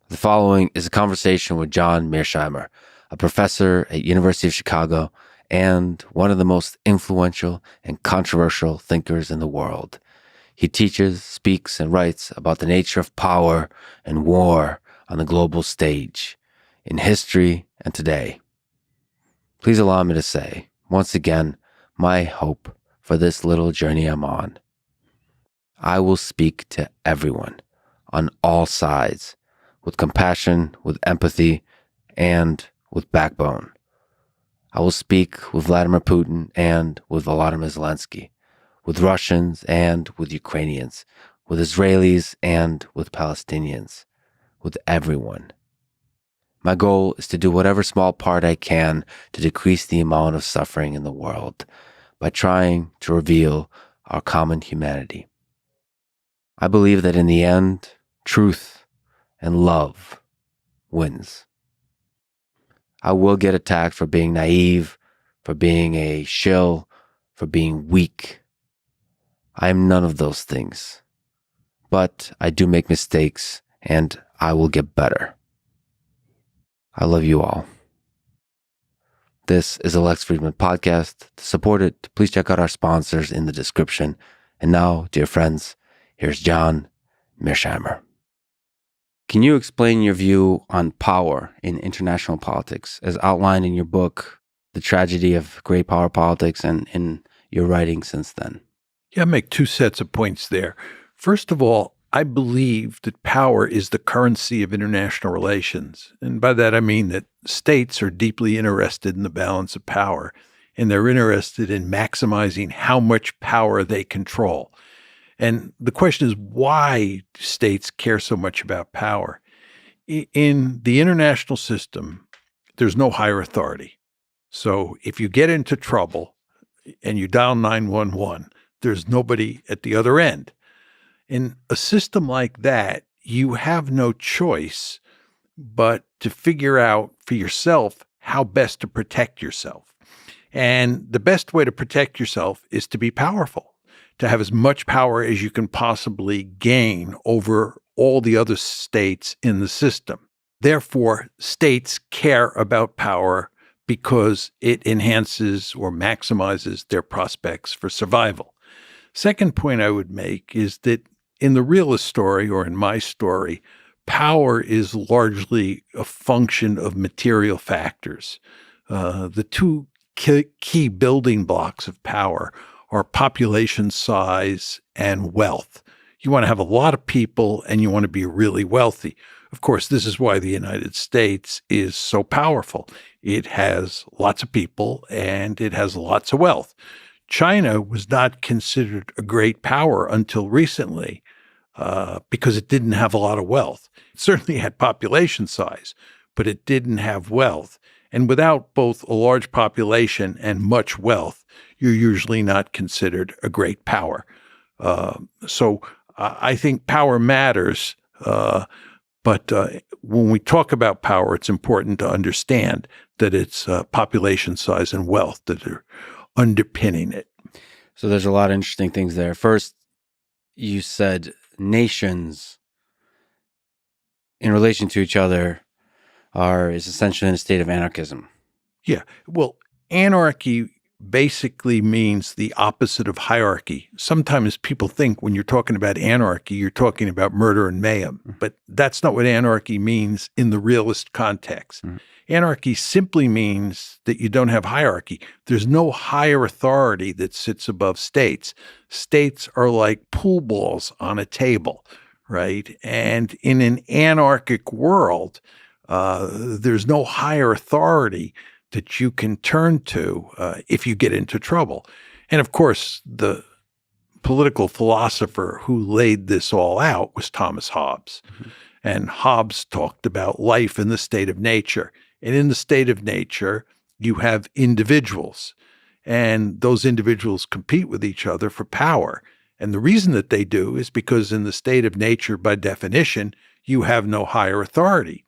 The following is a conversation with John Mierschimer, a professor at University of Chicago and one of the most influential and controversial thinkers in the world. He teaches, speaks, and writes about the nature of power and war on the global stage, in history and today. Please allow me to say, once again, my hope for this little journey I'm on. I will speak to everyone on all sides, with compassion, with empathy, and with backbone. I will speak with Vladimir Putin and with Volodymyr Zelensky, with Russians and with Ukrainians, with Israelis and with Palestinians, with everyone. My goal is to do whatever small part I can to decrease the amount of suffering in the world by trying to reveal our common humanity. I believe that in the end, truth and love wins. I will get attacked for being naive, for being a shill, for being weak. I am none of those things. But I do make mistakes, and I will get better. I love you all. This is a Lex Friedman podcast. To support it, please check out our sponsors in the description. And now, dear friends, here's John Mierschimer. Can you explain your view on power in international politics as outlined in your book, The Tragedy of Great Power Politics, and in your writing since then? Yeah, I make two sets of points there. First of all, I believe that power is the currency of international relations. And by that, I mean that states are deeply interested in the balance of power, and they're interested in maximizing how much power they control. And the question is, why do states care so much about power? In the international system, there's no higher authority. So if you get into trouble and you dial 911, there's nobody at the other end. In a system like that, you have no choice but to figure out for yourself how best to protect yourself. And the best way to protect yourself is to be powerful, to have as much power as you can possibly gain over all the other states in the system. Therefore, states care about power because it enhances or maximizes their prospects for survival. Second point I would make is that in the realist story, or in my story, power is largely a function of material factors. The two key building blocks of power are population size and wealth. You want to have a lot of people and you want to be really wealthy. Of course, this is why the United States is so powerful. It has lots of people and it has lots of wealth. China was not considered a great power until recently because it didn't have a lot of wealth. It certainly had population size, but it didn't have wealth. And without both a large population and much wealth, you're usually not considered a great power. So I think power matters. But when we talk about power, it's important to understand that it's population size and wealth that are underpinning it. So there's a lot of interesting things there. First, you said nations in relation to each other is essentially in a state of anarchism. Yeah. Well, anarchy basically means the opposite of hierarchy. Sometimes people think when you're talking about anarchy, you're talking about murder and mayhem, but that's not what anarchy means in the realist context. Anarchy simply means that you don't have hierarchy. There's no higher authority that sits above states. States are like pool balls on a table, right? And in an anarchic world, there's no higher authority that you can turn to if you get into trouble. And of course, the political philosopher who laid this all out was Thomas Hobbes. And Hobbes talked about life in the state of nature. And in the state of nature, you have individuals. And those individuals compete with each other for power. And the reason that they do is because in the state of nature, by definition, you have no higher authority.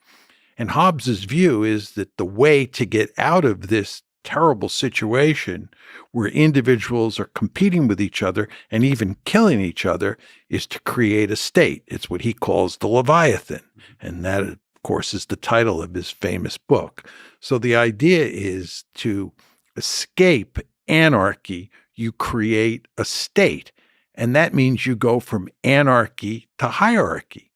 And Hobbes's view is that the way to get out of this terrible situation where individuals are competing with each other and even killing each other is to create a state. It's what he calls the Leviathan. And that of course, is the title of his famous book. So the idea is to escape anarchy, you create a state. And that means you go from anarchy to hierarchy.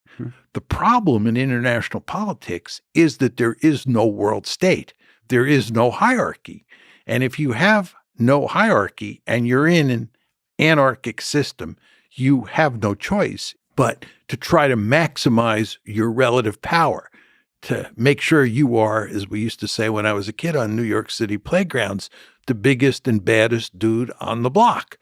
The problem in international politics is that there is no world state. There is no hierarchy. And if you have no hierarchy and you're in an anarchic system, you have no choice but to try to maximize your relative power, to make sure you are, as we used to say when I was a kid on New York City playgrounds, the biggest and baddest dude on the block.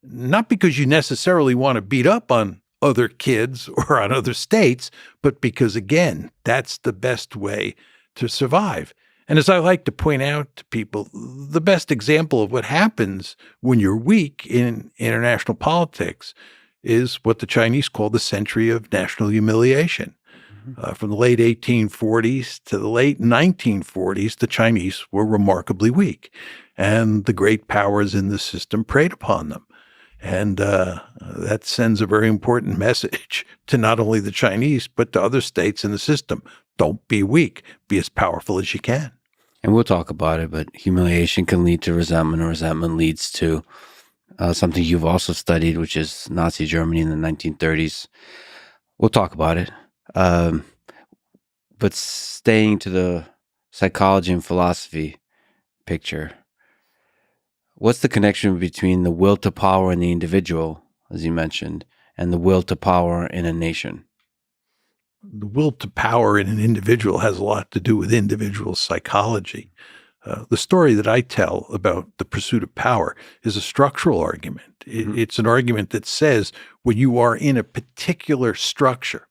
Not because you necessarily want to beat up on other kids or on other states, but because, again, that's the best way to survive. And as I like to point out to people, the best example of what happens when you're weak in international politics is what the Chinese call the century of national humiliation. From the late 1840s to the late 1940s, the Chinese were remarkably weak, and the great powers in the system preyed upon them. And that sends a very important message to not only the Chinese, but to other states in the system. Don't be weak. Be as powerful as you can. And we'll talk about it, but humiliation can lead to resentment, or resentment leads to something you've also studied, which is Nazi Germany in the 1930s. We'll talk about it. But staying to the psychology and philosophy picture, what's the connection between the will to power in the individual, as you mentioned, and the will to power in a nation? The will to power in an individual has a lot to do with individual psychology. The story that I tell about the pursuit of power is a structural argument. It's an argument that says when you are in a particular structure,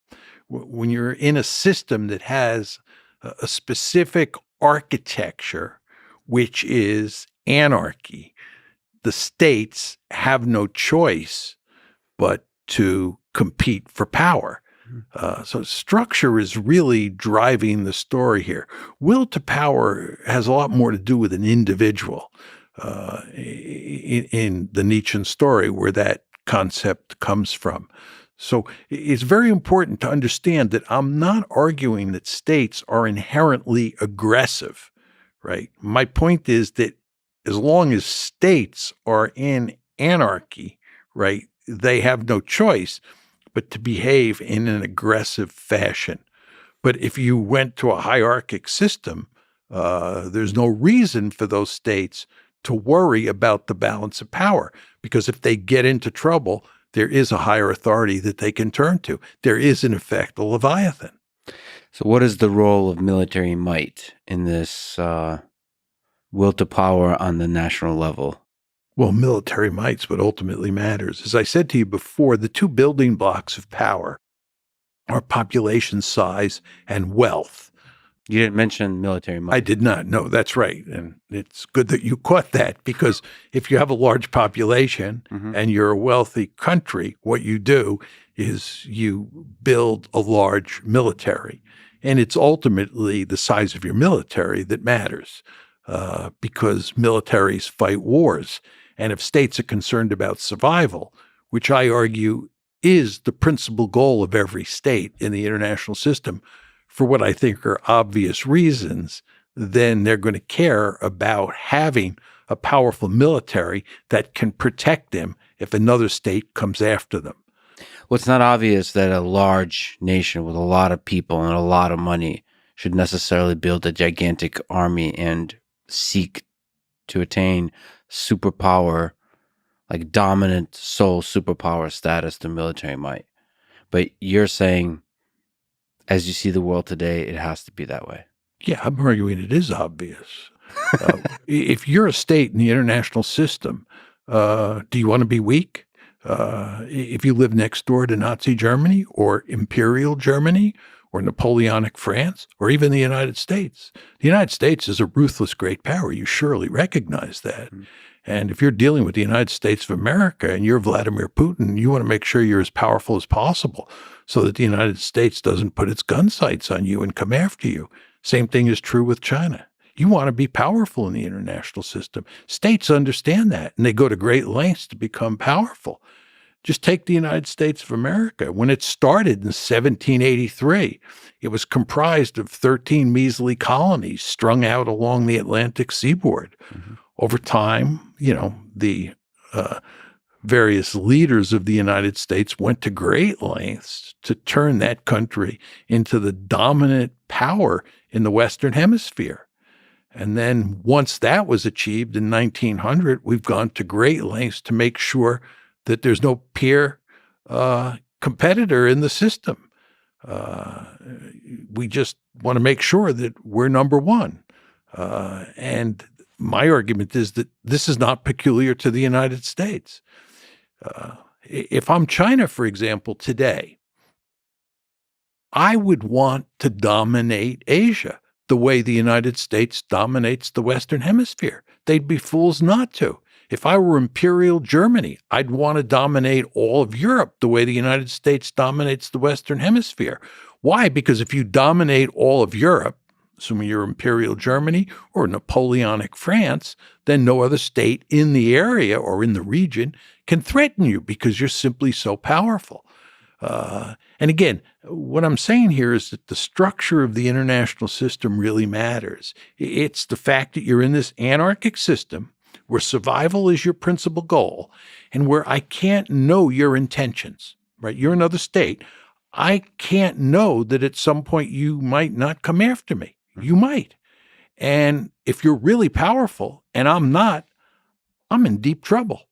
when you're in a system that has a specific architecture, which is anarchy, the states have no choice but to compete for power. So structure is really driving the story here. Will to power has a lot more to do with an individual in the Nietzschean story, where that concept comes from. So it's very important to understand that I'm not arguing that states are inherently aggressive, right? My point is that as long as states are in anarchy, right, they have no choice but to behave in an aggressive fashion. But if you went to a hierarchic system, there's no reason for those states to worry about the balance of power, because if they get into trouble, there is a higher authority that they can turn to. There is, in effect, a Leviathan. So what is the role of military might in this will to power on the national level? Well, military might's what ultimately matters. As I said to you before, the two building blocks of power are population size and wealth. You didn't mention military might. I did not. No, that's right. And it's good that you caught that, because if you have a large population and you're a wealthy country, what you do is you build a large military. And it's ultimately the size of your military that matters, because militaries fight wars. And if states are concerned about survival, which I argue is the principal goal of every state in the international system, for what I think are obvious reasons, then they're going to care about having a powerful military that can protect them if another state comes after them. Well, it's not obvious that a large nation with a lot of people and a lot of money should necessarily build a gigantic army and seek to attain superpower, like dominant sole superpower status through military might. But you're saying, as you see the world today, it has to be that way. Yeah, I'm arguing it is obvious. If you're a state in the international system, do you want to be weak? If you live next door to Nazi Germany or Imperial Germany or Napoleonic France or even the United States, the United States is a ruthless great power. You surely recognize that. And if you're dealing with the United States of America and you're Vladimir Putin, you want to make sure you're as powerful as possible so that the United States doesn't put its gun sights on you and come after you. Same thing is true with China. You want to be powerful in the international system. States understand that, and they go to great lengths to become powerful. Just take the United States of America. When it started in 1783, it was comprised of 13 measly colonies strung out along the Atlantic seaboard. Mm-hmm. Over time, the various leaders of the United States went to great lengths to turn that country into the dominant power in the Western Hemisphere. And then once that was achieved in 1900, we've gone to great lengths to make sure that there's no peer competitor in the system. We just want to make sure that we're number one. And my argument is that this is not peculiar to the United States. If I'm China, for example, today, I would want to dominate Asia the way the United States dominates the Western Hemisphere. They'd be fools not to. If I were Imperial Germany, I'd want to dominate all of Europe the way the United States dominates the Western Hemisphere. Why? Because if you dominate all of Europe, assuming you're Imperial Germany or Napoleonic France, then no other state in the area or in the region can threaten you because you're simply so powerful. And again, what I'm saying here is that the structure of the international system really matters. It's the fact that you're in this anarchic system where survival is your principal goal and where I can't know your intentions, right? You're another state. I can't know that at some point you might not come after me. You might. And if you're really powerful and I'm not, I'm in deep trouble.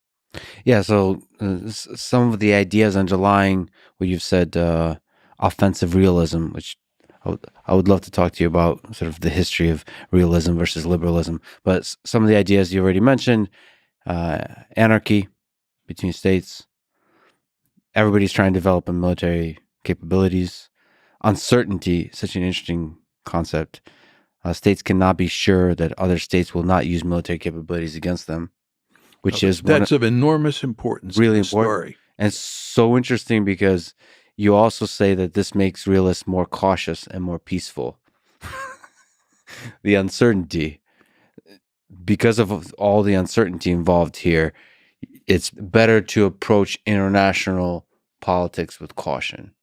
Yeah, so some of the ideas underlying what you've said, offensive realism, which I would love to talk to you about, sort of the history of realism versus liberalism. But some of the ideas you already mentioned, anarchy between states, everybody's trying to develop military capabilities, uncertainty, such an interesting concept. States cannot be sure that other states will not use military capabilities against them. Which is that's of enormous importance. Really in the important. Story. And it's so interesting because you also say that this makes realists more cautious and more peaceful. The uncertainty. Because of all the uncertainty involved here, it's better to approach international politics with caution.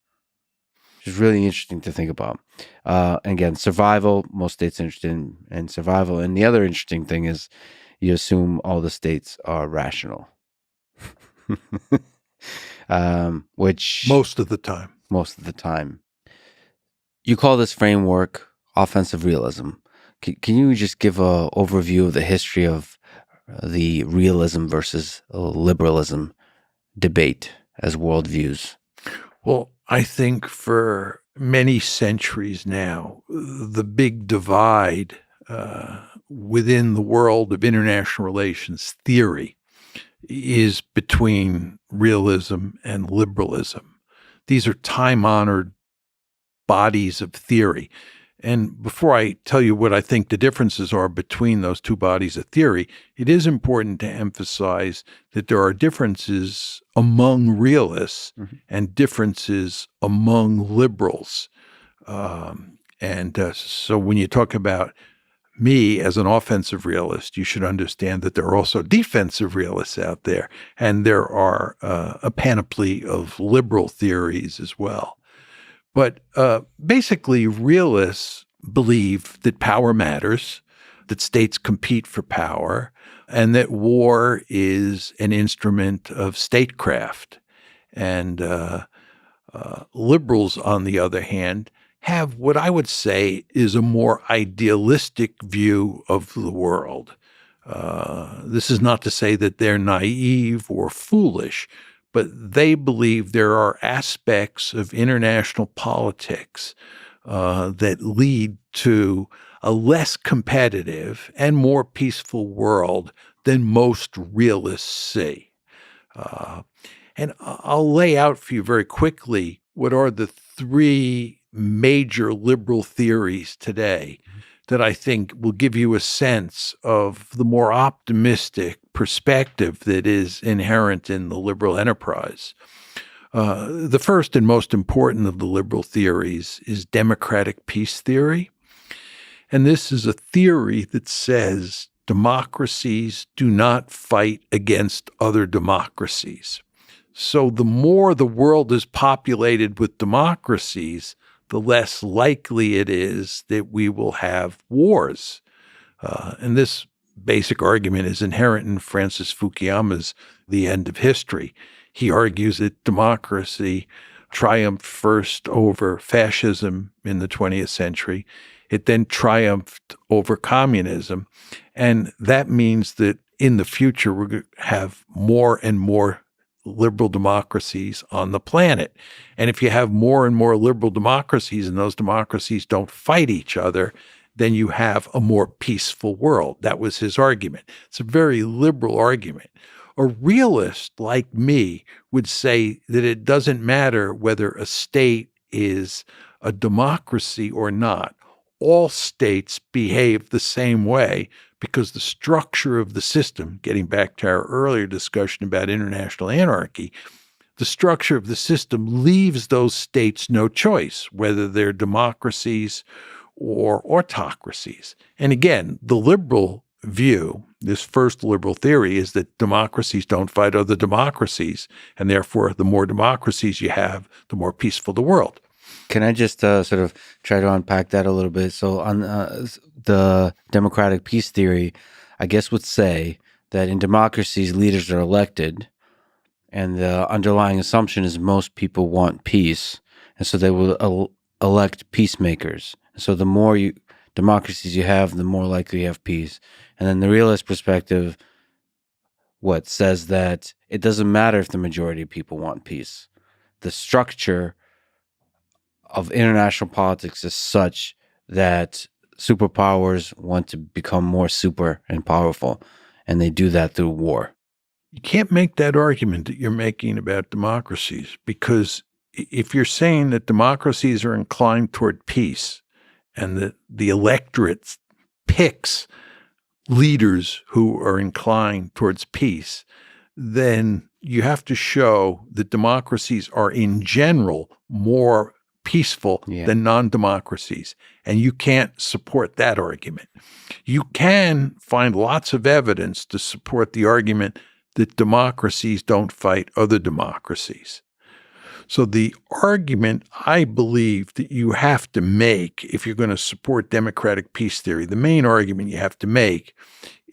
Which is really interesting to think about. Again, survival, most states are interested in survival. And the other interesting thing is you assume all the states are rational. Which most of the time. You call this framework offensive realism. Can you just give an overview of the history of the realism versus liberalism debate as worldviews? Well, I think for many centuries now, the big divide within the world of international relations theory is between realism and liberalism. These are time-honored bodies of theory. And before I tell you what I think the differences are between those two bodies of theory, it is important to emphasize that there are differences among realists and differences among liberals. So when you talk about me as an offensive realist, you should understand that there are also defensive realists out there, and there are a panoply of liberal theories as well. But basically, realists believe that power matters, that states compete for power, and that war is an instrument of statecraft. And liberals, on the other hand, have what I would say is a more idealistic view of the world. This is not to say that they're naive or foolish, but they believe there are aspects of international politics that lead to a less competitive and more peaceful world than most realists see. And I'll lay out for you very quickly what are the three major liberal theories today that I think will give you a sense of the more optimistic perspective that is inherent in the liberal enterprise. The first and most important of the liberal theories is democratic peace theory. And this is a theory that says democracies do not fight against other democracies. So the more the world is populated with democracies, the less likely it is that we will have wars. And this basic argument is inherent in Francis Fukuyama's The End of History. He argues that democracy triumphed first over fascism in the 20th century. It then triumphed over communism. And that means that in the future, we're going to have more and more liberal democracies on the planet. And if you have more and more liberal democracies and those democracies don't fight each other, then you have a more peaceful world. That was his argument. It's a very liberal argument. A realist like me would say that it doesn't matter whether a state is a democracy or not. All states behave the same way because the structure of the system, getting back to our earlier discussion about international anarchy, the structure of the system leaves those states no choice, whether they're democracies or autocracies. And again, the liberal view, this first liberal theory, is that democracies don't fight other democracies, and therefore the more democracies you have, the more peaceful the world. Can I just sort of try to unpack that a little bit? So on the democratic peace theory, I guess would say that in democracies, leaders are elected, and the underlying assumption is most people want peace, and so they will elect peacemakers. So the more democracies you have, the more likely you have peace. And then the realist perspective, what says that it doesn't matter if the majority of people want peace. The structure of international politics is such that superpowers want to become more super and powerful, and they do that through war. You can't make that argument that you're making about democracies, because if you're saying that democracies are inclined toward peace and that the electorate picks leaders who are inclined towards peace, then you have to show that democracies are in general more peaceful than non-democracies. And you can't support that argument. You can find lots of evidence to support the argument that democracies don't fight other democracies. So the argument I believe that you have to make if you're going to support democratic peace theory, the main argument you have to make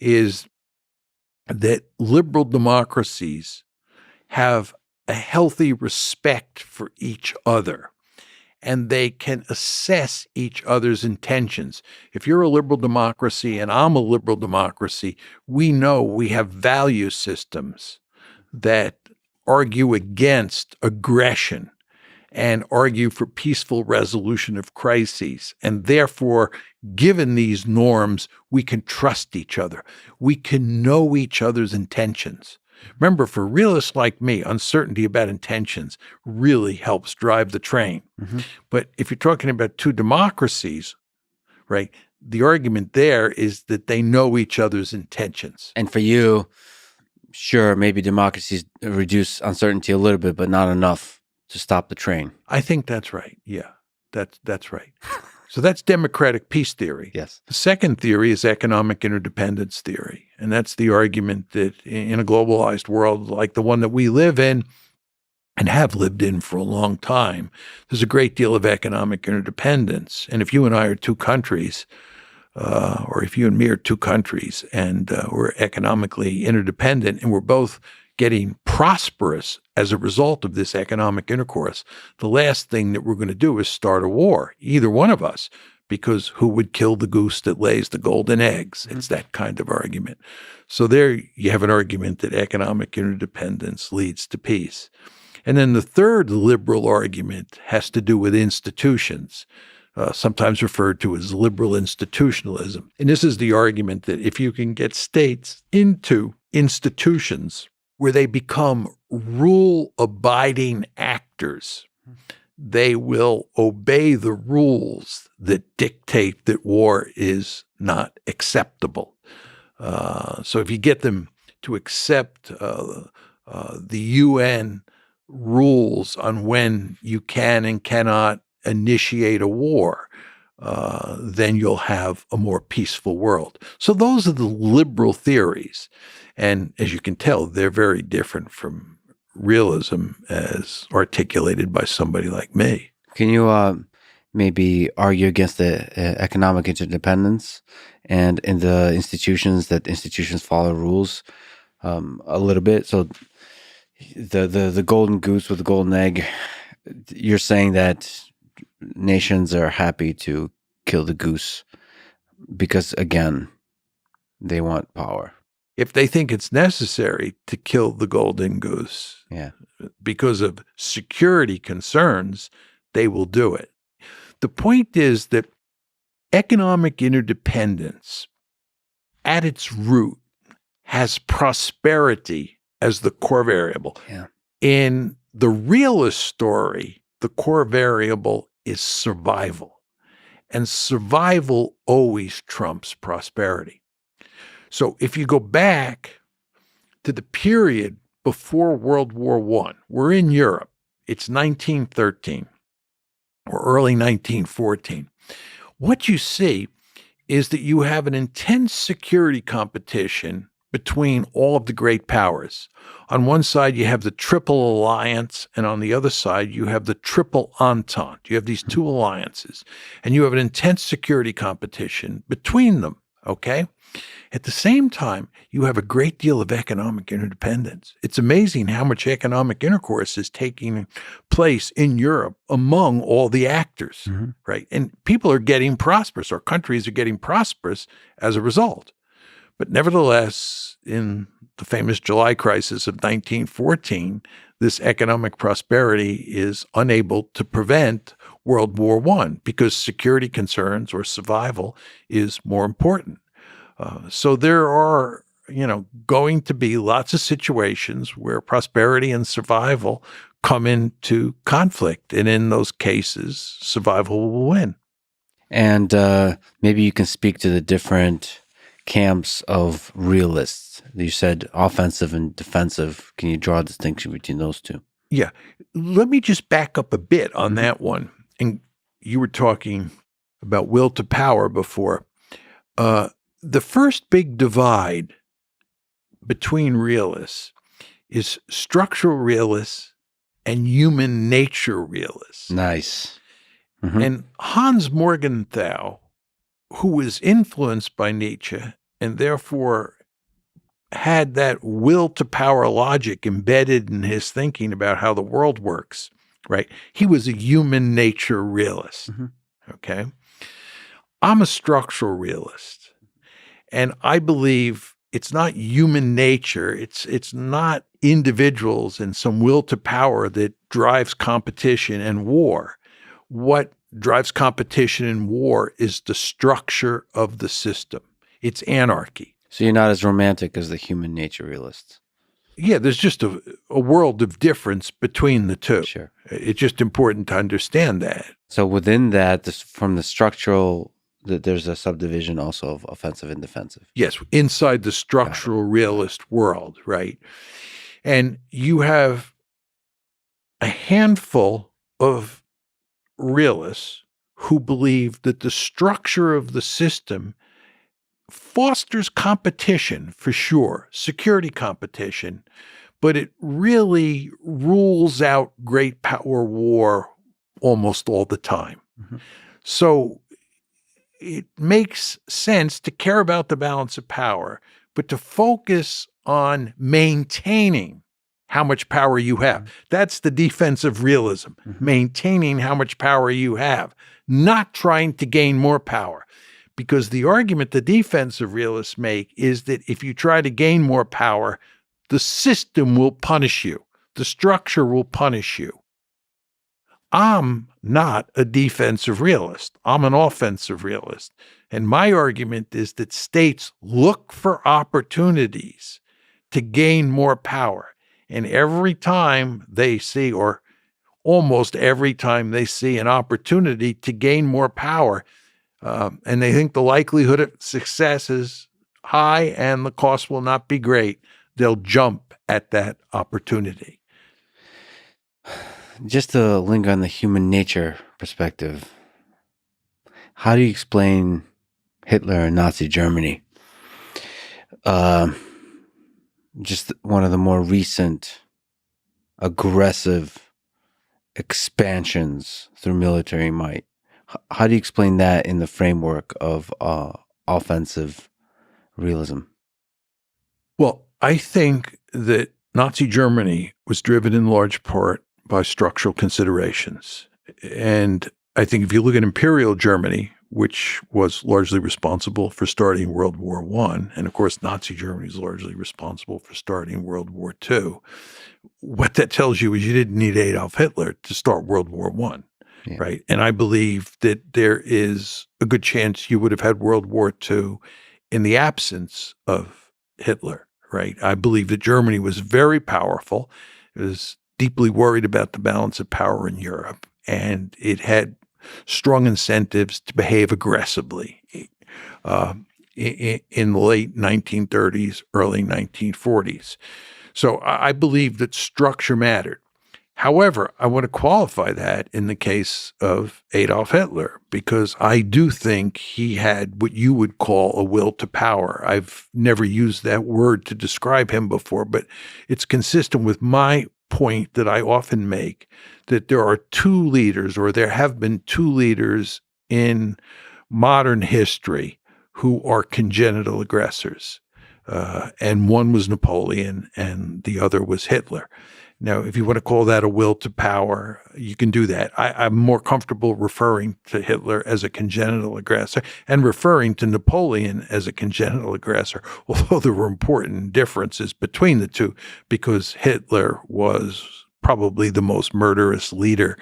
is that liberal democracies have a healthy respect for each other, and they can assess each other's intentions. If you're a liberal democracy and I'm a liberal democracy, we know we have value systems that argue against aggression and argue for peaceful resolution of crises. And therefore, given these norms, we can trust each other. We can know each other's intentions. Remember, for realists like me, uncertainty about intentions really helps drive the train. Mm-hmm. But if you're talking about two democracies, right, the argument there is that they know each other's intentions. And for you, sure, maybe democracies reduce uncertainty a little bit, but not enough to stop the train. I think that's right. Yeah, that's right. So that's democratic peace theory. Yes. The second theory is economic interdependence theory. And that's the argument that in a globalized world like the one that we live in and have lived in for a long time, there's a great deal of economic interdependence. And if you and I are two countries, or if you and me are two countries and we're economically interdependent and we're both getting prosperous as a result of this economic intercourse, the last thing that we're going to do is start a war, either one of us, because who would kill the goose that lays the golden eggs? It's that kind of argument. So there you have an argument that economic interdependence leads to peace. And then the third liberal argument has to do with institutions, sometimes referred to as liberal institutionalism. And this is the argument that if you can get states into institutions where they become rule-abiding actors, they will obey the rules that dictate that war is not acceptable. So if you get them to accept the UN rules on when you can and cannot initiate a war, then you'll have a more peaceful world. So those are the liberal theories. And as you can tell, they're very different from realism as articulated by somebody like me. Can you maybe argue against the economic interdependence and in the institutions, that institutions follow rules a little bit? So the golden goose with the golden egg, you're saying that nations are happy to kill the goose because, again, they want power. If they think it's necessary to kill the golden goose Yeah. because of security concerns, they will do it. The point is that economic interdependence at its root has prosperity as the core variable. Yeah. In the realist story, the core variable is survival, and survival always trumps prosperity. So if you go back to the period before World War I, we're in Europe, it's 1913 or early 1914. What you see is that you have an intense security competition between all of the great powers. On one side, you have the Triple Alliance, and on the other side, you have the Triple Entente. You have these two alliances, and you have an intense security competition between them, okay? At the same time, you have a great deal of economic interdependence. It's amazing how much economic intercourse is taking place in Europe among all the actors, right? And people are getting prosperous, or countries are getting prosperous as a result. But nevertheless, in the famous July crisis of 1914, this economic prosperity is unable to prevent World War I because security concerns or survival is more important. So there are, going to be lots of situations where prosperity and survival come into conflict. And in those cases, survival will win. And maybe you can speak to the different camps of realists. You said offensive and defensive. Can you draw a distinction between those two? Yeah. Let me just back up a bit on that one. And you were talking about will to power before. The first big divide between realists is structural realists and human nature realists. Nice. And Hans Morgenthau, who was influenced by Nietzsche and therefore had that will to power logic embedded in his thinking about how the world works, right? He was a human nature realist, okay? I'm a structural realist. And I believe it's not human nature, it's not individuals and some will to power that drives competition and war. What drives competition and war is the structure of the system. It's anarchy. So you're not as romantic as the human nature realists. Yeah, there's just a world of difference between the two. Sure. It's just important to understand that. So within that, from the structural, there's a subdivision also of offensive and defensive. Yes, inside the structural realist world, right? And you have a handful of realists who believe that the structure of the system fosters competition, for sure, security competition, but it really rules out great power war almost all the time. So it makes sense to care about the balance of power, but to focus on maintaining how much power you have. That's the defensive realism, maintaining how much power you have, not trying to gain more power. Because the argument the defensive realists make is that if you try to gain more power, the system will punish you. The structure will punish you. I'm not a defensive realist. I'm an offensive realist. And my argument is that states look for opportunities to gain more power. And every time they see, or almost every time they see an opportunity to gain more power, and they think the likelihood of success is high and the cost will not be great, they'll jump at that opportunity. Just to linger on the human nature perspective, how do you explain Hitler and Nazi Germany? Just one of the more recent aggressive expansions through military might. How do you explain that in the framework of offensive realism? Well, I think that Nazi Germany was driven in large part by structural considerations. And I think if you look at Imperial Germany, which was largely responsible for starting World War I, and of course Nazi Germany is largely responsible for starting World War II, what that tells you is you didn't need Adolf Hitler to start World War I. Yeah. Right. And I believe that there is a good chance you would have had World War II in the absence of Hitler. Right. I believe that Germany was very powerful. It was deeply worried about the balance of power in Europe, and it had strong incentives to behave aggressively in the late 1930s, early 1940s. So I believe that structure mattered. However, I want to qualify that in the case of Adolf Hitler, because I do think he had what you would call a will to power. I've never used that word to describe him before, but it's consistent with my point that I often make, that there are two leaders, or there have been two leaders in modern history who are congenital aggressors. And one was Napoleon and the other was Hitler. Now, if you want to call that a will to power, you can do that. I'm more comfortable referring to Hitler as a congenital aggressor and referring to Napoleon as a congenital aggressor, although there were important differences between the two, because Hitler was probably the most murderous leader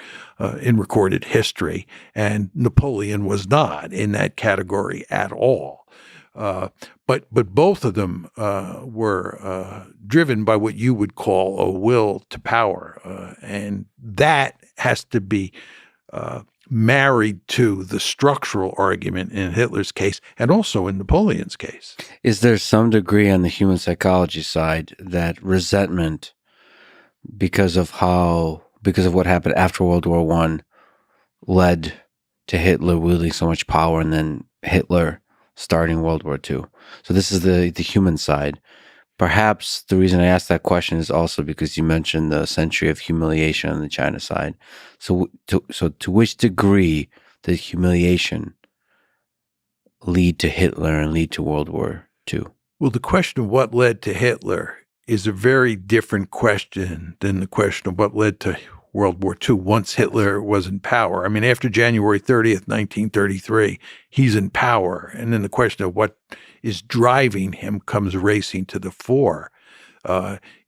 in recorded history, and Napoleon was not in that category at all. But both of them were driven by what you would call a will to power, and that has to be married to the structural argument in Hitler's case and also in Napoleon's case. Is there some degree on the human psychology side that resentment, because of what happened after World War I, led to Hitler wielding so much power, and then Hitler starting World War II? So this is the human side. Perhaps the reason I asked that question is also because you mentioned the century of humiliation on the China side. So to which degree did humiliation lead to Hitler and lead to World War II? Well, the question of what led to Hitler is a very different question than the question of what led to World War II once Hitler was in power. I mean, after January 30th, 1933, he's in power. And then the question of what is driving him comes racing to the fore.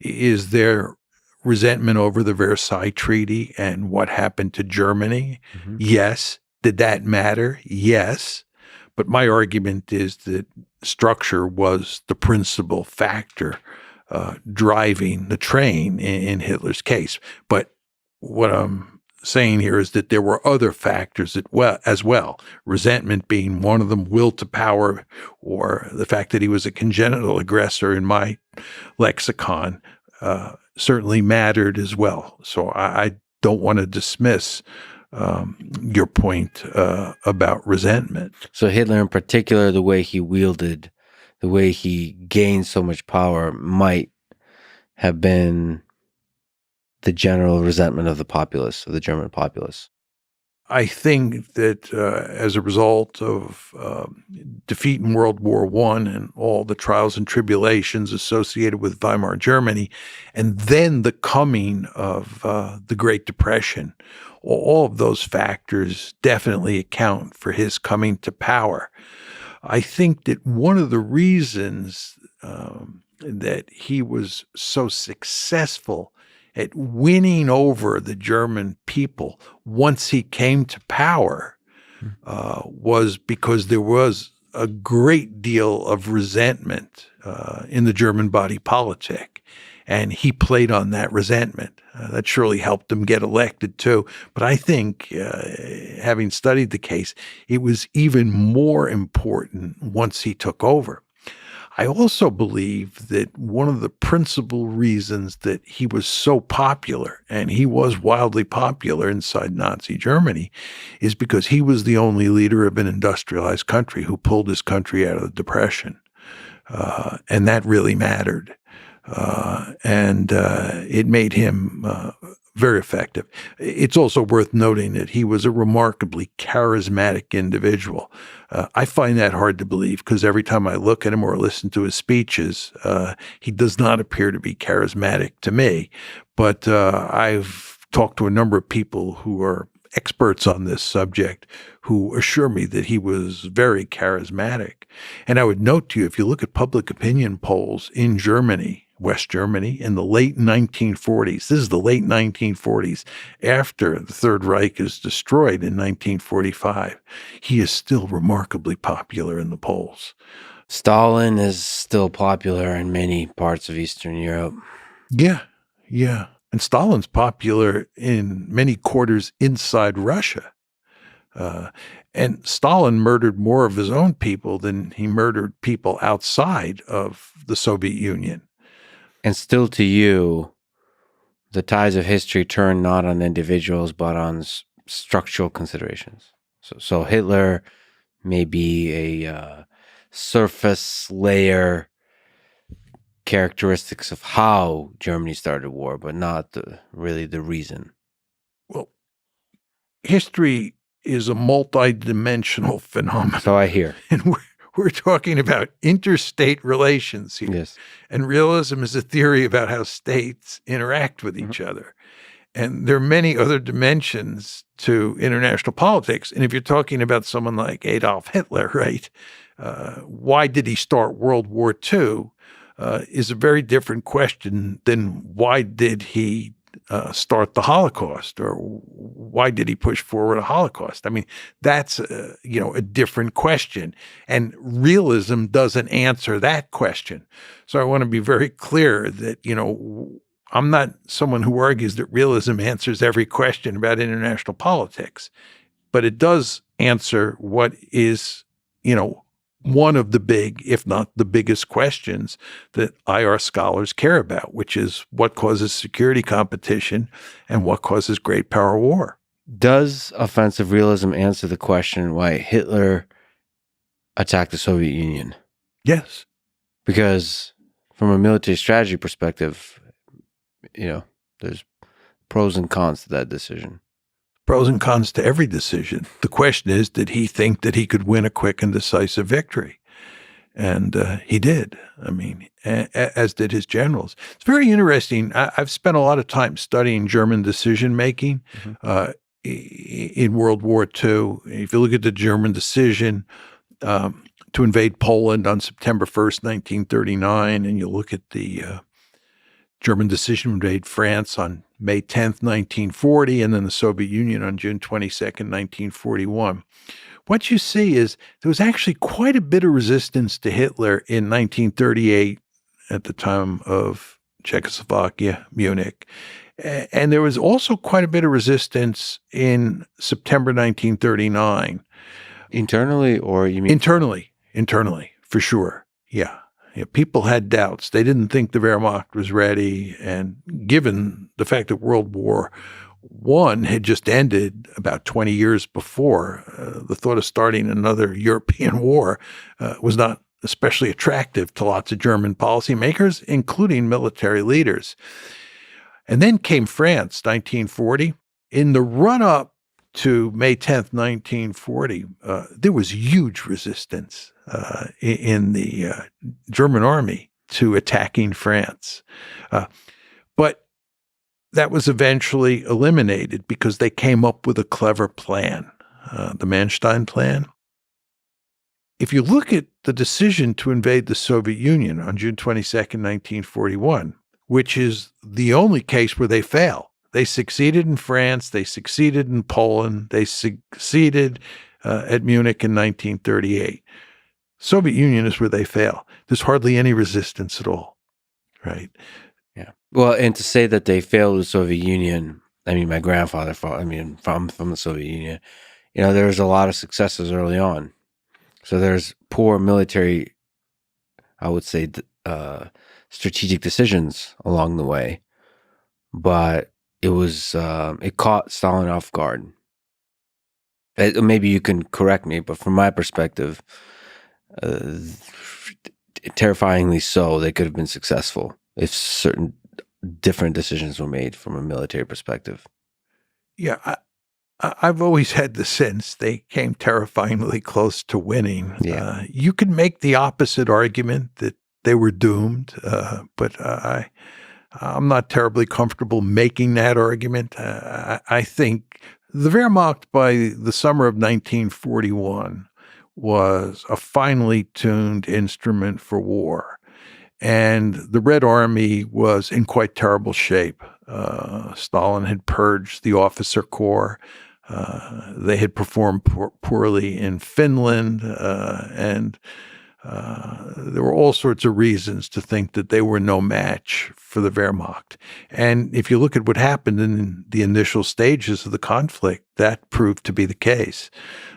Is there resentment over the Versailles Treaty and what happened to Germany? Mm-hmm. Yes. Did that matter? Yes. But my argument is that structure was the principal factor driving the train in Hitler's case. But what I'm saying here is that there were other factors as well, resentment being one of them, will to power, or the fact that he was a congenital aggressor in my lexicon certainly mattered as well. So I don't want to dismiss your point about resentment. So Hitler in particular, the way he wielded, the way he gained so much power might have been the general resentment of the populace, of the German populace. I think that as a result of defeat in World War I and all the trials and tribulations associated with Weimar Germany, and then the coming of the Great Depression, all of those factors definitely account for his coming to power. I think that one of the reasons that he was so successful at winning over the German people once he came to power was because there was a great deal of resentment in the German body politic. And he played on that resentment. That surely helped him get elected too. But I think, having studied the case, it was even more important once he took over. I also believe that one of the principal reasons that he was so popular, and he was wildly popular inside Nazi Germany, is because he was the only leader of an industrialized country who pulled his country out of the Depression. And that really mattered. and it made him very effective. It's also worth noting that he was a remarkably charismatic individual. I find that hard to believe because every time I look at him or listen to his speeches, he does not appear to be charismatic to me. But I've talked to a number of people who are experts on this subject who assure me that he was very charismatic. And I would note to you, if you look at public opinion polls in Germany, West Germany, in the late 1940s, this is the late 1940s, after the Third Reich is destroyed in 1945, he is still remarkably popular in the polls. Stalin is still popular in many parts of Eastern Europe. Yeah. And Stalin's popular in many quarters inside Russia. And Stalin murdered more of his own people than he murdered people outside of the Soviet Union. And still to you, the tides of history turn not on individuals, but on structural considerations. So Hitler may be a surface layer characteristics of how Germany started war, but not really the reason. Well, history is a multi-dimensional phenomenon. So I hear. And we're talking about interstate relations here. Yes. And realism is a theory about how states interact with each other. And there are many other dimensions to international politics. And if you're talking about someone like Adolf Hitler, right, why did he start World War II is a very different question than why did he start the Holocaust, or why did he push forward a Holocaust? I mean, that's a different question, and realism doesn't answer that question. So I want to be very clear that I'm not someone who argues that realism answers every question about international politics, but it does answer what is one of the big, if not the biggest questions that IR scholars care about, which is what causes security competition and what causes great power war. Does offensive realism answer the question why Hitler attacked the Soviet Union? Yes. Because from a military strategy perspective, there's pros and cons to that decision. Pros and cons to every decision. The question is, did he think that he could win a quick and decisive victory? And he did. I mean, as did his generals. It's very interesting. I've spent a lot of time studying German decision-making in World War II. If you look at the German decision to invade Poland on September 1st, 1939, and you look at the German decision to invade France on May 10th, 1940, and then the Soviet Union on June 22nd, 1941. What you see is there was actually quite a bit of resistance to Hitler in 1938 at the time of Czechoslovakia, Munich. And there was also quite a bit of resistance in September 1939. Internally, or you mean? Internally, for sure. Yeah. People had doubts. They didn't think the Wehrmacht was ready. And given the fact that World War I had just ended about 20 years before, the thought of starting another European war was not especially attractive to lots of German policymakers, including military leaders. And then came France, 1940. In the run-up to May 10th, 1940, there was huge resistance in the German army to attacking France. But that was eventually eliminated because they came up with a clever plan, the Manstein Plan. If you look at the decision to invade the Soviet Union on June 22nd, 1941, which is the only case where they fail. They succeeded in France, they succeeded in Poland, they succeeded at Munich in 1938. Soviet Union is where they fail. There's hardly any resistance at all, right? Yeah. Well, and to say that they failed the Soviet Union, I mean, my grandfather fought, from the Soviet Union, there was a lot of successes early on. So there's poor military, I would say, strategic decisions along the way. But it caught Stalin off guard. Maybe you can correct me, but from my perspective, terrifyingly so, they could have been successful if certain different decisions were made from a military perspective. Yeah, I've always had the sense they came terrifyingly close to winning. Yeah. You could make the opposite argument that they were doomed, but I'm not terribly comfortable making that argument. I think the Wehrmacht by the summer of 1941 was a finely tuned instrument for war. And the Red Army was in quite terrible shape. Stalin had purged the officer corps. They had performed poorly in Finland, and there were all sorts of reasons to think that they were no match for the Wehrmacht. And if you look at what happened in the initial stages of the conflict, that proved to be the case.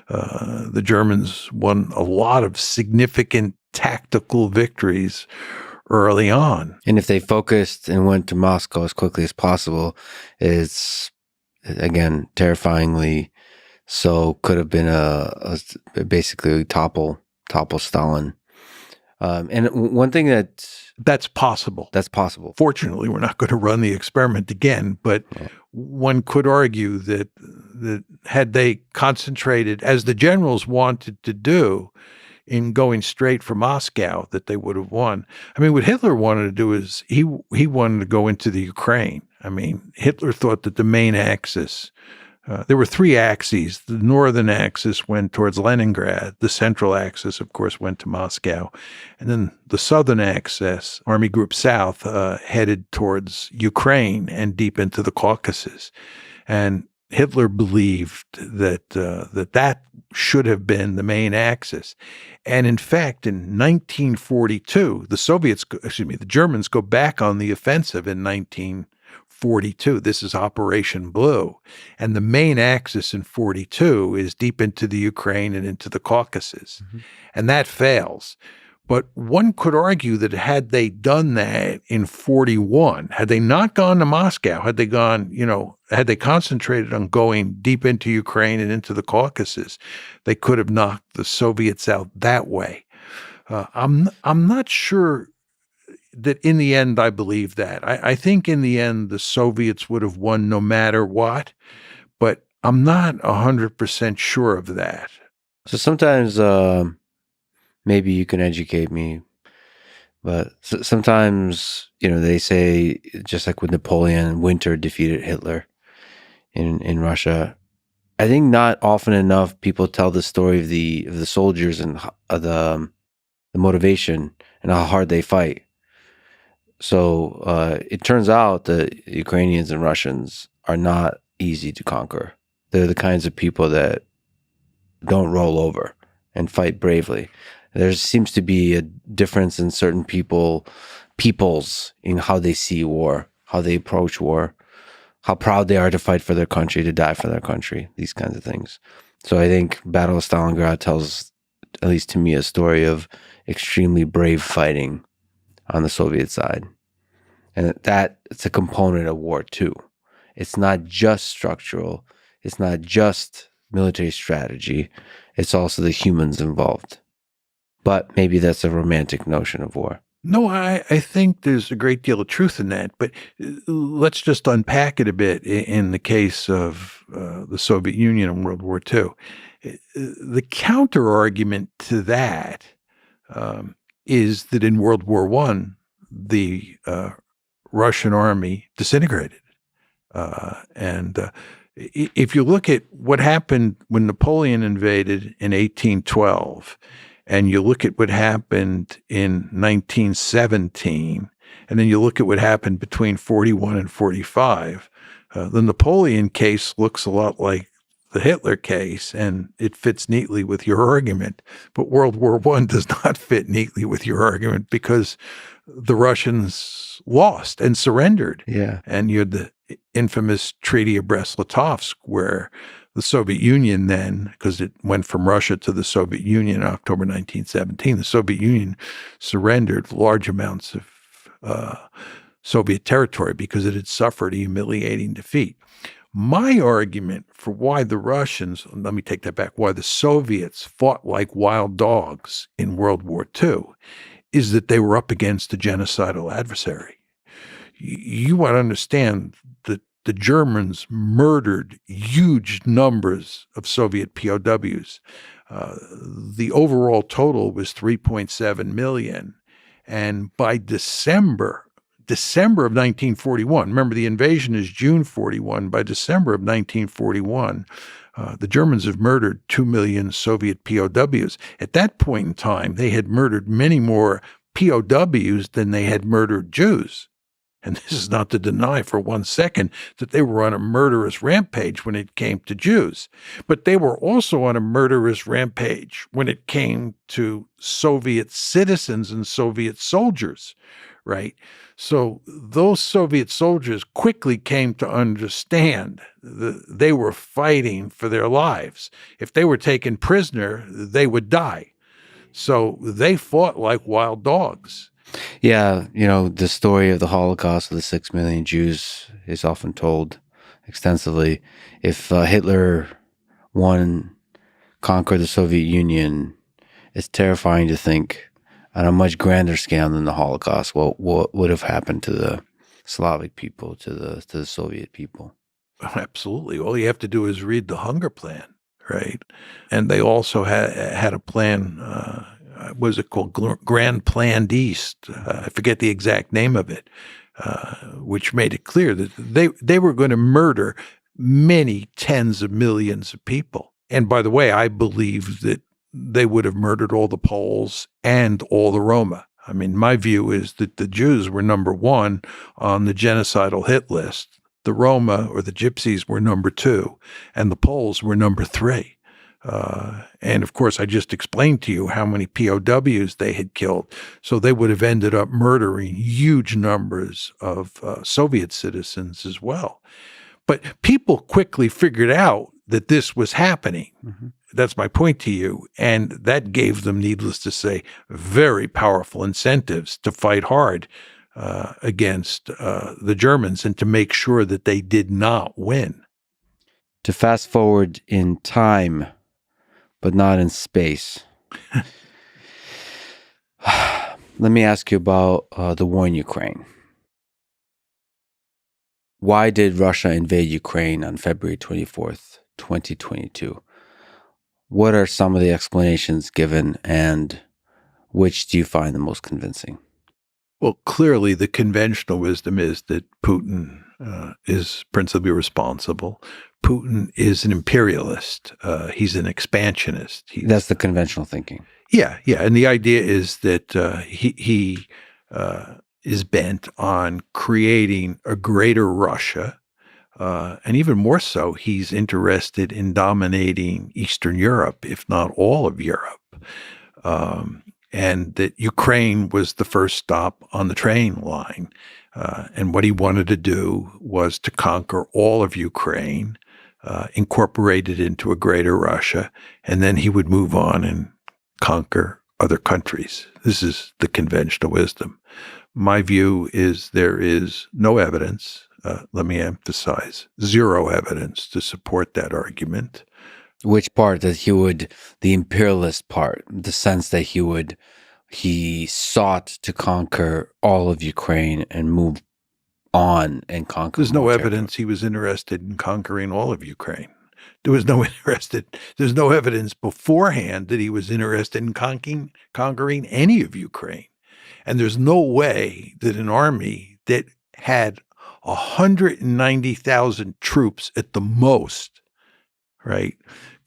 The Germans won a lot of significant tactical victories early on. And if they focused and went to Moscow as quickly as possible, it's, again, terrifyingly so could have been a basically topple Stalin. And one thing that's possible. That's possible. Fortunately, we're not going to run the experiment again, but one could argue that had they concentrated, as the generals wanted to do, in going straight for Moscow, that they would have won. I mean, what Hitler wanted to do is he wanted to go into the Ukraine. I mean, Hitler thought that the main axis, there were three axes. The northern axis went towards Leningrad. The central axis, of course, went to Moscow. And then the southern axis, Army Group South, headed towards Ukraine and deep into the Caucasus. And Hitler believed that that should have been the main axis. And in fact, in 1942, the Germans go back on the offensive in 1942. This is Operation Blue. And the main axis in 42 is deep into the Ukraine and into the Caucasus. Mm-hmm. And that fails. But one could argue that had they done that in 41, had they not gone to Moscow, had they concentrated on going deep into Ukraine and into the Caucasus, they could have knocked the Soviets out that way. I'm not sure that in the end I believe that. I think in the end the Soviets would have won no matter what, but I'm not 100% sure of that. So sometimes maybe you can educate me, but sometimes, they say, just like with Napoleon, winter defeated Hitler in Russia. I think not often enough people tell the story of the soldiers and the motivation and how hard they fight. So it turns out that Ukrainians and Russians are not easy to conquer. They're the kinds of people that don't roll over and fight bravely. There seems to be a difference in certain peoples in how they see war, how they approach war, how proud they are to fight for their country, to die for their country, these kinds of things. So I think Battle of Stalingrad tells, at least to me, a story of extremely brave fighting on the Soviet side. And it's a component of war too. It's not just structural. It's not just military strategy. It's also the humans involved. But maybe that's a romantic notion of war. No, I think there's a great deal of truth in that. But let's just unpack it a bit in the case of the Soviet Union in World War II. The counter-argument to that is that in World War I, the Russian army disintegrated. And if you look at what happened when Napoleon invaded in 1812, and you look at what happened in 1917, and then you look at what happened between 41 and 45, the Napoleon case looks a lot like the Hitler case, and it fits neatly with your argument. But World War I does not fit neatly with your argument because the Russians lost and surrendered. Yeah. And you had the infamous Treaty of Brest-Litovsk, where the Soviet Union then, because it went from Russia to the Soviet Union in October 1917, the Soviet Union surrendered large amounts of Soviet territory because it had suffered a humiliating defeat. My argument for why the Russians, let me take that back, why the Soviets fought like wild dogs in World War II is that they were up against a genocidal adversary. You want to understand that the Germans murdered huge numbers of Soviet POWs. The overall total was 3.7 million. And by December of 1941, remember the invasion is June 41, by December of 1941, the Germans have murdered 2 million Soviet POWs. At that point in time, they had murdered many more POWs than they had murdered Jews. And this is not to deny for 1 second that they were on a murderous rampage when it came to Jews. But they were also on a murderous rampage when it came to Soviet citizens and Soviet soldiers, right? So those Soviet soldiers quickly came to understand that they were fighting for their lives. If they were taken prisoner, they would die. So they fought like wild dogs. Yeah, the story of the Holocaust of the 6 million Jews is often told extensively. If Hitler conquered the Soviet Union, it's terrifying to think on a much grander scale than the Holocaust what would have happened to the Slavic people, to the Soviet people. Absolutely. All you have to do is read the Hunger Plan, right? And they also had a plan. What was it called? Grand Plan East. I forget the exact name of it, which made it clear that they were going to murder many tens of millions of people. And by the way, I believe that they would have murdered all the Poles and all the Roma. I mean, my view is that the Jews were number one on the genocidal hit list. The Roma or the Gypsies were number two, and the Poles were number three. And of course, I just explained to you how many POWs they had killed. So they would have ended up murdering huge numbers of Soviet citizens as well. But people quickly figured out that this was happening. Mm-hmm. That's my point to you. And that gave them, needless to say, very powerful incentives to fight hard against the Germans and to make sure that they did not win. To fast forward in time, but not in space. Let me ask you about the war in Ukraine. Why did Russia invade Ukraine on February 24th, 2022? What are some of the explanations given, and which do you find the most convincing? Well, clearly the conventional wisdom is that Putin is principally responsible. Putin is an imperialist. He's an expansionist. That's the conventional thinking. Yeah. And the idea is that he is bent on creating a greater Russia. And even more so, he's interested in dominating Eastern Europe, if not all of Europe. And that Ukraine was the first stop on the train line. And what he wanted to do was to conquer all of Ukraine, incorporate it into a greater Russia, and then he would move on and conquer other countries. This is the conventional wisdom. My view is there is no evidence, let me emphasize, zero evidence to support that argument. Which part? The imperialist part, the sense that he sought to conquer all of Ukraine and move on and conquer. There's no evidence he was interested in conquering all of Ukraine. There's no evidence beforehand that he was interested in conquering any of Ukraine. And there's no way that an army that had 190,000 troops at the most, right,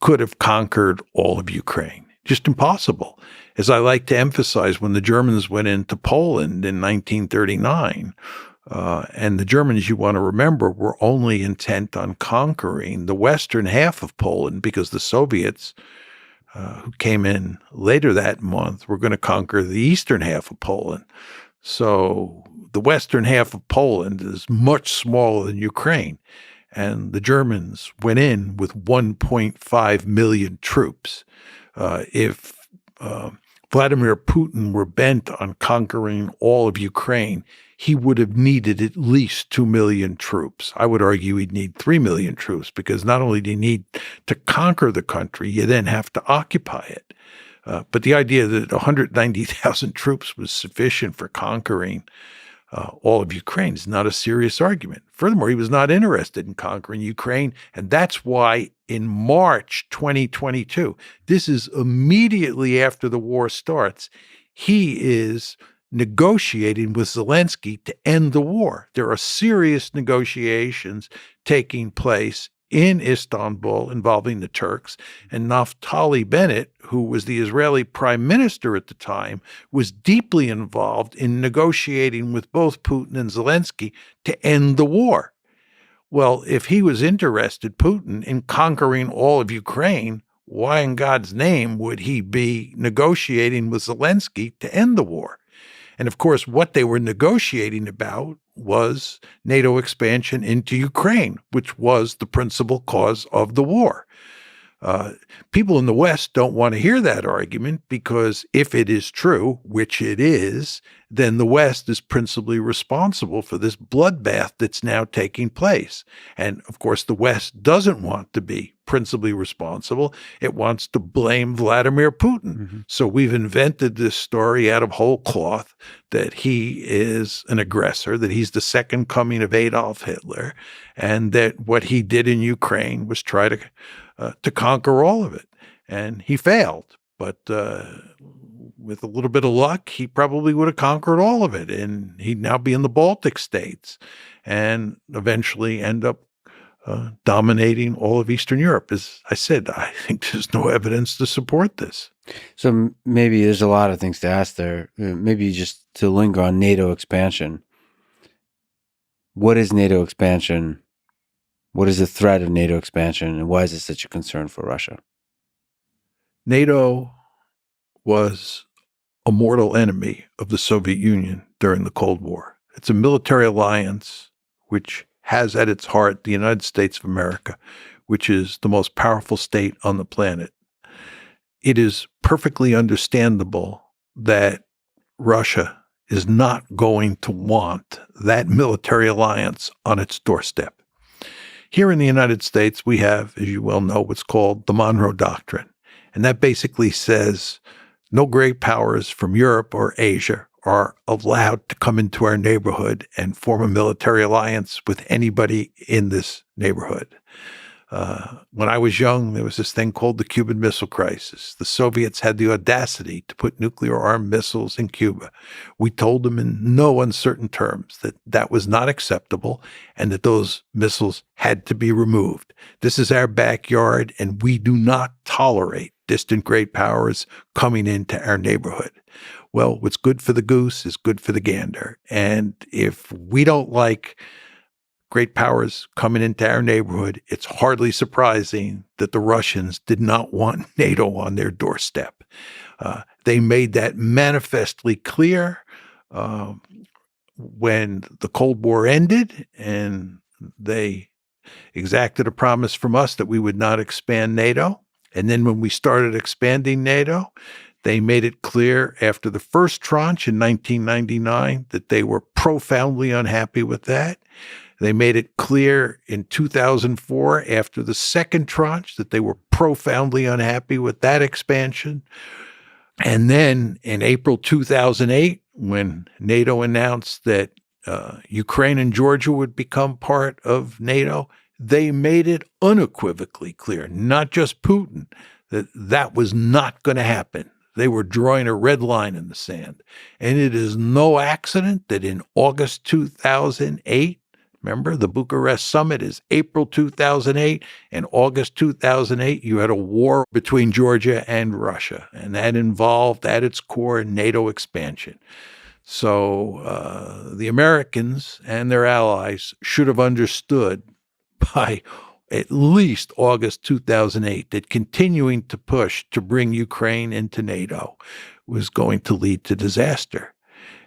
could have conquered all of Ukraine. Just impossible. As I like to emphasize, when the Germans went into Poland in 1939, and the Germans, you want to remember, were only intent on conquering the western half of Poland because the Soviets, who came in later that month, were going to conquer the eastern half of Poland. So the western half of Poland is much smaller than Ukraine. And the Germans went in with 1.5 million troops. If Vladimir Putin were bent on conquering all of Ukraine, he would have needed at least 2 million troops. I would argue he'd need 3 million troops, because not only do you need to conquer the country, you then have to occupy it. But the idea that 190,000 troops was sufficient for conquering all of Ukraine is not a serious argument. Furthermore, he was not interested in conquering Ukraine, and that's why in March 2022, this is immediately after the war starts, he is negotiating with Zelensky to end the war. There are serious negotiations taking place in Istanbul involving the Turks, and Naftali Bennett, who was the Israeli prime minister at the time, was deeply involved in negotiating with both Putin and Zelensky to end the war. Well, if he was interested, Putin, in conquering all of Ukraine, why in God's name would he be negotiating with Zelensky to end the war? And of course, what they were negotiating about was NATO expansion into Ukraine, which was the principal cause of the war. People in the West don't want to hear that argument because if it is true, which it is, then the West is principally responsible for this bloodbath that's now taking place. And of course, the West doesn't want to be principally responsible. It wants to blame Vladimir Putin. Mm-hmm. So we've invented this story out of whole cloth that he is an aggressor, that he's the second coming of Adolf Hitler, and that what he did in Ukraine was try to conquer all of it. And he failed. But with a little bit of luck, he probably would have conquered all of it. And he'd now be in the Baltic states and eventually end up dominating all of Eastern Europe. As I said, I think there's no evidence to support this. So maybe there's a lot of things to ask there. Maybe just to linger on NATO expansion. What is NATO expansion? What is the threat of NATO expansion, and why is it such a concern for Russia? NATO was a mortal enemy of the Soviet Union during the Cold War. It's a military alliance which has at its heart the United States of America, which is the most powerful state on the planet. It is perfectly understandable that Russia is not going to want that military alliance on its doorstep. Here in the United States, we have, as you well know, what's called the Monroe Doctrine. And that basically says no great powers from Europe or Asia are allowed to come into our neighborhood and form a military alliance with anybody in this neighborhood. When I was young, there was this thing called the Cuban Missile Crisis. The Soviets had the audacity to put nuclear-armed missiles in Cuba. We told them in no uncertain terms that that was not acceptable and that those missiles had to be removed. This is our backyard, and we do not tolerate distant great powers coming into our neighborhood. Well, what's good for the goose is good for the gander. And if we don't like great powers coming into our neighborhood, it's hardly surprising that the Russians did not want NATO on their doorstep. They made that manifestly clear when the Cold War ended, and they exacted a promise from us that we would not expand NATO. And then when we started expanding NATO, they made it clear after the first tranche in 1999 that they were profoundly unhappy with that. They made it clear in 2004 after the second tranche that they were profoundly unhappy with that expansion. And then in April 2008, when NATO announced that Ukraine and Georgia would become part of NATO, they made it unequivocally clear, not just Putin, that that was not going to happen. They were drawing a red line in the sand. And it is no accident that in August 2008, remember, the Bucharest summit is April 2008, and August 2008, you had a war between Georgia and Russia, and that involved at its core NATO expansion. So the Americans and their allies should have understood by at least August 2008 that continuing to push to bring Ukraine into NATO was going to lead to disaster.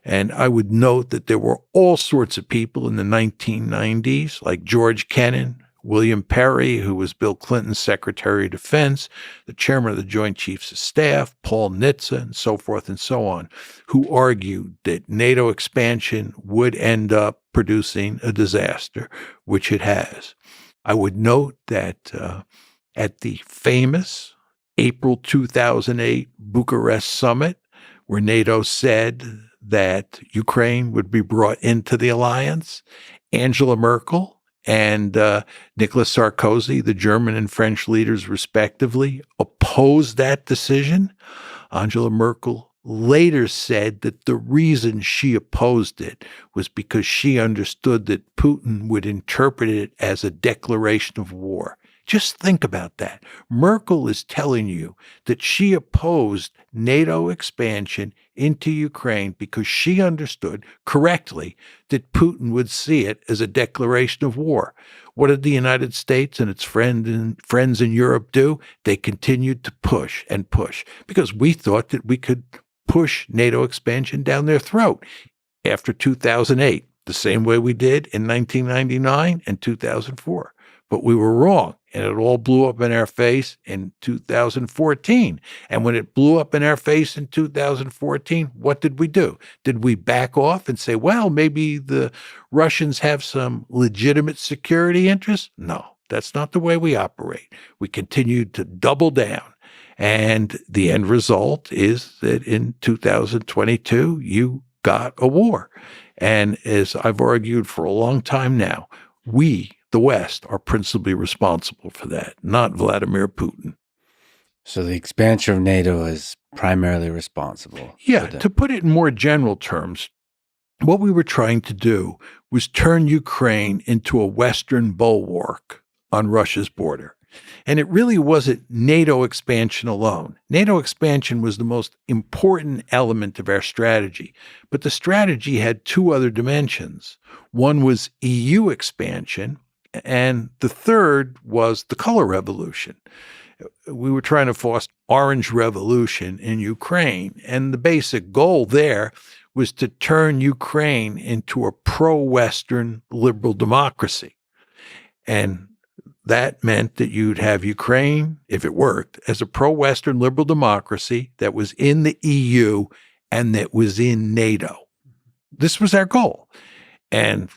And I would note that there were all sorts of people in the 1990s, like George Kennan, William Perry, who was Bill Clinton's Secretary of Defense, the chairman of the Joint Chiefs of Staff, Paul Nitze, and so forth and so on, who argued that NATO expansion would end up producing a disaster, which it has. I would note that at the famous April 2008 Bucharest summit, where NATO said that Ukraine would be brought into the alliance. Angela Merkel and Nicolas Sarkozy, the German and French leaders respectively, opposed that decision. Angela Merkel later said that the reason she opposed it was because she understood that Putin would interpret it as a declaration of war. Just think about that. Merkel is telling you that she opposed NATO expansion into Ukraine because she understood correctly that Putin would see it as a declaration of war. What did the United States and its friends in Europe do? They continued to push and push because we thought that we could push NATO expansion down their throat after 2008, the same way we did in 1999 and 2004. But we were wrong, and it all blew up in our face in 2014. And when it blew up in our face in 2014, what did we do? Did we back off and say, well, maybe the Russians have some legitimate security interests? No, that's not the way we operate. We continued to double down. And the end result is that in 2022, you got a war. And as I've argued for a long time now, we, the West, are principally responsible for that, not Vladimir Putin. So the expansion of NATO is primarily responsible. Yeah, to put it in more general terms, what we were trying to do was turn Ukraine into a Western bulwark on Russia's border. And it really wasn't NATO expansion alone. NATO expansion was the most important element of our strategy. But the strategy had two other dimensions. One was EU expansion, and the third was the color revolution. We were trying to foster orange revolution in Ukraine. And the basic goal there was to turn Ukraine into a pro-Western liberal democracy. And that meant that you'd have Ukraine, if it worked, as a pro-Western liberal democracy that was in the EU and that was in NATO. This was our goal. And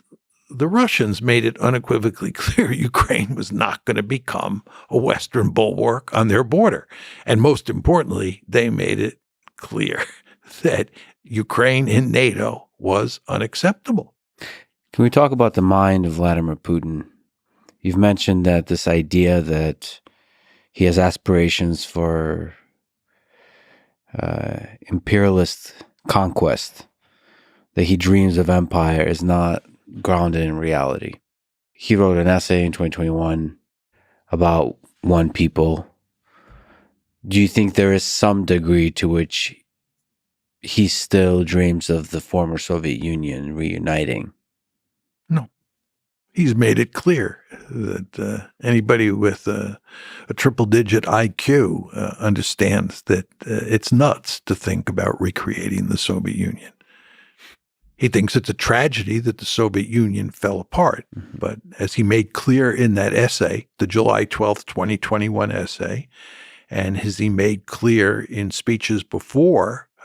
the Russians made it unequivocally clear Ukraine was not going to become a Western bulwark on their border. And most importantly, they made it clear that Ukraine in NATO was unacceptable. Can we talk about the mind of Vladimir Putin? You've mentioned that this idea that he has aspirations for imperialist conquest, that he dreams of empire, is not grounded in reality. He wrote an essay in 2021 about one people. Do you think there is some degree to which he still dreams of the former Soviet Union reuniting? No. He's made it clear that anybody with a triple-digit IQ understands that it's nuts to think about recreating the Soviet Union. He thinks it's a tragedy that the Soviet Union fell apart. Mm-hmm. But as he made clear in that essay, the July 12th, 2021 essay, and as he made clear in speeches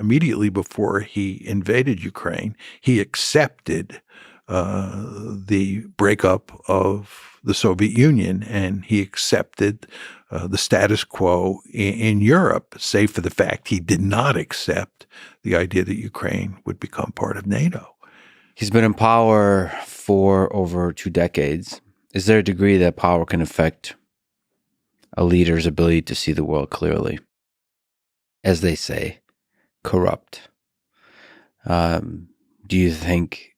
immediately before he invaded Ukraine, he accepted the breakup of the Soviet Union, and he accepted the status quo in Europe, save for the fact he did not accept the idea that Ukraine would become part of NATO. He's been in power for over 2 decades. Is there a degree that power can affect a leader's ability to see the world clearly? As they say, corrupt. Do you think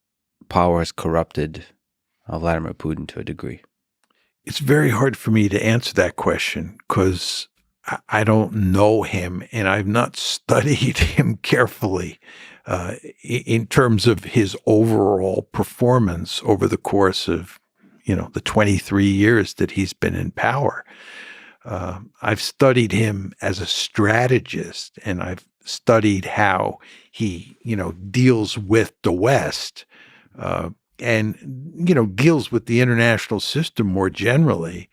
power has corrupted Vladimir Putin to a degree? It's very hard for me to answer that question because I don't know him and I've not studied him carefully in terms of his overall performance over the course of, the 23 years that he's been in power. I've studied him as a strategist, and I've studied how he, deals with the West. And deals with the international system more generally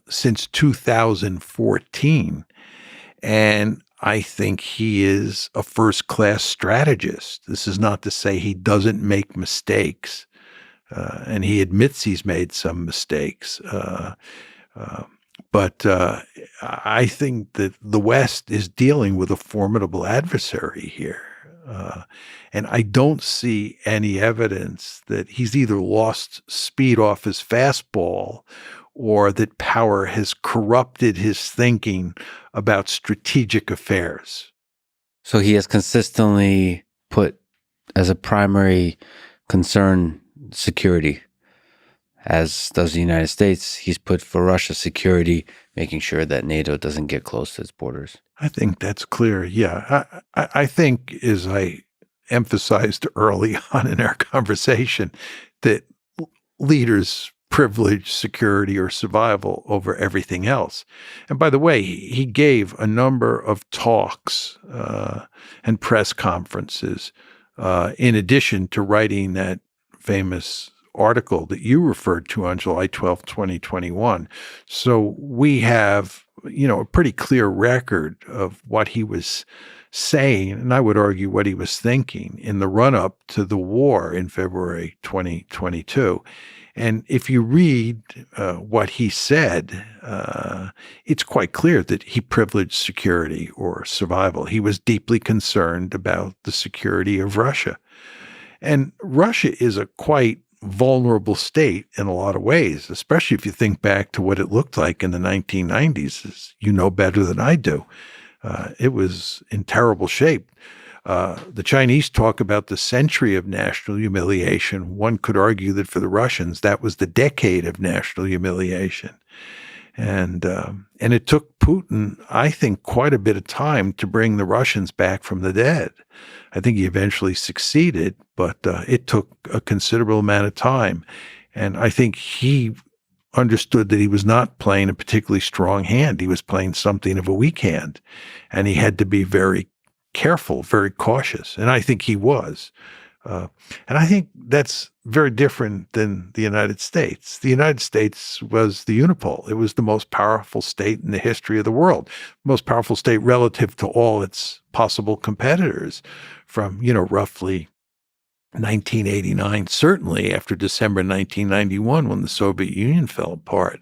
since 2014. And I think he is a first-class strategist. This is not to say he doesn't make mistakes, and he admits he's made some mistakes. But I think that the West is dealing with a formidable adversary here. And I don't see any evidence that he's either lost speed off his fastball or that power has corrupted his thinking about strategic affairs. So he has consistently put as a primary concern security, as does the United States. He's put for Russia security, making sure that NATO doesn't get close to its borders. I think that's clear. Yeah. I think, as I emphasized early on in our conversation, that leaders privilege security or survival over everything else. And by the way, he gave a number of talks and press conferences in addition to writing that famous article that you referred to on July 12, 2021. So we have, a pretty clear record of what he was saying, and I would argue what he was thinking in the run-up to the war in February 2022. And if you read what he said, it's quite clear that he privileged security or survival. He was deeply concerned about the security of Russia. And Russia is a quite vulnerable state in a lot of ways, especially if you think back to what it looked like in the 1990s, as you know better than I do. It was in terrible shape. The Chinese talk about the century of national humiliation. One could argue that for the Russians, that was the decade of national humiliation. And it took Putin, I think, quite a bit of time to bring the Russians back from the dead. I think he eventually succeeded, but it took a considerable amount of time. And I think he understood that he was not playing a particularly strong hand. He was playing something of a weak hand. And he had to be very careful, very cautious. And I think he was. And I think that's very different than the United States. The United States was the unipole. It was the most powerful state in the history of the world, most powerful state relative to all its possible competitors from, roughly 1989, certainly after December 1991 when the Soviet Union fell apart,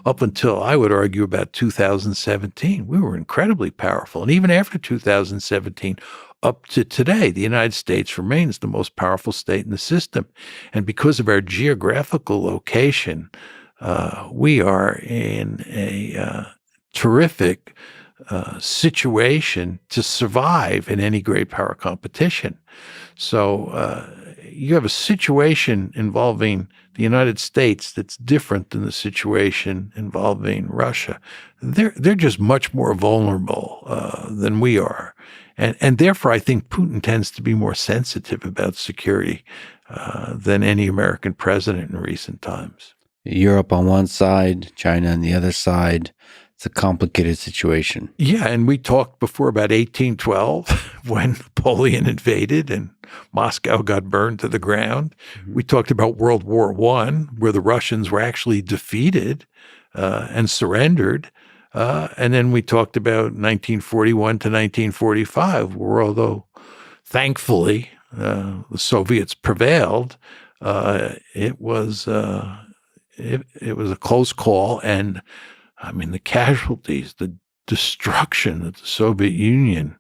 up until, I would argue, about 2017. We were incredibly powerful. And even after 2017, up to today, the United States remains the most powerful state in the system. And because of our geographical location, we are in a terrific situation to survive in any great power competition. So you have a situation involving the United States that's different than the situation involving Russia. They're just much more vulnerable than we are. And therefore, I think Putin tends to be more sensitive about security than any American president in recent times. Europe on one side, China on the other side. It's a complicated situation. Yeah, and we talked before about 1812 when Napoleon invaded and Moscow got burned to the ground. Mm-hmm. We talked about World War I, where the Russians were actually defeated and surrendered. And then we talked about 1941 to 1945, where although thankfully the Soviets prevailed, it was a close call. And I mean, the casualties, the destruction that the Soviet Union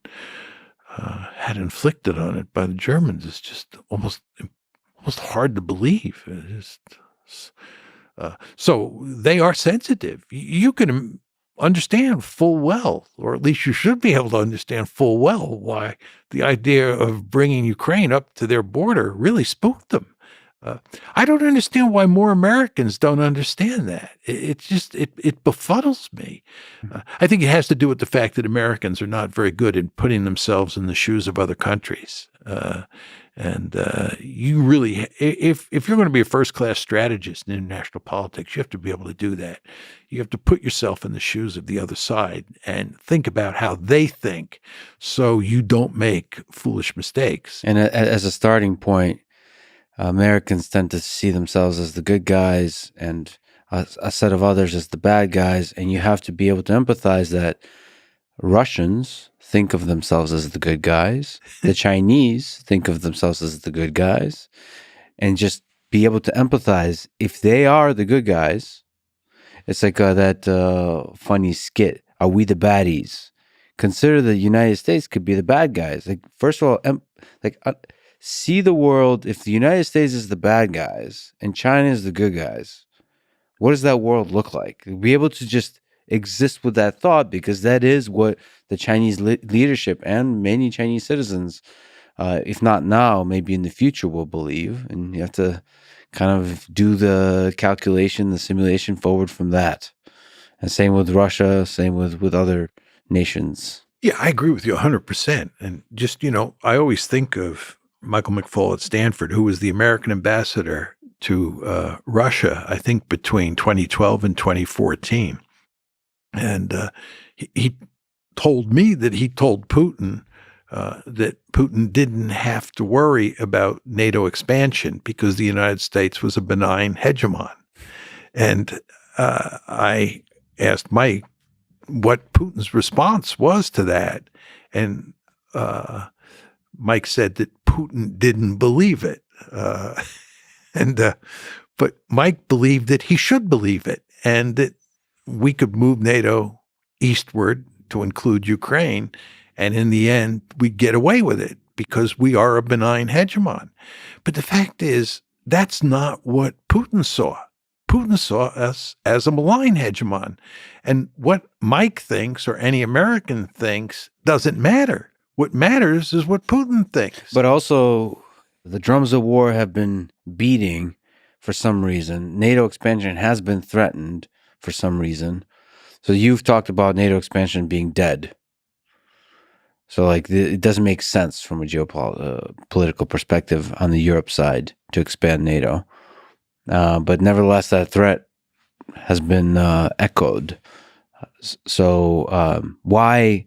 had inflicted on it by the Germans is just almost hard to believe. So they are sensitive. You can understand full well, or at least you should be able to understand full well, why the idea of bringing Ukraine up to their border really spooked them. I don't understand why more Americans don't understand that. It befuddles me. I think it has to do with the fact that Americans are not very good in putting themselves in the shoes of other countries. And you really, if you're going to be a first-class strategist in international politics, you have to be able to do that. You have to put yourself in the shoes of the other side and think about how they think so you don't make foolish mistakes. And as a starting point, Americans tend to see themselves as the good guys and a set of others as the bad guys. And you have to be able to empathize that Russians think of themselves as the good guys. The Chinese think of themselves as the good guys. And just be able to empathize. If they are the good guys, it's like that funny skit, Are We the Baddies? Consider the United States could be the bad guys. Like, first of all, see the world. If the United States is the bad guys and China is the good guys, what does that world look like? Be able to just exist with that thought, because that is what the Chinese leadership and many Chinese citizens, if not now, maybe in the future, will believe. And you have to kind of do the calculation, the simulation forward from that. And same with Russia, same with other nations. Yeah, I agree with you 100%. And just, I always think of Michael McFaul at Stanford, who was the American ambassador to Russia, I think between 2012 and 2014. And he told me that he told Putin that Putin didn't have to worry about NATO expansion because the United States was a benign hegemon. And I asked Mike what Putin's response was to that. And Mike said that Putin didn't believe it. But Mike believed that he should believe it, and that we could move NATO eastward to include Ukraine, and in the end, we'd get away with it because we are a benign hegemon. But the fact is, that's not what Putin saw. Putin saw us as a malign hegemon. And what Mike thinks or any American thinks doesn't matter. What matters is what Putin thinks. But also, the drums of war have been beating for some reason. NATO expansion has been threatened for some reason. So you've talked about NATO expansion being dead. So it doesn't make sense from a geopolitical perspective on the Europe side to expand NATO. But nevertheless, that threat has been echoed. So why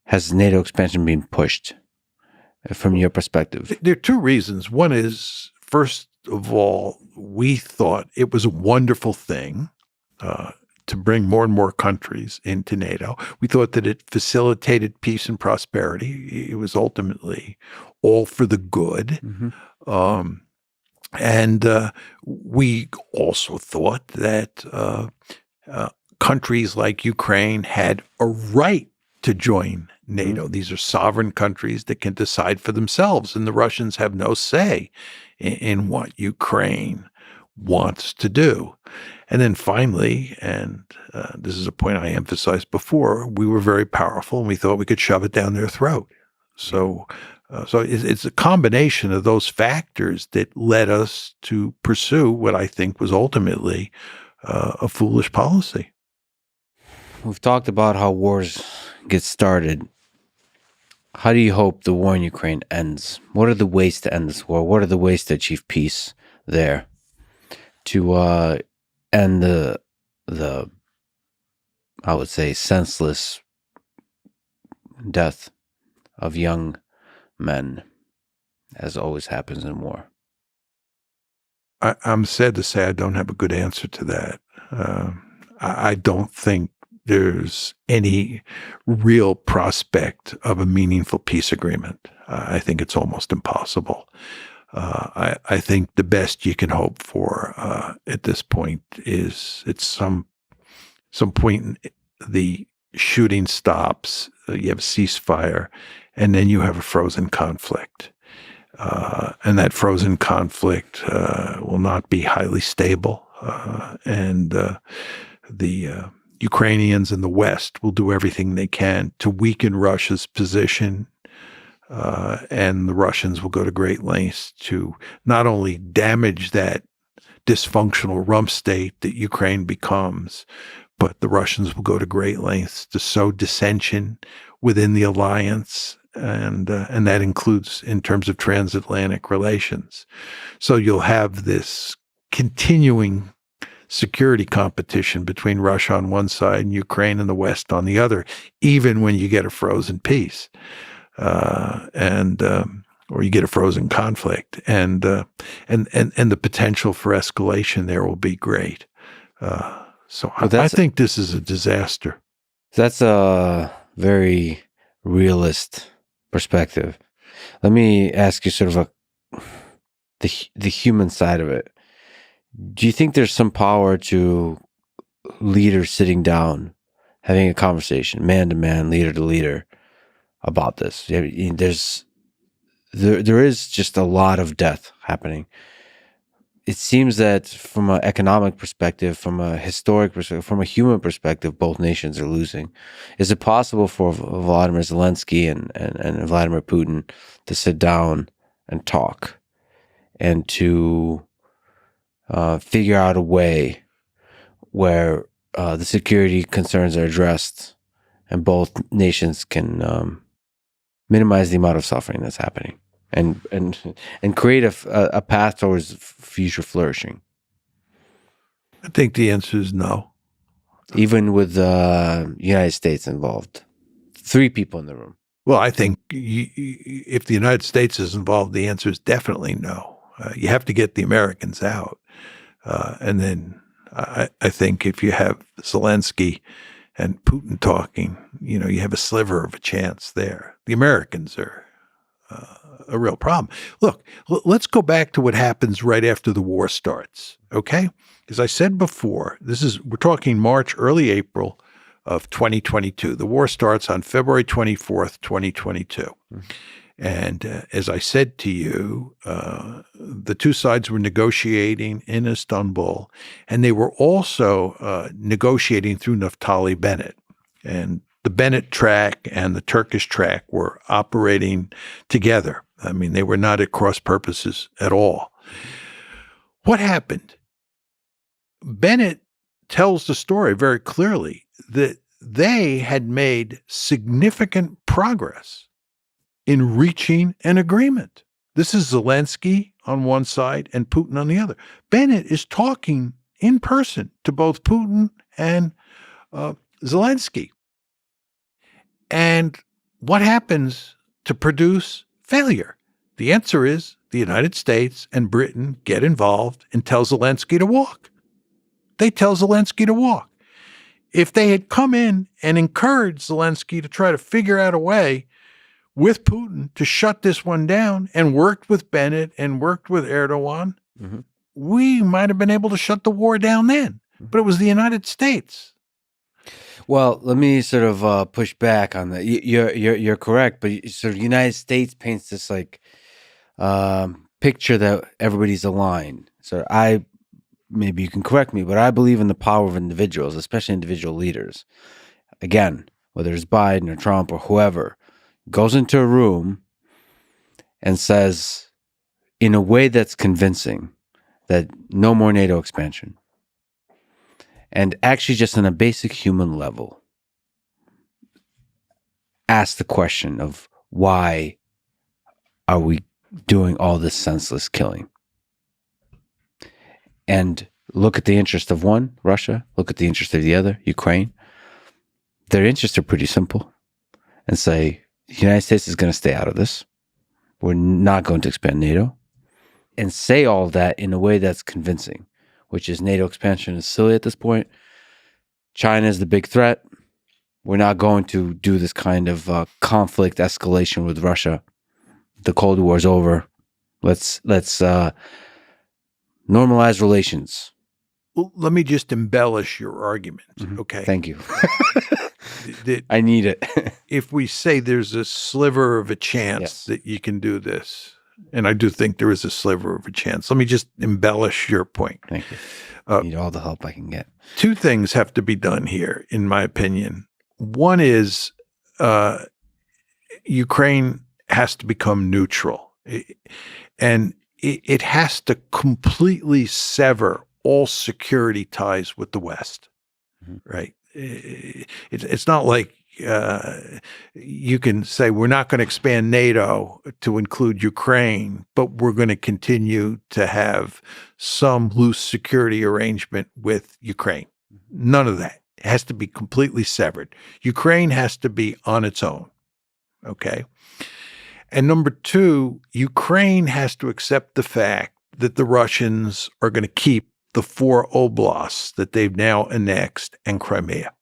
has NATO expansion been pushed from your perspective? There are two reasons. One is, first of all, we thought it was a wonderful thing to bring more and more countries into NATO. We thought that it facilitated peace and prosperity. It was ultimately all for the good. Mm-hmm. And we also thought that countries like Ukraine had a right to join NATO. Mm-hmm. These are sovereign countries that can decide for themselves, and the Russians have no say in what Ukraine wants to do. And then finally, and this is a point I emphasized before, we were very powerful and we thought we could shove it down their throat. So it's a combination of those factors that led us to pursue what I think was ultimately a foolish policy. We've talked about how wars get started. How do you hope the war in Ukraine ends? What are the ways to end this war? What are the ways to achieve peace there? To end the I would say senseless death of young men, as always happens in war. I'm sad to say I don't have a good answer to that. I don't think there's any real prospect of a meaningful peace agreement. I think it's almost impossible. I think the best you can hope for at this point is at some point the shooting stops, you have a ceasefire, and then you have a frozen conflict. And that frozen conflict will not be highly stable. And the Ukrainians in the West will do everything they can to weaken Russia's position. And the Russians will go to great lengths to not only damage that dysfunctional rump state that Ukraine becomes, but the Russians will go to great lengths to sow dissension within the alliance, and that includes in terms of transatlantic relations. So you'll have this continuing security competition between Russia on one side and Ukraine and the West on the other, even when you get a frozen peace. Or you get a frozen conflict, and the potential for escalation there will be great. So I think this is a disaster. That's a very realist perspective. Let me ask you sort of the human side of it. Do you think there's some power to leaders sitting down, having a conversation, man to man, leader to leader, about this? there is just a lot of death happening. It seems that from an economic perspective, from a historic perspective, from a human perspective, both nations are losing. Is it possible for Vladimir Zelensky and Vladimir Putin to sit down and talk and to figure out a way where the security concerns are addressed and both nations can minimize the amount of suffering that's happening and create a path towards future flourishing? I think the answer is no. Even with the United States involved. 3 people in the room. Well, I think if the United States is involved, the answer is definitely no. You have to get the Americans out. And then I think if you have Zelensky and Putin talking, you have a sliver of a chance there. The Americans are a real problem. Look, let's go back to what happens right after the war starts, okay? As I said before, we're talking March, early April of 2022. The war starts on February 24th, 2022. Mm-hmm. And as I said to you, the 2 sides were negotiating in Istanbul, and they were also negotiating through Naftali Bennett. And the Bennett track and the Turkish track were operating together. I mean, they were not at cross purposes at all. What happened? Bennett tells the story very clearly that they had made significant progress in reaching an agreement. This is Zelensky on one side and Putin on the other. Bennett is talking in person to both Putin and Zelensky. And what happens to produce failure? The answer is the United States and Britain get involved and tell Zelensky to walk. They tell Zelensky to walk. If they had come in and encouraged Zelensky to try to figure out a way with Putin to shut this one down and worked with Bennett and worked with Erdogan, mm-hmm. we might have been able to shut the war down then. But it was the United States. Well, let me sort of push back on that. You're correct, but sort of United States paints this like picture that everybody's aligned. So maybe you can correct me, but I believe in the power of individuals, especially individual leaders. Again, whether it's Biden or Trump or whoever, goes into a room and says, in a way that's convincing, that no more NATO expansion. And actually just on a basic human level, ask the question of why are we doing all this senseless killing? And look at the interest of one, Russia, look at the interest of the other, Ukraine. Their interests are pretty simple. And say, the United States is going to stay out of this. We're not going to expand NATO. And say all that in a way that's convincing, which is NATO expansion is silly at this point. China is the big threat. We're not going to do this kind of conflict escalation with Russia. The Cold War is over. Let's normalize relations. Well, let me just embellish your argument, Mm-hmm. okay? Thank you. I need it. If we say there's a sliver of a chance that you can do this, and I do think there is a sliver of a chance, let me just embellish your point. Thank you. I need all the help I can get. 2 things have to be done here, in my opinion. One is Ukraine has to become neutral. And it has to completely sever all security ties with the West, mm-hmm. right? It's not like you can say we're not going to expand NATO to include Ukraine, but we're going to continue to have some loose security arrangement with Ukraine. None of that. It has to be completely severed. Ukraine has to be on its own, okay? And number 2, Ukraine has to accept the fact that the Russians are going to keep the 4 oblasts that they've now annexed and Crimea,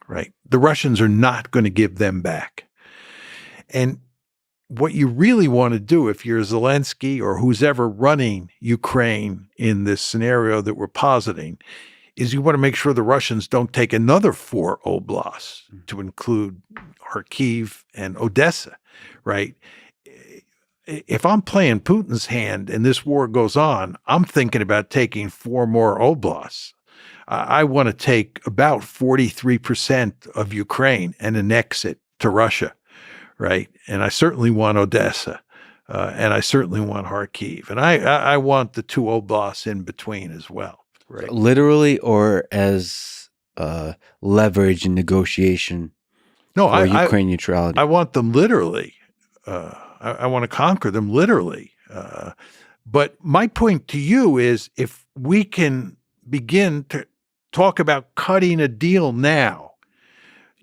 right? The Russians are not going to give them back. And what you really want to do if you're Zelensky or who's ever running Ukraine in this scenario that we're positing is you want to make sure the Russians don't take another 4 oblasts to include Kharkiv and Odessa, right? if I'm playing Putin's hand and this war goes on, I'm thinking about taking 4 more oblasts. I want to take about 43% of Ukraine and annex it to Russia, right? And I certainly want Odessa, and I certainly want Kharkiv, and I want the 2 oblasts in between as well, right? Literally, or as leverage in negotiation for Ukraine neutrality? I want them literally. I want to conquer them literally. But my point to you is, if we can begin to talk about cutting a deal now,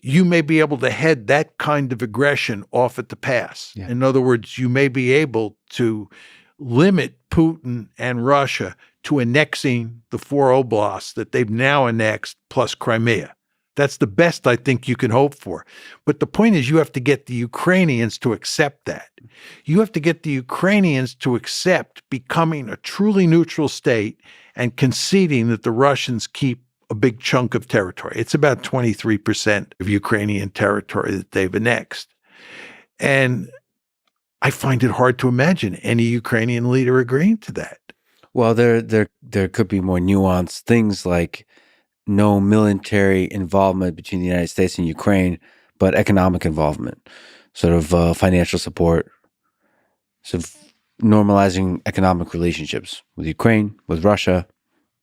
you may be able to head that kind of aggression off at the pass. Yeah. In other words, you may be able to limit Putin and Russia to annexing the 4 oblasts that they've now annexed plus Crimea. That's the best I think you can hope for. But the point is, you have to get the Ukrainians to accept that. You have to get the Ukrainians to accept becoming a truly neutral state and conceding that the Russians keep a big chunk of territory. It's about 23% of Ukrainian territory that they've annexed. And I find it hard to imagine any Ukrainian leader agreeing to that. Well, there could be more nuanced things, like no military involvement between the United States and Ukraine, but economic involvement, sort of financial support, sort of normalizing economic relationships with Ukraine, with Russia.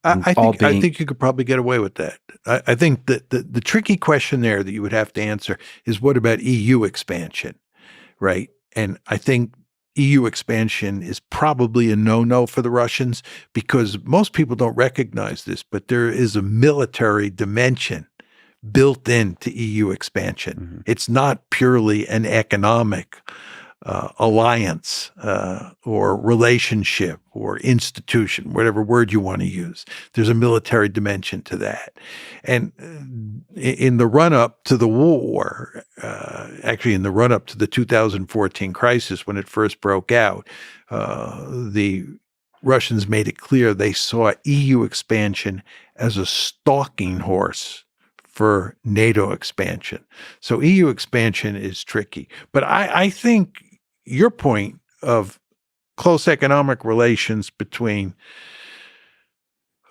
I think you could probably get away with that. I think that the tricky question there that you would have to answer is, what about EU expansion, right? And I think EU expansion is probably a no-no for the Russians, because most people don't recognize this, but there is a military dimension built into EU expansion. Mm-hmm. It's not purely an economic alliance or relationship or institution, whatever word you want to use. There's a military dimension to that. And in the run-up to the war, actually in the run-up to the 2014 crisis, when it first broke out, the Russians made it clear they saw EU expansion as a stalking horse for NATO expansion. So EU expansion is tricky. But I think your point of close economic relations between,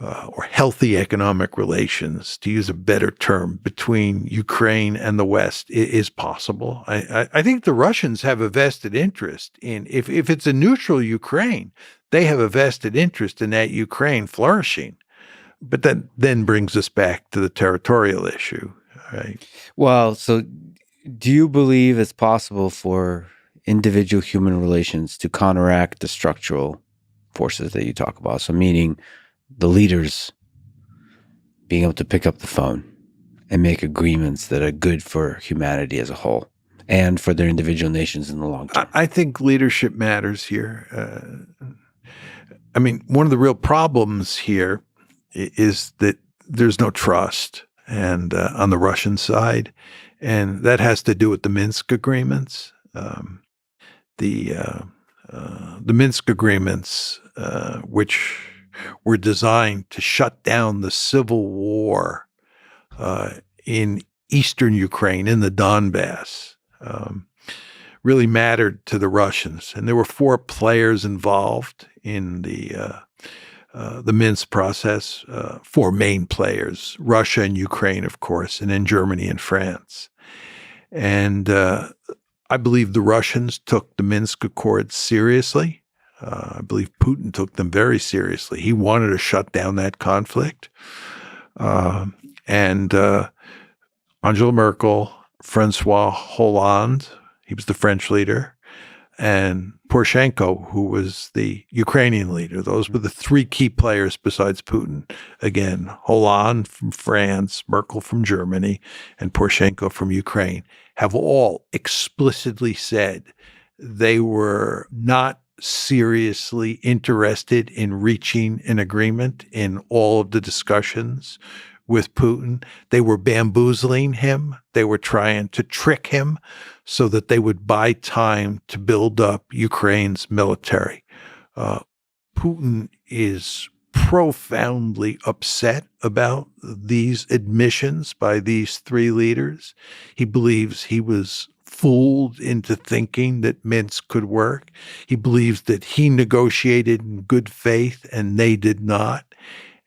or healthy economic relations, to use a better term, between Ukraine and the West is possible. I think the Russians have a vested interest in, if it's a neutral Ukraine, they have a vested interest in that Ukraine flourishing. But that then brings us back to the territorial issue, right? Well, so do you believe it's possible for individual human relations to counteract the structural forces that you talk about? So meaning the leaders being able to pick up the phone and make agreements that are good for humanity as a whole and for their individual nations in the long term. I think leadership matters here. I mean, one of the real problems here is that there's no trust, and on the Russian side, and that has to do with the Minsk agreements. The Minsk agreements, which were designed to shut down the civil war in eastern Ukraine, in the Donbass, really mattered to the Russians. And there were 4 players involved in the Minsk process, 4 main players: Russia and Ukraine, of course, and then Germany and France. And I believe the Russians took the Minsk Accords seriously. I believe Putin took them very seriously. He wanted to shut down that conflict. And Angela Merkel, Francois Hollande, he was the French leader, and Poroshenko, who was the Ukrainian leader. Those were the 3 key players besides Putin. Again, Hollande from France, Merkel from Germany, and Poroshenko from Ukraine have all explicitly said they were not seriously interested in reaching an agreement in all of the discussions with Putin. They were bamboozling him. They were trying to trick him so that they would buy time to build up Ukraine's military. Putin is profoundly upset about these admissions by these 3 leaders. He believes he was fooled into thinking that Minsk could work. He believes that he negotiated in good faith and they did not.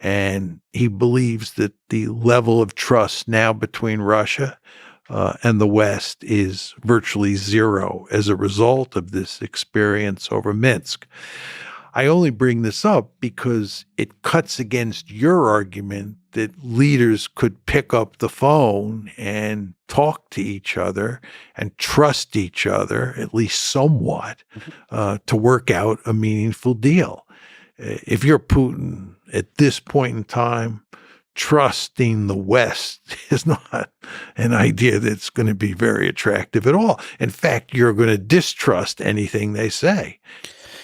And he believes that the level of trust now between Russia and the West is virtually zero as a result of this experience over Minsk. I only bring this up because it cuts against your argument that leaders could pick up the phone and talk to each other and trust each other, at least somewhat, to work out a meaningful deal. If you're Putin at this point in time, trusting the West is not an idea that's going to be very attractive at all. In fact, you're going to distrust anything they say.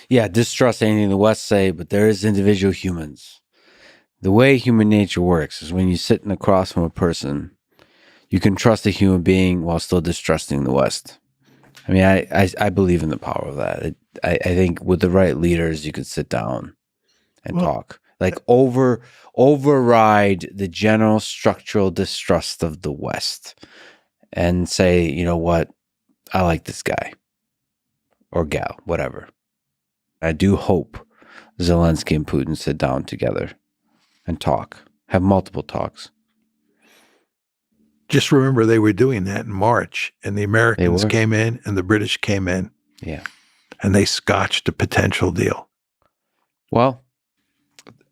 Yeah, distrust anything the West say, but there is individual humans. The way human nature works is when you're sitting across from a person, you can trust a human being while still distrusting the West. I mean, I believe in the power of that. I think with the right leaders, you could sit down and talk. Like override the general structural distrust of the West and say, you know what, I like this guy or gal, whatever. I do hope Zelensky and Putin sit down together and talk, have multiple talks. Just remember they were doing that in March, and the Americans came in and the British came in. Yeah. And they scotched a potential deal. Well,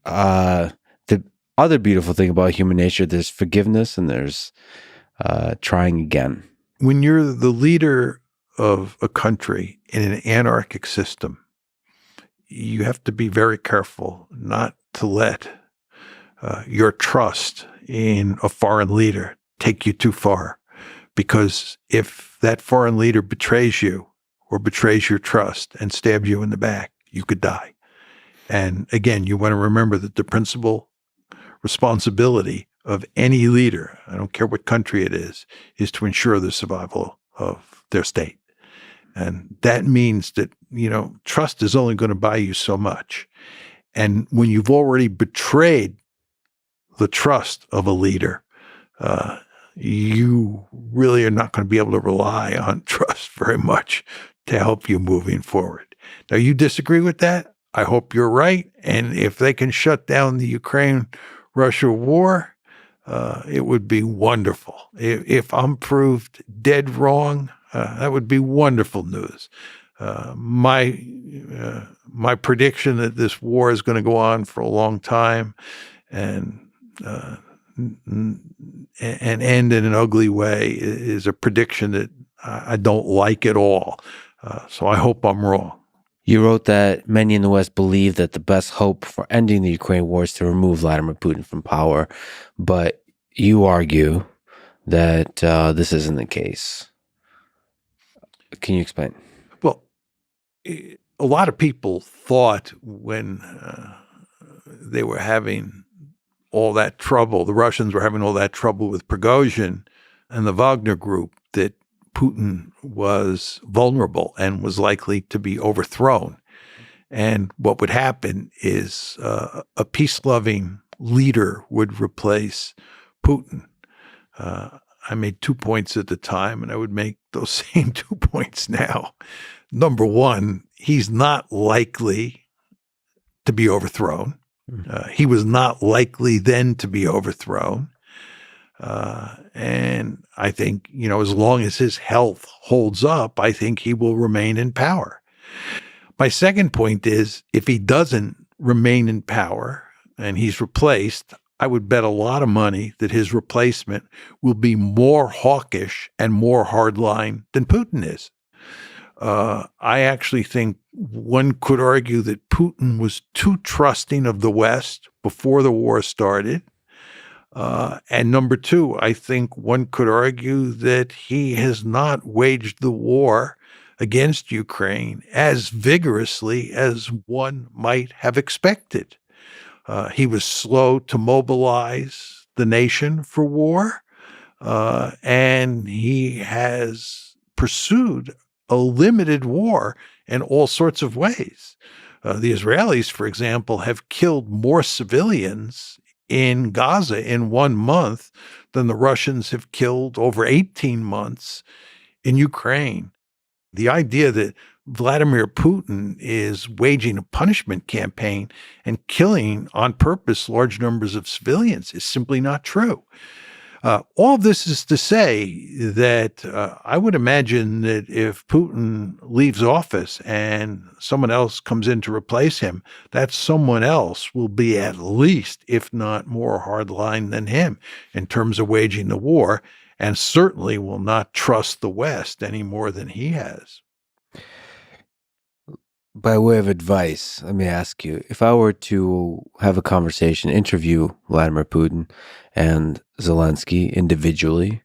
the other beautiful thing about human nature, there's forgiveness and there's trying again. When you're the leader of a country in an anarchic system, you have to be very careful not to let your trust in a foreign leader take you too far. Because if that foreign leader betrays you or betrays your trust and stabs you in the back, you could die. And again, you want to remember that the principal responsibility of any leader, I don't care what country it is to ensure the survival of their state. And that means that, trust is only going to buy you so much. And when you've already betrayed the trust of a leader, you really are not going to be able to rely on trust very much to help you moving forward. Now, you disagree with that? I hope you're right. And if they can shut down the Ukraine-Russia war, it would be wonderful. If I'm proved dead wrong, that would be wonderful news. My prediction that this war is going to go on for a long time and end in an ugly way is a prediction that I don't like at all. So I hope I'm wrong. You wrote that many in the West believe that the best hope for ending the Ukraine war is to remove Vladimir Putin from power, but you argue that this isn't the case. Can you explain? Well, a lot of people thought when they were having all that trouble, the Russians were having all that trouble with Prigozhin and the Wagner group, that Putin was vulnerable and was likely to be overthrown. And what would happen is a peace-loving leader would replace Putin. I made 2 points at the time, and I would make those same 2 points now. Number one, he's not likely to be overthrown. He was not likely then to be overthrown. And I think, as long as his health holds up, I think he will remain in power. My second point is, if he doesn't remain in power and he's replaced, I would bet a lot of money that his replacement will be more hawkish and more hardline than Putin is. I actually think one could argue that Putin was too trusting of the West before the war started. And number two, I think one could argue that he has not waged the war against Ukraine as vigorously as one might have expected. He was slow to mobilize the nation for war, and he has pursued a limited war in all sorts of ways. The Israelis, for example, have killed more civilians in Gaza in 1 month than the Russians have killed over 18 months in Ukraine. The idea that Vladimir Putin is waging a punishment campaign and killing on purpose large numbers of civilians is simply not true. All of this is to say that I would imagine that if Putin leaves office and someone else comes in to replace him, that someone else will be at least, if not more hardline than him in terms of waging the war, and certainly will not trust the West any more than he has. By way of advice, let me ask you, if I were to have a conversation, interview Vladimir Putin and Zelensky individually,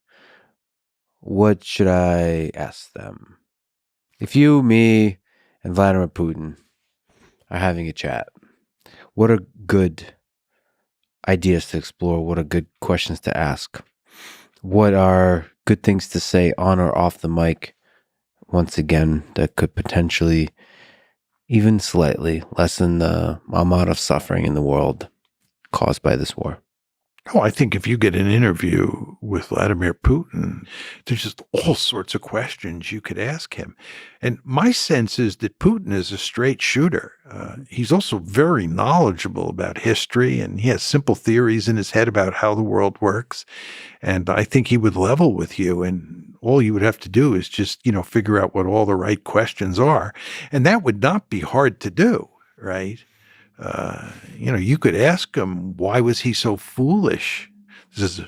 what should I ask them? If you, me, and Vladimir Putin are having a chat, what are good ideas to explore? What are good questions to ask? What are good things to say on or off the mic, once again, that could potentially even slightly lessen the amount of suffering in the world caused by this war? Oh, I think if you get an interview with Vladimir Putin, there's just all sorts of questions you could ask him. And my sense is that Putin is a straight shooter. He's also very knowledgeable about history, and he has simple theories in his head about how the world works. And I think he would level with you, and all you would have to do is just, figure out what all the right questions are. And that would not be hard to do, right? You could ask him, why was he so foolish? This is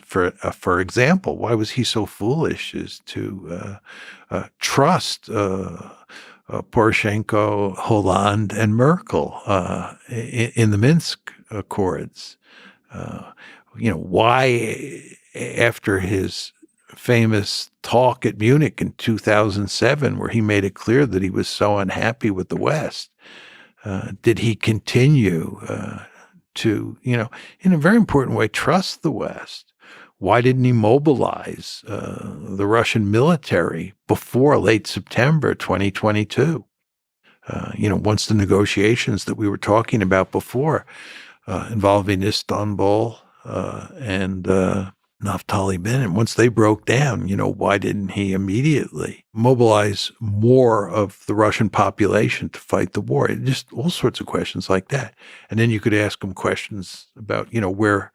for example, why was he so foolish as to trust Poroshenko, Hollande, and Merkel in the Minsk Accords? Why, after his famous talk at Munich in 2007, where he made it clear that he was so unhappy with the West, did he continue to, in a very important way, trust the West? Why didn't he mobilize the Russian military before late September 2022? Once the negotiations that we were talking about before involving Istanbul and Naftali Bennett, once they broke down, why didn't he immediately mobilize more of the Russian population to fight the war? Just all sorts of questions like that. And then you could ask him questions about, where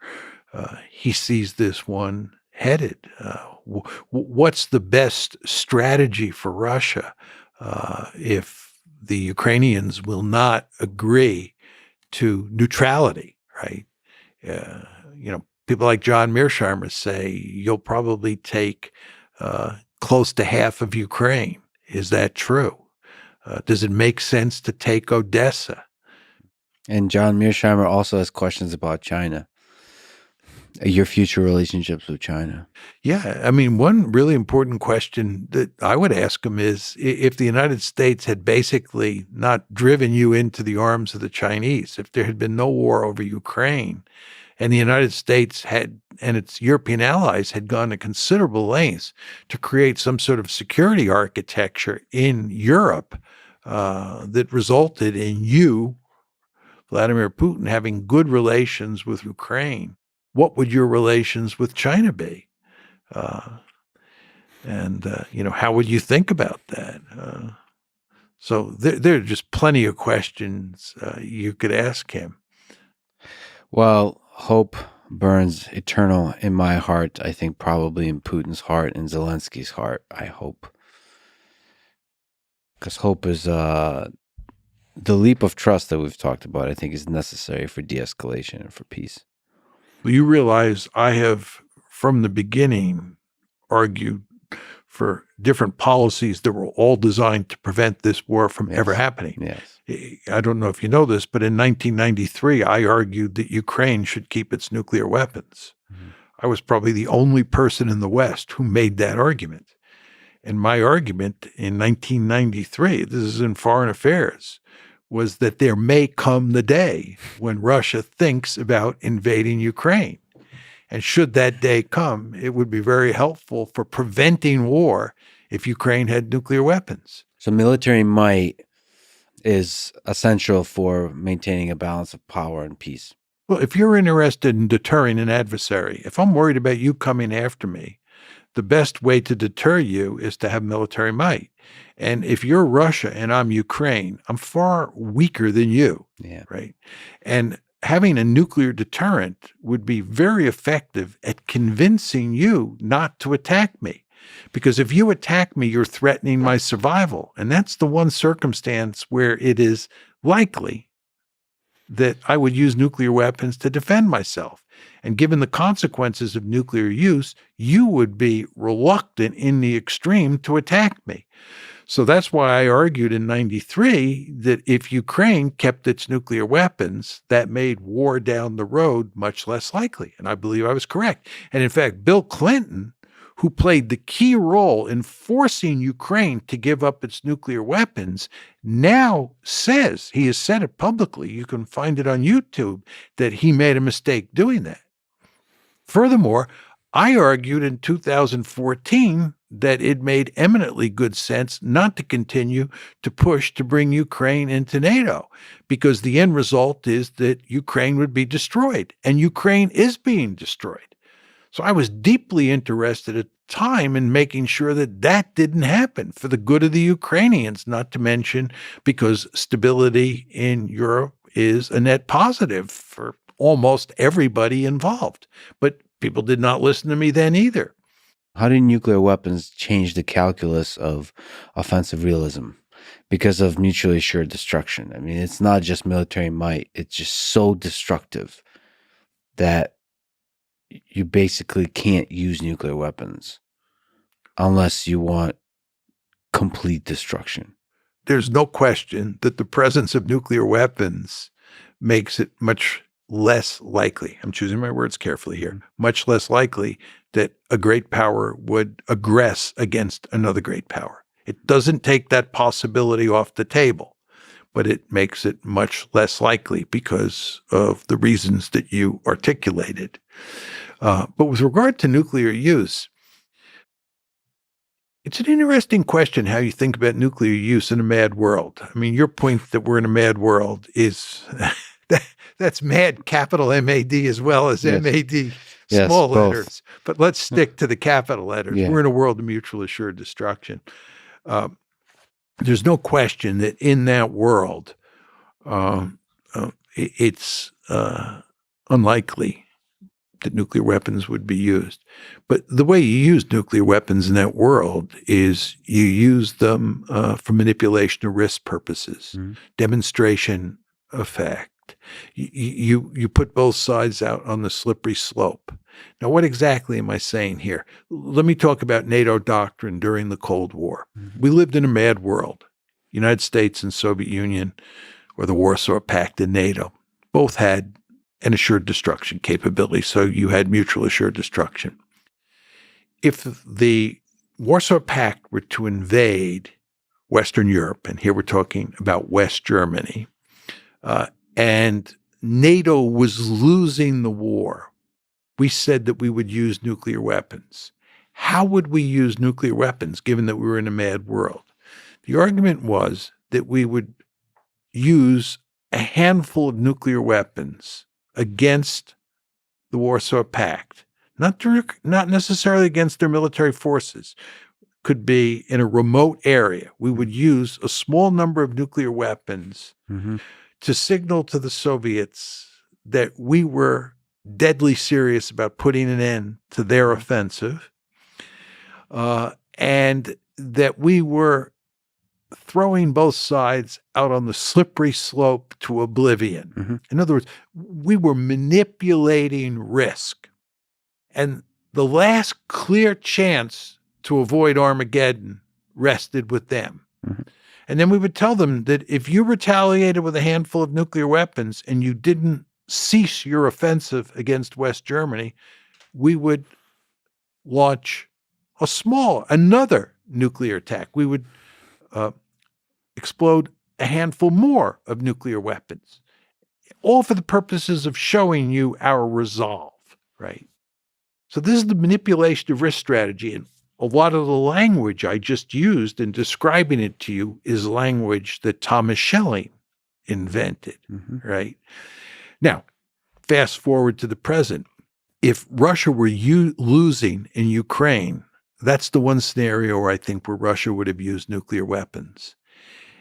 he sees this one headed. What's the best strategy for Russia if the Ukrainians will not agree to neutrality, right? People like John Mearsheimer say you'll probably take close to half of Ukraine. Is that true? Does it make sense to take Odessa? And John Mearsheimer also has questions about China, your future relationships with China. Yeah, one really important question that I would ask him is, if the United States had basically not driven you into the arms of the Chinese, if there had been no war over Ukraine, and the United States and its European allies had gone to considerable lengths to create some sort of security architecture in Europe that resulted in you, Vladimir Putin, having good relations with Ukraine, what would your relations with China be? How would you think about that? So there are just plenty of questions you could ask him. Well, hope burns eternal in my heart. I think probably in Putin's heart and Zelensky's heart, I hope. Because hope is the leap of trust that we've talked about, I think, is necessary for de-escalation and for peace. Well, you realize I have, from the beginning, argued for different policies that were all designed to prevent this war from ever happening. Yes. I don't know if you know this, but in 1993, I argued that Ukraine should keep its nuclear weapons. Mm-hmm. I was probably the only person in the West who made that argument. And my argument in 1993, this is in foreign affairs, was that there may come the day when Russia thinks about invading Ukraine. And should that day come, it would be very helpful for preventing war if Ukraine had nuclear weapons. So military might is essential for maintaining a balance of power and peace. Well, if you're interested in deterring an adversary, if I'm worried about you coming after me, the best way to deter you is to have military might. And if you're Russia and I'm Ukraine, I'm far weaker than you, Yeah. right? And having a nuclear deterrent would be very effective at convincing you not to attack me. Because if you attack me, you're threatening my survival. And that's the one circumstance where it is likely that I would use nuclear weapons to defend myself. And given the consequences of nuclear use, you would be reluctant in the extreme to attack me. So that's why I argued in 93 that if Ukraine kept its nuclear weapons, that made war down the road much less likely. And I believe I was correct. And in fact, Bill Clinton, who played the key role in forcing Ukraine to give up its nuclear weapons, now says, he has said it publicly, you can find it on YouTube, that he made a mistake doing that. Furthermore, I argued in 2014 that it made eminently good sense not to continue to push to bring Ukraine into NATO, because the end result is that Ukraine would be destroyed, and Ukraine is being destroyed. So I was deeply interested at the time in making sure that that didn't happen for the good of the Ukrainians, not to mention because stability in Europe is a net positive for almost everybody involved. But people did not listen to me then either. How did nuclear weapons change the calculus of offensive realism because of mutually assured destruction? I mean, it's not just military might. It's just so destructive that you basically can't use nuclear weapons unless you want complete destruction. There's no question that the presence of nuclear weapons makes it much less likely, I'm choosing my words carefully here, much less likely that a great power would aggress against another great power. It doesn't take that possibility off the table, but it makes it much less likely because of the reasons that you articulated. But with regard to nuclear use, it's an interesting question how you think about nuclear use in a mad world. I mean, your point that we're in a mad world is that's mad, capital M-A-D, as well as Yes. M-A-D, Yes, small both. letters. But let's stick to the capital letters. Yeah. We're in a world of mutually assured destruction. There's no question that in that world, it's unlikely that nuclear weapons would be used. But the way you use nuclear weapons in that world is you use them for manipulation of risk purposes, demonstration effect. You put both sides out on the slippery slope. Now, what exactly am I saying here? Let me talk about NATO doctrine during the Cold War. We lived in a mad world. United States and Soviet Union, or the Warsaw Pact and NATO, both had an assured destruction capability. So you had mutual assured destruction. If the Warsaw Pact were to invade Western Europe, and here we're talking about West Germany, and NATO was losing the war, we said that we would use nuclear weapons. How would we use nuclear weapons given that we were in a mad world? The argument was that we would use a handful of nuclear weapons against the Warsaw Pact, not necessarily against their military forces. Could be in a remote area. We would use a small number of nuclear weapons to signal to the Soviets that we were deadly serious about putting an end to their offensive, and that we were throwing both sides out on the slippery slope to oblivion. In other words, we were manipulating risk. And the last clear chance to avoid Armageddon rested with them. And then we would tell them that if you retaliated with a handful of nuclear weapons and you didn't cease your offensive against West Germany, we would launch another nuclear attack. We would explode a handful more of nuclear weapons, all for the purposes of showing you our resolve, right? So this is the manipulation of risk strategy. And a lot of the language I just used in describing it to you is language that Thomas Schelling invented, right? Now, fast forward to the present. If Russia were losing in Ukraine, That's the one scenario where I think where Russia would have used nuclear weapons.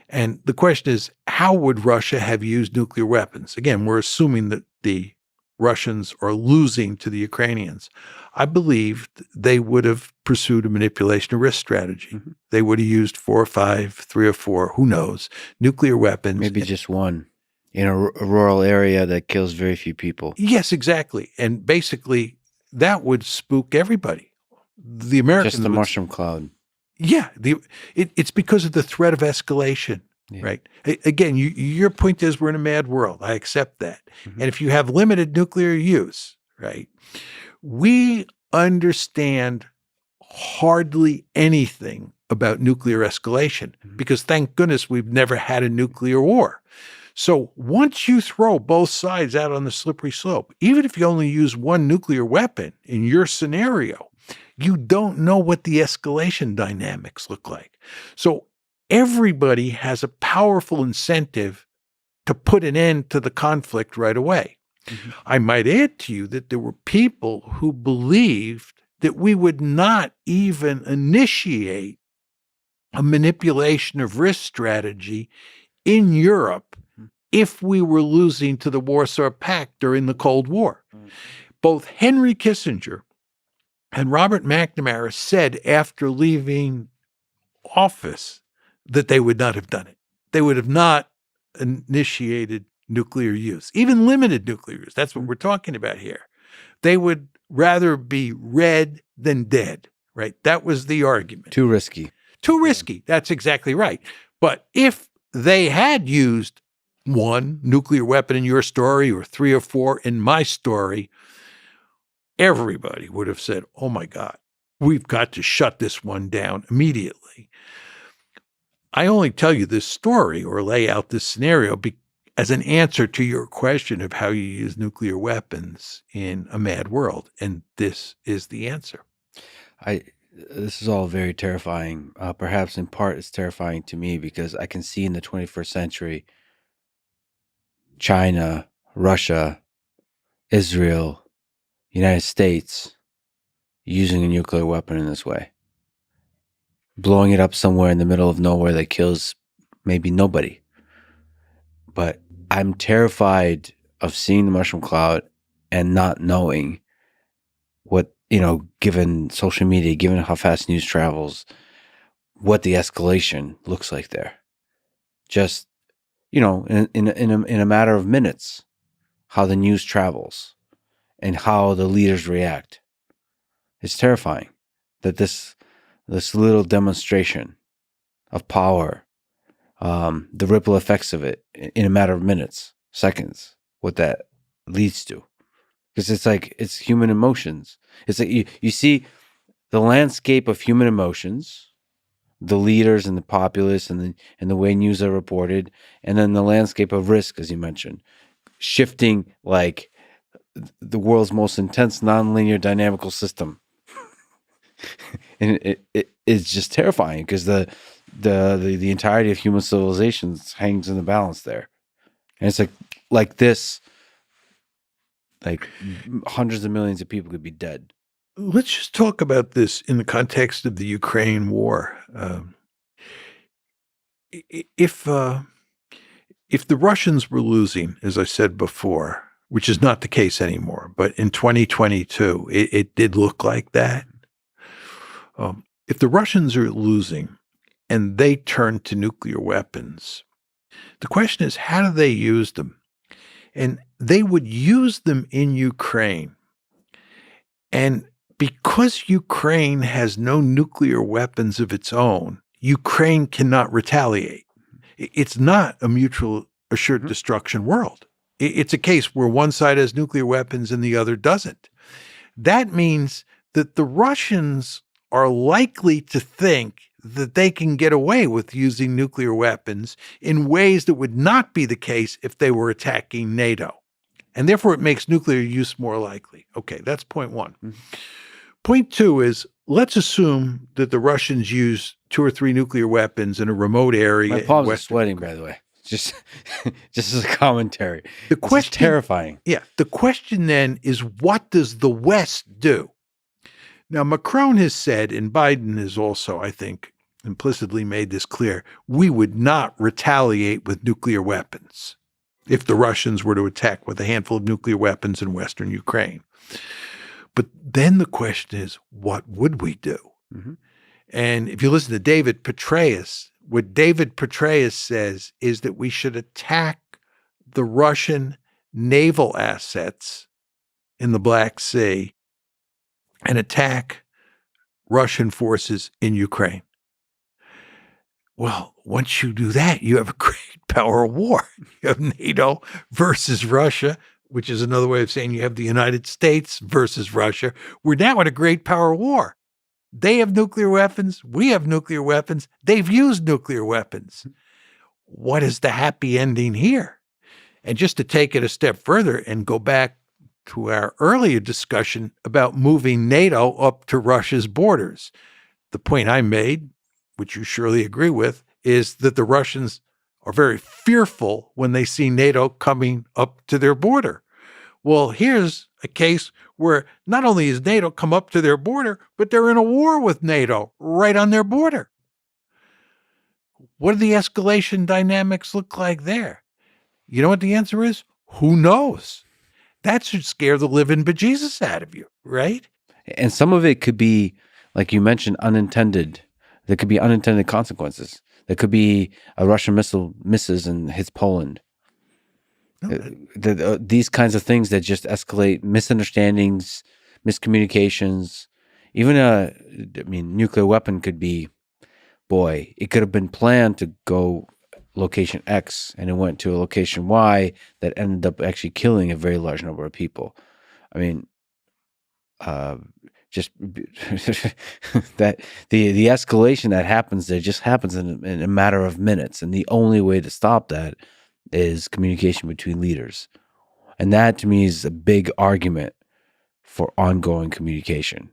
And the question is, how would Russia have used nuclear weapons? Again, we're assuming that the Russians are losing to the Ukrainians. I believe they would have pursued a manipulation of risk strategy. Mm-hmm. They would have used 4 or 5, 3 or 4, who knows, nuclear weapons. Maybe just one in a rural area that kills very few people. Yes, exactly. And basically, that would spook everybody. The Americans. Just the mushroom cloud. Yeah, it's because of the threat of escalation, right? Again, your point is we're in a mad world. I accept that. Mm-hmm. And if you have limited nuclear use, right, we understand hardly anything about nuclear escalation because thank goodness we've never had a nuclear war. So once you throw both sides out on the slippery slope, even if you only use one nuclear weapon in your scenario, you don't know what the escalation dynamics look like. So everybody has a powerful incentive to put an end to the conflict right away. Mm-hmm. I might add to you that there were people who believed that we would not even initiate a manipulation of risk strategy in Europe if we were losing to the Warsaw Pact during the Cold War. Mm-hmm. Both Henry Kissinger and Robert McNamara said after leaving office that they would not have done it. They would have not initiated nuclear use, even limited nuclear use. That's what we're talking about here. They would rather be red than dead, right? That was the argument. Too risky. Too risky. That's exactly right. But if they had used one nuclear weapon in your story or 3 or 4 in my story, everybody would have said, oh my God, we've got to shut this one down immediately. I only tell you this story or lay out this scenario as an answer to your question of how you use nuclear weapons in a mad world. And this is the answer. This is all very terrifying. Perhaps in part it's terrifying to me because I can see in the 21st century, China, Russia, Israel, United States using a nuclear weapon in this way, blowing it up somewhere in the middle of nowhere that kills maybe nobody. But I'm terrified of seeing the mushroom cloud and not knowing what, given social media, given how fast news travels, what the escalation looks like there. Just, in a matter of minutes, how the news travels and how the leaders react. It's terrifying that this little demonstration of power, the ripple effects of it in a matter of minutes, seconds, what that leads to. Because it's human emotions. It's like you see the landscape of human emotions, the leaders and the populace and the way news are reported, and then the landscape of risk, as you mentioned, shifting like the world's most intense nonlinear dynamical system. And it's just terrifying because the entirety of human civilization hangs in the balance there. And it's like this, like hundreds of millions of people could be dead. Let's just talk about this in the context of the Ukraine war. If the Russians were losing, as I said before, which is not the case anymore, but in 2022, it did look like that. If the Russians are losing and they turn to nuclear weapons, the question is, how do they use them? And they would use them in Ukraine. And because Ukraine has no nuclear weapons of its own, Ukraine cannot retaliate. It's not a mutual assured destruction world. It's a case where one side has nuclear weapons and the other doesn't. That means that the Russians are likely to think that they can get away with using nuclear weapons in ways that would not be the case if they were attacking NATO. And therefore, it makes nuclear use more likely. Okay, that's point one. Mm-hmm. Point two is, let's assume that the Russians use 2 or 3 nuclear weapons in a remote area. My palms are sweating, by the way. Just as a commentary. The question, terrifying. Yeah. The question then is, what does the West do? Now, Macron has said, and Biden has also, I think, implicitly made this clear, we would not retaliate with nuclear weapons if the Russians were to attack with a handful of nuclear weapons in Western Ukraine. But then the question is, what would we do? Mm-hmm. And if you listen to David Petraeus, what David Petraeus says is that we should attack the Russian naval assets in the Black Sea and attack Russian forces in Ukraine. Well, once you do that, you have a great power war. You have NATO versus Russia, which is another way of saying you have the United States versus Russia. We're now in a great power war. They have nuclear weapons. We have nuclear weapons. They've used nuclear weapons. What is the happy ending here? And just to take it a step further and go back to our earlier discussion about moving NATO up to Russia's borders, the point I made, which you surely agree with, is that the Russians are very fearful when they see NATO coming up to their border. Well, here's a case where not only has NATO come up to their border, but they're in a war with NATO right on their border. What do the escalation dynamics look like there? You know what the answer is? Who knows? That should scare the living bejesus out of you, right? And some of it could be, like you mentioned, unintended. There could be unintended consequences. There could be a Russian missile misses and hits Poland. No. These kinds of things that just escalate misunderstandings, miscommunications. Even nuclear weapon could be, it could have been planned to go location X and it went to a location Y that ended up actually killing a very large number of people. I mean, just that the escalation that happens there just happens in a matter of minutes, and the only way to stop that is communication between leaders. And that to me is a big argument for ongoing communication.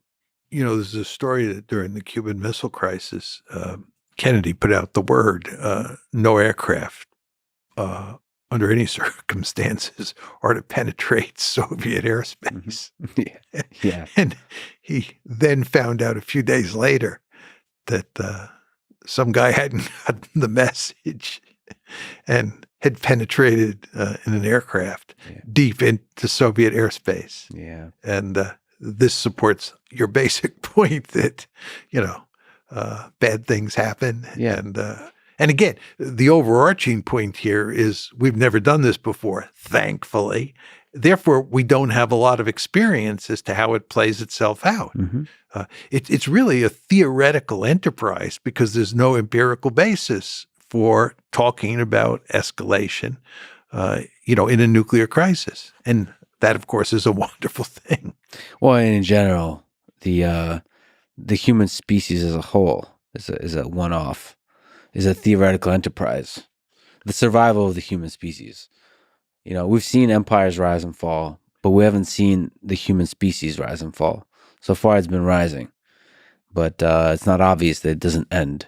You know, there's a story that during the Cuban Missile Crisis, Kennedy put out the word, no aircraft under any circumstances are to penetrate Soviet airspace. Mm-hmm. Yeah. And he then found out a few days later that some guy hadn't gotten the message and had penetrated in an aircraft deep into Soviet airspace. Yeah. And this supports your basic point that, bad things happen. Yeah. And again, the overarching point here is we've never done this before, thankfully. Therefore, we don't have a lot of experience as to how it plays itself out. Mm-hmm. It's really a theoretical enterprise because there's no empirical basis for talking about escalation, in a nuclear crisis. And that, of course, is a wonderful thing. Well, and in general, the human species as a whole is a one-off, is a theoretical enterprise. The survival of the human species. We've seen empires rise and fall, but we haven't seen the human species rise and fall. So far, it's been rising, but it's not obvious that it doesn't end.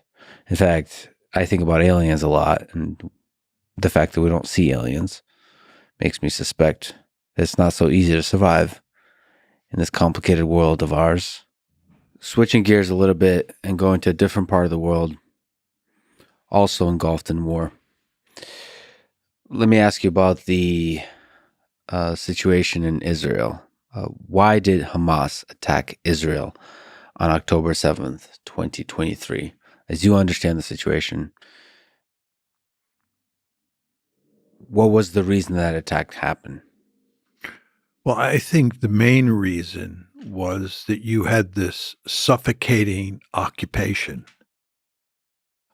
In fact, I think about aliens a lot, and the fact that we don't see aliens makes me suspect that it's not so easy to survive in this complicated world of ours. Switching gears a little bit and going to a different part of the world, also engulfed in war. Let me ask you about the situation in Israel. Why did Hamas attack Israel on October 7th, 2023? As you understand the situation, what was the reason that attack happened? Well, I think the main reason was that you had this suffocating occupation.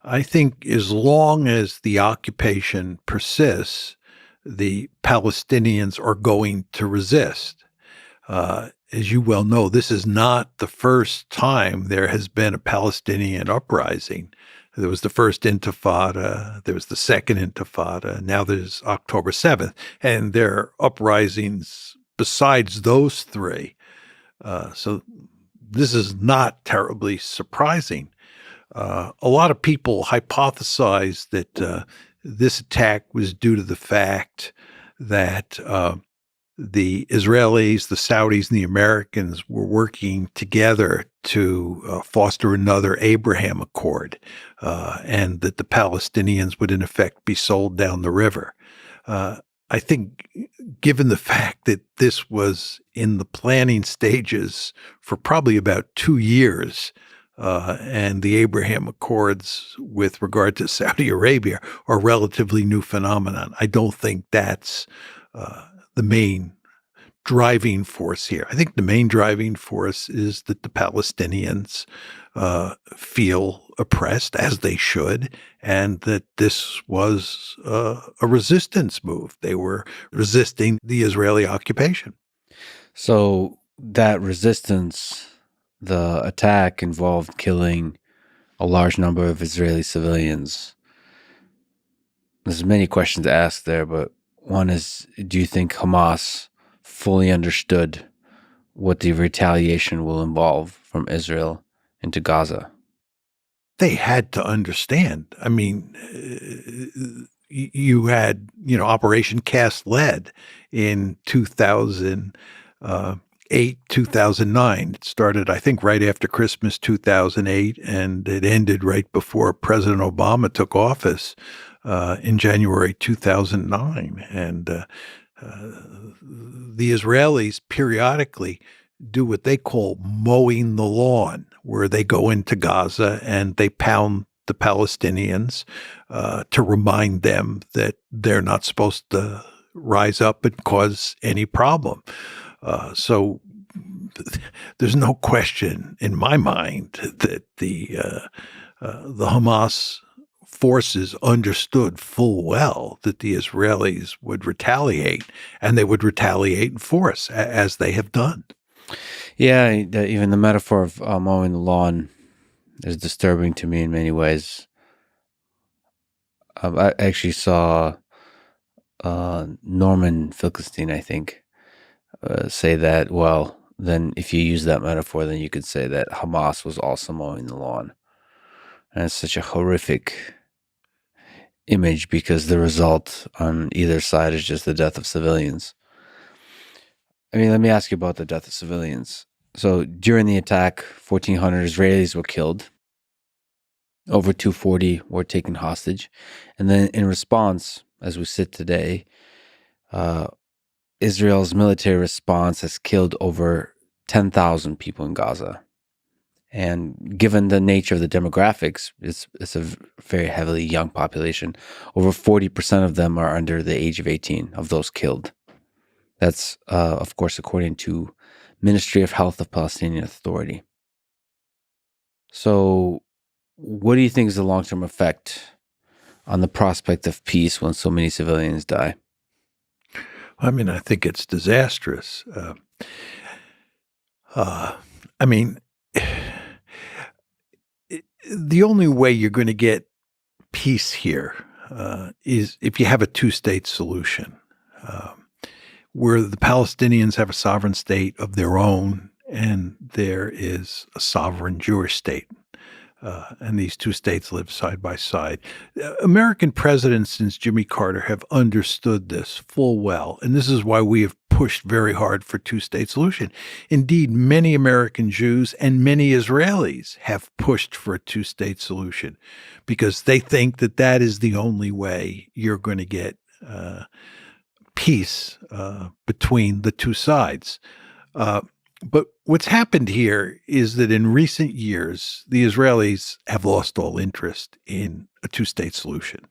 I think as long as the occupation persists, the Palestinians are going to resist. As you well know, this is not the first time there has been a Palestinian uprising. There was the first Intifada, there was the second Intifada, now there's October 7th, and there are uprisings besides those three. So this is not terribly surprising. A lot of people hypothesize that this attack was due to the fact that the Israelis, the Saudis, and the Americans were working together to foster another Abraham Accord, and that the Palestinians would, in effect, be sold down the river. I think, given the fact that this was in the planning stages for probably about 2 years, and the Abraham Accords with regard to Saudi Arabia are a relatively new phenomenon, I don't think that's the main driving force here. I think the main driving force is that the Palestinians feel oppressed, as they should, and that this was a resistance move. They were resisting the Israeli occupation. So that resistance, the attack involved killing a large number of Israeli civilians. There's many questions to ask there, but one is, do you think Hamas fully understood what the retaliation will involve from Israel into Gaza? They had to understand. I mean, you had, Operation Cast Lead in 2008, 2009. It started, I think, right after Christmas 2008, and it ended right before President Obama took office in January 2009. And the Israelis periodically do what they call mowing the lawn, where they go into Gaza and they pound the Palestinians to remind them that they're not supposed to rise up and cause any problem. So there's no question in my mind that the Hamas forces understood full well that the Israelis would retaliate, and they would retaliate in force, as they have done. Yeah, even the metaphor of mowing the lawn is disturbing to me in many ways. I actually saw Norman Finkelstein, I think, say that, well, then if you use that metaphor, then you could say that Hamas was also mowing the lawn. And it's such a horrific image because the result on either side is just the death of civilians. I mean, let me ask you about the death of civilians. So during the attack, 1,400 Israelis were killed. Over 240 were taken hostage. And then in response, as we sit today, Israel's military response has killed over 10,000 people in Gaza. And given the nature of the demographics, it's a very heavily young population. Over 40% of them are under the age of 18 of those killed. That's, of course, according to Ministry of Health of Palestinian Authority. So what do you think is the long-term effect on the prospect of peace when so many civilians die? I mean, I think it's disastrous. I mean, the only way you're going to get peace here is if you have a two-state solution, where the Palestinians have a sovereign state of their own and there is a sovereign Jewish state. And these two states live side by side. American presidents since Jimmy Carter have understood this full well, and this is why we have pushed very hard for two-state solution. Indeed, many American Jews and many Israelis have pushed for a two-state solution because they think that that is the only way you're going to get peace between the two sides. But what's happened here is that in recent years, the Israelis have lost all interest in a two-state solution.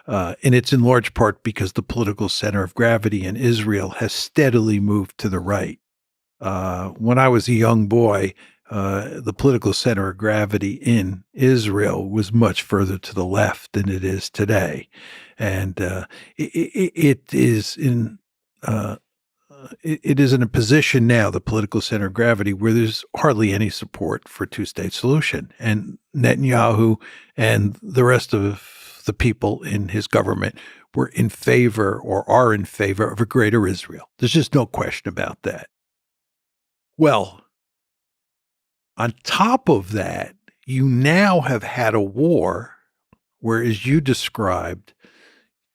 And it's in large part because the political center of gravity in Israel has steadily moved to the right. When I was a young boy, the political center of gravity in Israel was much further to the left than it is today. And it is in a position now, the political center of gravity, where there's hardly any support for a two-state solution. And Netanyahu and the rest of the people in his government were in favor or are in favor of a greater Israel. There's just no question about that. Well, on top of that, you now have had a war where, as you described,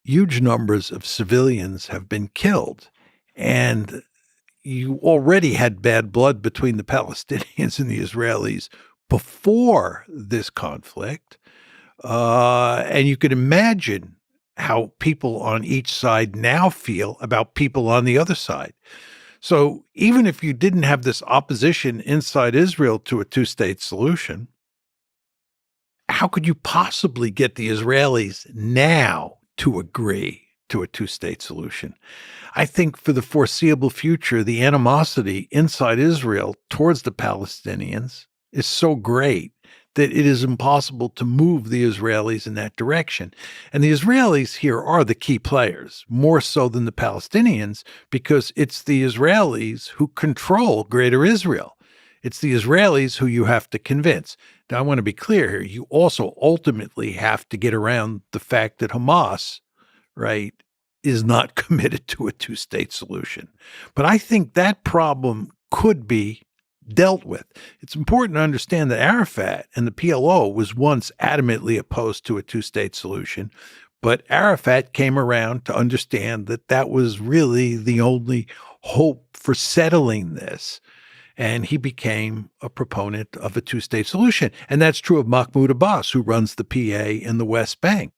huge numbers of civilians have been killed. And you already had bad blood between the Palestinians and the Israelis before this conflict. And you could imagine how people on each side now feel about people on the other side. So even if you didn't have this opposition inside Israel to a two-state solution, how could you possibly get the Israelis now to agree to a two-state solution? I think for the foreseeable future, the animosity inside Israel towards the Palestinians is so great that it is impossible to move the Israelis in that direction. And the Israelis here are the key players, more so than the Palestinians, because it's the Israelis who control Greater Israel. It's the Israelis who you have to convince. Now, I want to be clear here. You also ultimately have to get around the fact that Hamas, right, is not committed to a two-state solution. But I think that problem could be dealt with. It's important to understand that Arafat and the PLO was once adamantly opposed to a two-state solution, but Arafat came around to understand that that was really the only hope for settling this. And he became a proponent of a two-state solution. And that's true of Mahmoud Abbas, who runs the PA in the West Bank.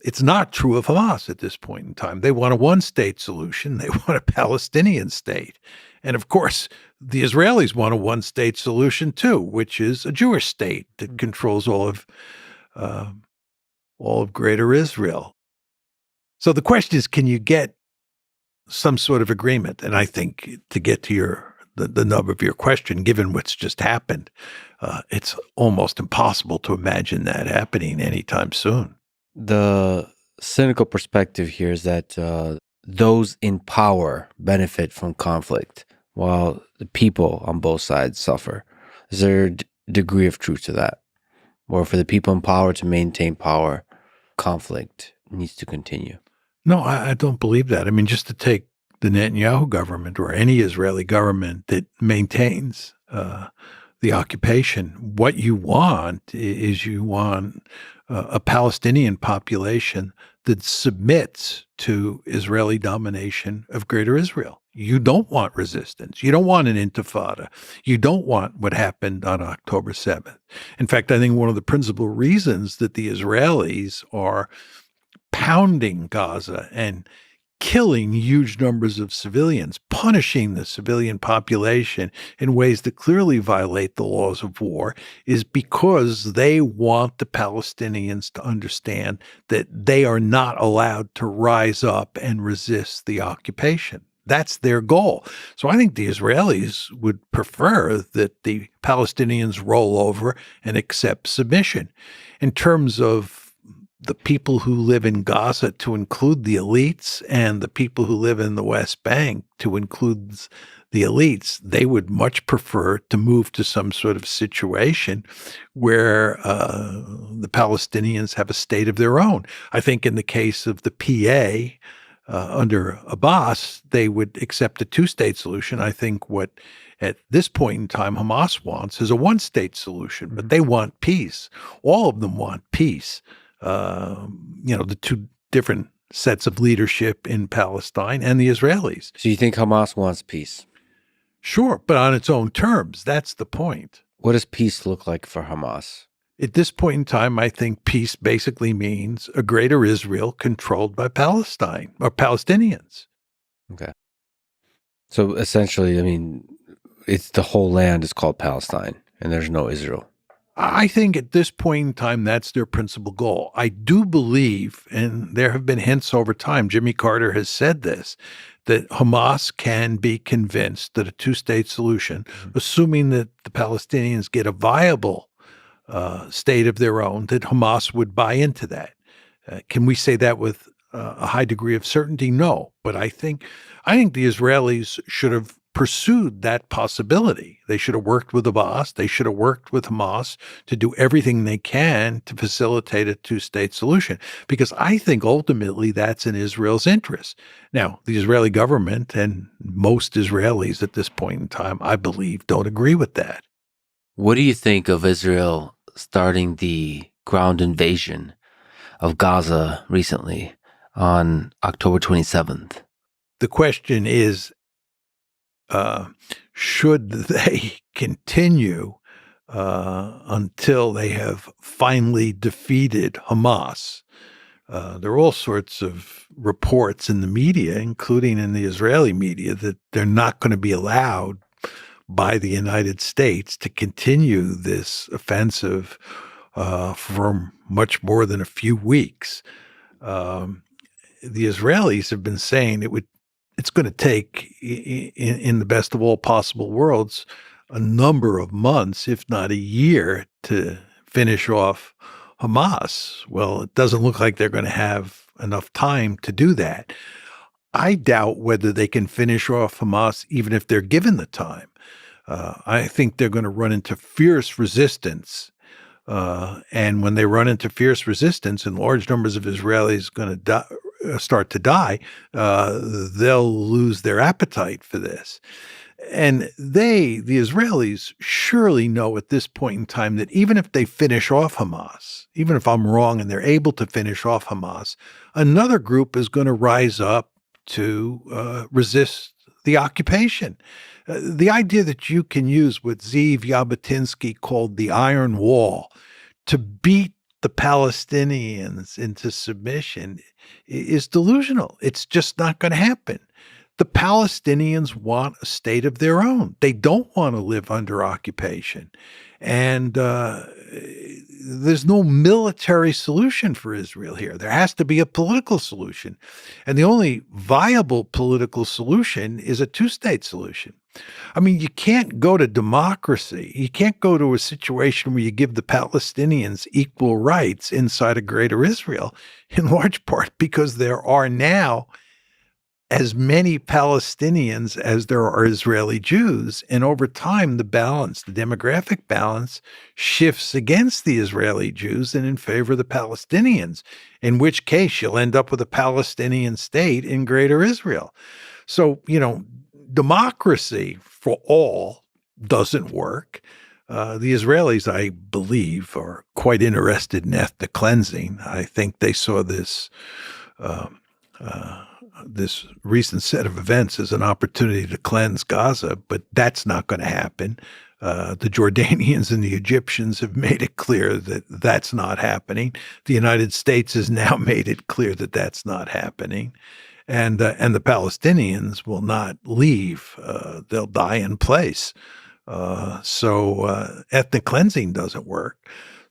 It's not true of Hamas at this point in time. They want a one-state solution. They want a Palestinian state. And of course, the Israelis want a one-state solution too, which is a Jewish state that controls all of Greater Israel. So the question is, can you get some sort of agreement? And I think to get to the nub of your question, given what's just happened, it's almost impossible to imagine that happening anytime soon. The cynical perspective here is that those in power benefit from conflict, while the people on both sides suffer. Is there a degree of truth to that? Or for the people in power to maintain power, conflict needs to continue? No, I don't believe that. I mean, just to take the Netanyahu government or any Israeli government that maintains the occupation, what you want is you want a Palestinian population that submits to Israeli domination of Greater Israel. You don't want resistance. You don't want an intifada. You don't want what happened on October 7th. In fact, I think one of the principal reasons that the Israelis are pounding Gaza and killing huge numbers of civilians, punishing the civilian population in ways that clearly violate the laws of war, is because they want the Palestinians to understand that they are not allowed to rise up and resist the occupation. That's their goal. So I think the Israelis would prefer that the Palestinians roll over and accept submission. In terms of the people who live in Gaza to include the elites and the people who live in the West Bank to include the elites, they would much prefer to move to some sort of situation where the Palestinians have a state of their own. I think in the case of the PA, under Abbas, they would accept a two-state solution. I think what at this point in time Hamas wants is a one-state solution, but they want peace. All of them want peace. The two different sets of leadership in Palestine and the Israelis. So you think Hamas wants peace? Sure, but on its own terms. That's the point. What does peace look like for Hamas? At this point in time, I think peace basically means a greater Israel controlled by Palestine or Palestinians. Okay. So essentially, I mean, it's the whole land is called Palestine and there's no Israel. I think at this point in time, that's their principal goal. I do believe, and there have been hints over time, Jimmy Carter has said this, that Hamas can be convinced that a two-state solution, assuming that the Palestinians get a viable state of their own, that Hamas would buy into that. Can we say that with a high degree of certainty? No. But I think the Israelis should have pursued that possibility. They should have worked with Abbas. They should have worked with Hamas to do everything they can to facilitate a two-state solution, because I think ultimately that's in Israel's interest. Now, the Israeli government and most Israelis at this point in time, I believe, don't agree with that. What do you think of Israel starting the ground invasion of Gaza recently on October 27th? the question is, should they continue until they have finally defeated Hamas? There are all sorts of reports in the media, including in the Israeli media, that they're not going to be allowed by the United States to continue this offensive for much more than a few weeks. The Israelis have been saying it's going to take, in the best of all possible worlds, a number of months, if not a year, to finish off Hamas. Well, it doesn't look like they're going to have enough time to do that. I doubt whether they can finish off Hamas even if they're given the time. I think they're going to run into fierce resistance. And when they run into fierce resistance and large numbers of Israelis are going to start to die, they'll lose their appetite for this. And the Israelis, surely know at this point in time that even if they finish off Hamas, even if I'm wrong and they're able to finish off Hamas, another group is going to rise up to resist the occupation. The idea that you can use what Zeev Jabotinsky called the iron wall to beat the Palestinians into submission is delusional. It's just not going to happen. The Palestinians want a state of their own. They don't want to live under occupation. And there's no military solution for Israel here. There has to be a political solution. And the only viable political solution is a two-state solution. I mean, you can't go to democracy. You can't go to a situation where you give the Palestinians equal rights inside a greater Israel, in large part because there are now as many Palestinians as there are Israeli Jews. And over time, the demographic balance shifts against the Israeli Jews and in favor of the Palestinians, in which case you'll end up with a Palestinian state in greater Israel. So, democracy for all doesn't work. The Israelis, I believe, are quite interested in ethnic cleansing. I think they saw this recent set of events as an opportunity to cleanse Gaza, but that's not going to happen. The Jordanians and the Egyptians have made it clear that that's not happening. The United States has now made it clear that that's not happening. And the Palestinians will not leave. They'll die in place. So ethnic cleansing doesn't work.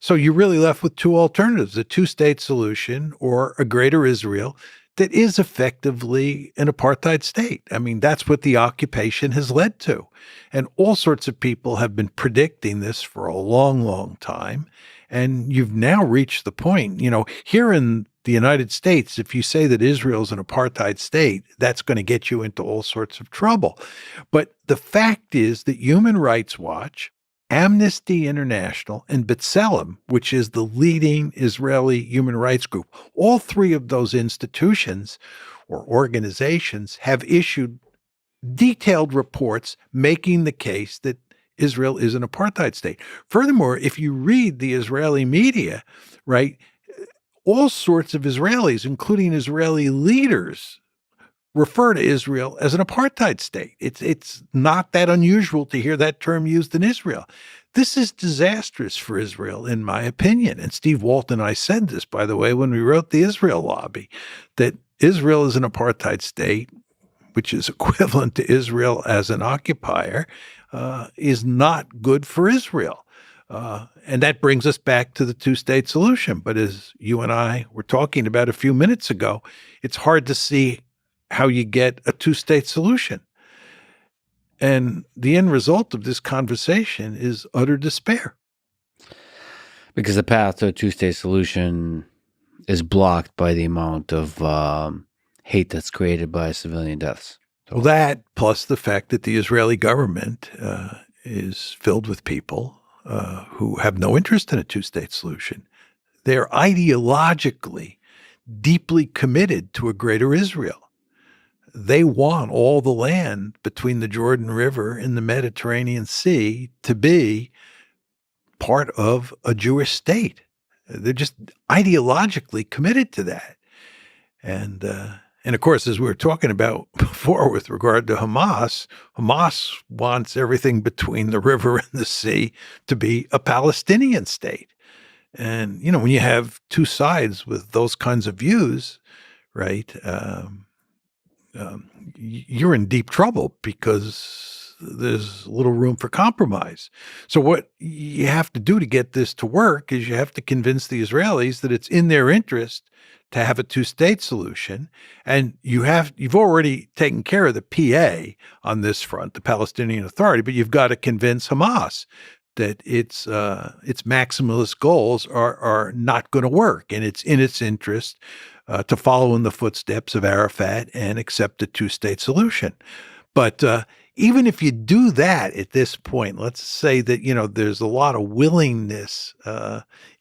So you're really left with two alternatives, a two-state solution or a greater Israel that is effectively an apartheid state. I mean, that's what the occupation has led to. And all sorts of people have been predicting this for a long, long time. And you've now reached the point, here in the United States, if you say that Israel is an apartheid state, that's going to get you into all sorts of trouble. But the fact is that Human Rights Watch, Amnesty International, and B'Tselem, which is the leading Israeli human rights group, all three of those institutions or organizations have issued detailed reports making the case that Israel is an apartheid state. Furthermore, if you read the Israeli media, right, all sorts of Israelis, including Israeli leaders, refer to Israel as an apartheid state. It's not that unusual to hear that term used in Israel. This is disastrous for Israel, in my opinion. And Steve Walt and I said this, by the way, when we wrote the Israel Lobby, that Israel is an apartheid state, which is equivalent to Israel as an occupier, is not good for Israel. And that brings us back to the two-state solution. But as you and I were talking about a few minutes ago, it's hard to see how you get a two-state solution. And the end result of this conversation is utter despair. Because the path to a two-state solution is blocked by the amount of hate that's created by civilian deaths. Well, that plus the fact that the Israeli government is filled with people who have no interest in a two-state solution. They're ideologically deeply committed to a greater Israel. They want all the land between the Jordan River and the Mediterranean Sea to be part of a Jewish state. They're just ideologically committed to that. And And of course, as we were talking about before with regard to Hamas, Hamas wants everything between the river and the sea to be a Palestinian state. And, when you have two sides with those kinds of views, right, you're in deep trouble because there's little room for compromise. So what you have to do to get this to work is you have to convince the Israelis that it's in their interest to have a two-state solution. And you've already taken care of the PA on this front, the Palestinian Authority, but you've got to convince Hamas that its maximalist goals are not going to work, and it's in its interest to follow in the footsteps of Arafat and accept a two-state solution. But even if you do that at this point, let's say that there's a lot of willingness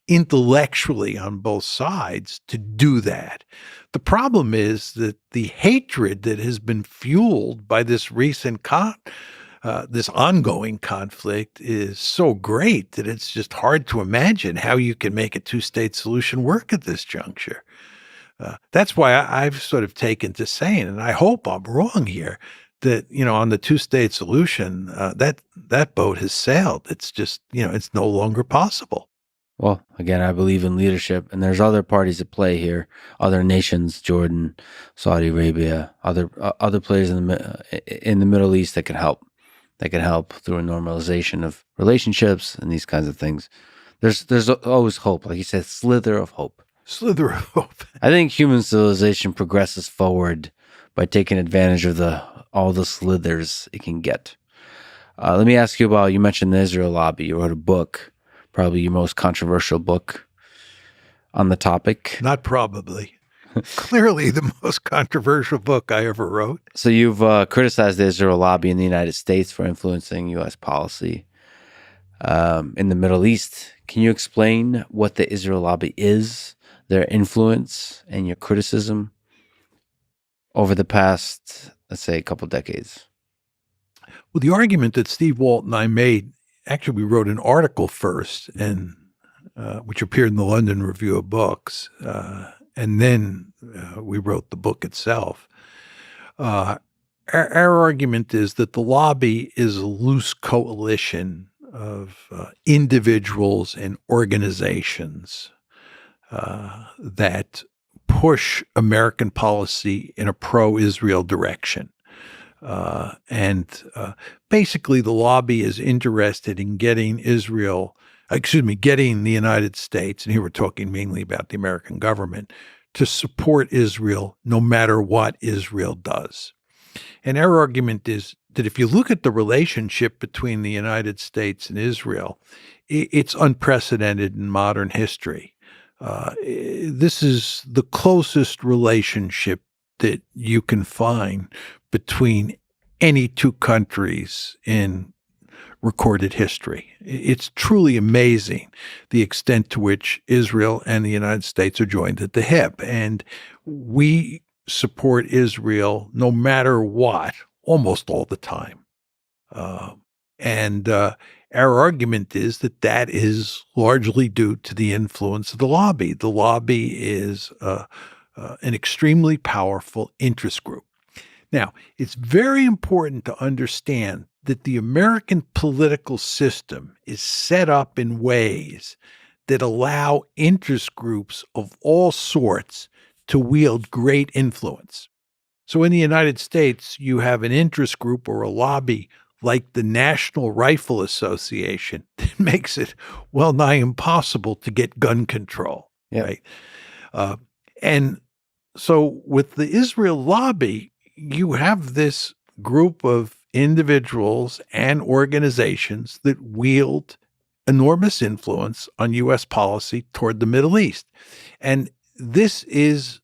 intellectually on both sides to do that. The problem is that the hatred that has been fueled by this recent this ongoing conflict is so great that it's just hard to imagine how you can make a two-state solution work at this juncture. That's why I've sort of taken to saying, and I hope I'm wrong here, that, on the two-state solution, that boat has sailed. It's just, it's no longer possible. Well, again, I believe in leadership, and there's other parties at play here, other nations, Jordan, Saudi Arabia, other players in the Middle East that can help. That can help through a normalization of relationships and these kinds of things. There's always hope, like you said, slither of hope. Slither of hope. I think human civilization progresses forward by taking advantage of all the slithers it can get. Let me ask you about, you mentioned the Israel lobby. You wrote a book, probably your most controversial book on the topic. Not probably. Clearly the most controversial book I ever wrote. So you've criticized the Israel lobby in the United States for influencing U.S. policy in the Middle East. Can you explain what the Israel lobby is, their influence, and your criticism over the past, let's say, a couple decades? Well, the argument that Steve Walt and I made, actually, we wrote an article first, and which appeared in the London Review of Books, and then we wrote the book itself. Our argument is that the lobby is a loose coalition of individuals and organizations that push American policy in a pro-Israel direction. Basically, the lobby is interested in getting getting the United States, and here we're talking mainly about the American government, to support Israel no matter what Israel does. And our argument is that if you look at the relationship between the United States and Israel, it's unprecedented in modern history. This is the closest relationship that you can find between any two countries in recorded history. It's truly amazing the extent to which Israel and the United States are joined at the hip. And we support Israel no matter what, almost all the time. Our argument is that is largely due to the influence of the lobby. The lobby is an extremely powerful interest group. Now, it's very important to understand that the American political system is set up in ways that allow interest groups of all sorts to wield great influence. So in the United States, you have an interest group or a lobby like the National Rifle Association that makes it well nigh impossible to get gun control, right? And so with the Israel lobby, you have this group of individuals and organizations that wield enormous influence on U.S. policy toward the Middle East. And this is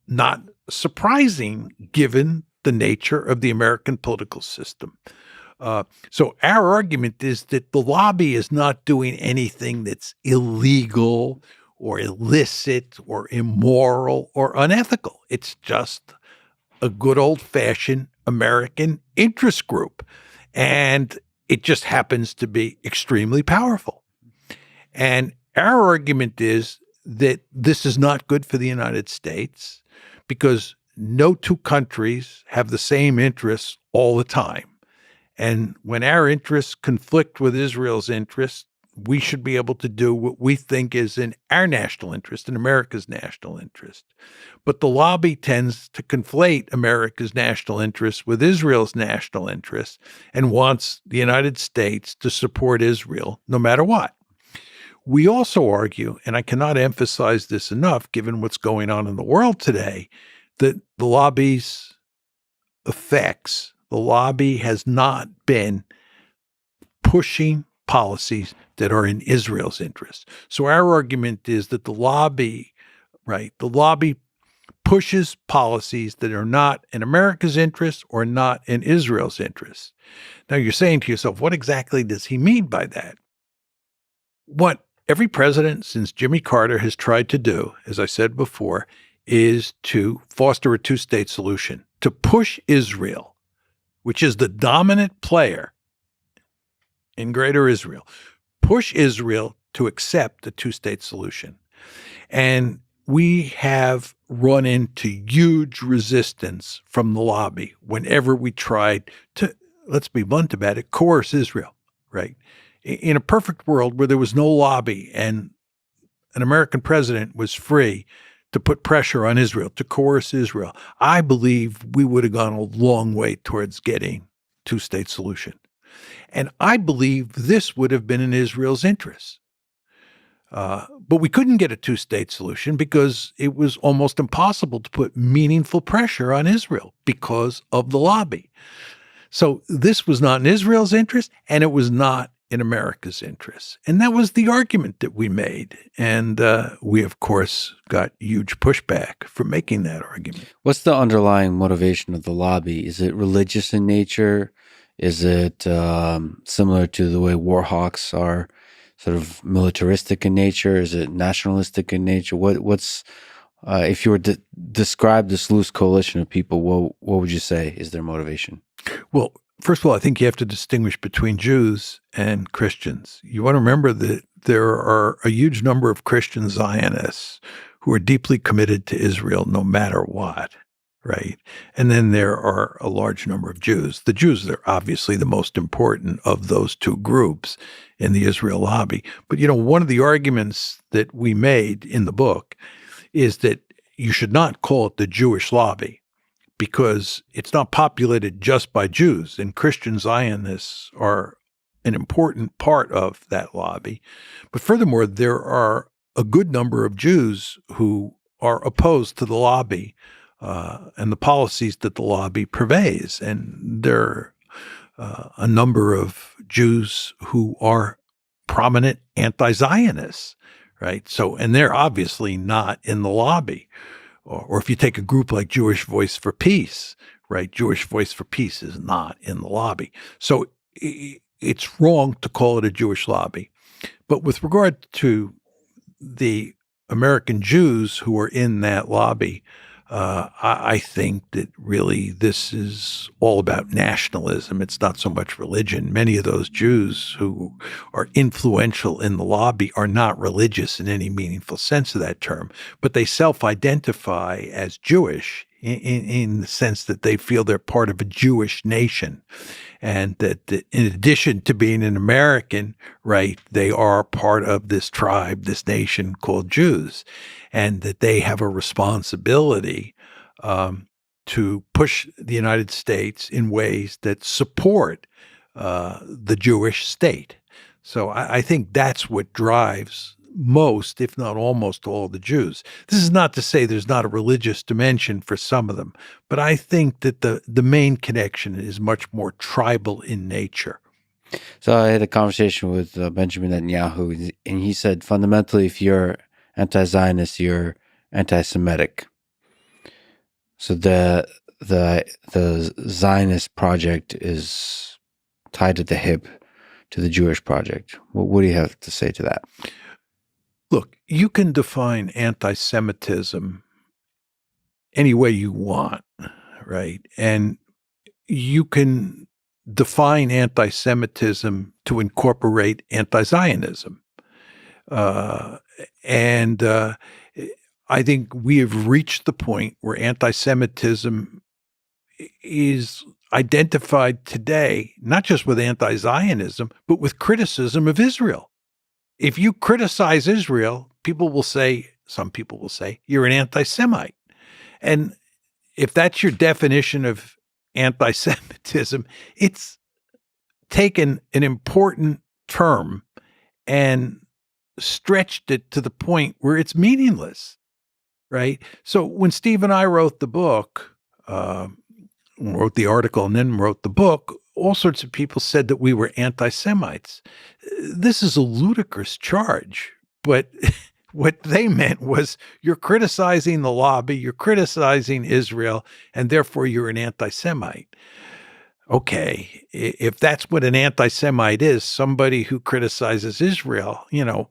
not surprising given the nature of the American political system. So our argument is that the lobby is not doing anything that's illegal or illicit or immoral or unethical. It's just a good old-fashioned American interest group. And it just happens to be extremely powerful. And our argument is that this is not good for the United States because no two countries have the same interests all the time. And when our interests conflict with Israel's interests, we should be able to do what we think is in our national interest, in America's national interest. But the lobby tends to conflate America's national interests with Israel's national interests and wants the United States to support Israel no matter what. We also argue, and I cannot emphasize this enough given what's going on in the world today, that the lobby's effects, the lobby has not been pushing policies that are in Israel's interest. So our argument is that the lobby pushes policies that are not in America's interest or not in Israel's interest. Now you're saying to yourself, what exactly does he mean by that? What every president since Jimmy Carter has tried to do, as I said before, is to foster a two-state solution, to push Israel, which is the dominant player in Greater Israel, push Israel to accept the two-state solution. And we have run into huge resistance from the lobby whenever we tried to, let's be blunt about it, coerce Israel, right? In a perfect world where there was no lobby and an American president was free to put pressure on Israel, to coerce Israel, I believe we would have gone a long way towards getting two-state solution. And I believe this would have been in Israel's interests. But we couldn't get a two-state solution because it was almost impossible to put meaningful pressure on Israel because of the lobby. So this was not in Israel's interest, and it was not in America's interests. And that was the argument that we made. And we, of course, got huge pushback for making that argument. What's the underlying motivation of the lobby? Is it religious in nature? Is it similar to the way war hawks are sort of militaristic in nature? Is it nationalistic in nature? What's if you were to describe this loose coalition of people, what would you say is their motivation? Well, first of all, I think you have to distinguish between Jews and Christians. You want to remember that there are a huge number of Christian Zionists who are deeply committed to Israel no matter what, right? And then there are a large number of Jews. The Jews are obviously the most important of those two groups in the Israel lobby. But, one of the arguments that we made in the book is that you should not call it the Jewish lobby because it's not populated just by Jews, and Christian Zionists are an important part of that lobby. But furthermore, there are a good number of Jews who are opposed to the lobby and the policies that the lobby purveys. And there are a number of Jews who are prominent anti-Zionists, right? So, and they're obviously not in the lobby. Or if you take a group like Jewish Voice for Peace, right? Jewish Voice for Peace is not in the lobby. So it's wrong to call it a Jewish lobby. But with regard to the American Jews who are in that lobby, I think that really this is all about nationalism. It's not so much religion. Many of those Jews who are influential in the lobby are not religious in any meaningful sense of that term, but they self-identify as Jewish in the sense that they feel they're part of a Jewish nation. And that in addition to being an American, right, they are part of this tribe, this nation called Jews, and that they have a responsibility to push the United States in ways that support the Jewish state. So I think that's what drives most, if not almost all, the Jews. This is not to say there's not a religious dimension for some of them, but I think that the main connection is much more tribal in nature. So I had a conversation with Benjamin Netanyahu, and he said fundamentally, if you're anti-Zionist, you're anti-Semitic. So the Zionist project is tied at the hip to the Jewish project. What do you have to say to that? Look, you can define anti-Semitism any way you want, right? And you can define anti-Semitism to incorporate anti-Zionism. And I think we have reached the point where anti-Semitism is identified today, not just with anti-Zionism, but with criticism of Israel. If you criticize Israel, some people will say, you're an anti-Semite. And if that's your definition of anti-Semitism, it's taken an important term and stretched it to the point where it's meaningless, right? So when Steve and I wrote the book, wrote the article and then wrote the book, all sorts of people said that we were anti-Semites. This is a ludicrous charge, but what they meant was you're criticizing the lobby, you're criticizing Israel, and therefore you're an anti-Semite. Okay, if that's what an anti-Semite is, somebody who criticizes Israel,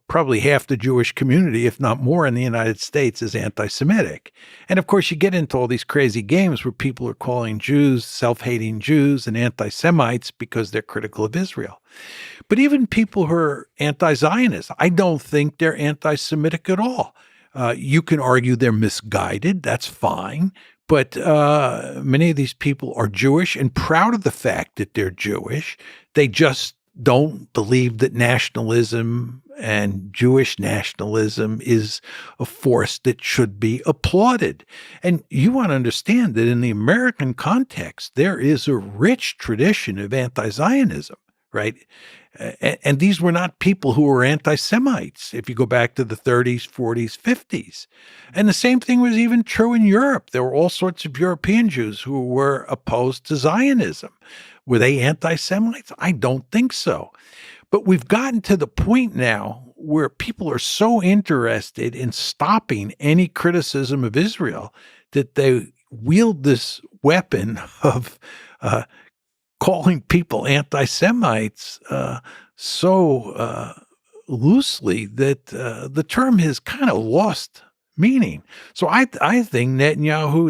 probably half the Jewish community, if not more in the United States, is anti-Semitic. And of course, you get into all these crazy games where people are calling Jews self-hating Jews and anti-Semites because they're critical of Israel. But even people who are anti-Zionist, I don't think they're anti-Semitic at all. You can argue they're misguided. That's fine. But many of these people are Jewish and proud of the fact that they're Jewish. They just don't believe that nationalism and Jewish nationalism is a force that should be applauded. And you want to understand that in the American context, there is a rich tradition of anti-Zionism, right? And these were not people who were anti-Semites, if you go back to the 30s, 40s, 50s. And the same thing was even true in Europe. There were all sorts of European Jews who were opposed to Zionism. Were they anti-Semites? I don't think so. But we've gotten to the point now where people are so interested in stopping any criticism of Israel that they wield this weapon of calling people anti-Semites so loosely that the term has kind of lost meaning. So I think Netanyahu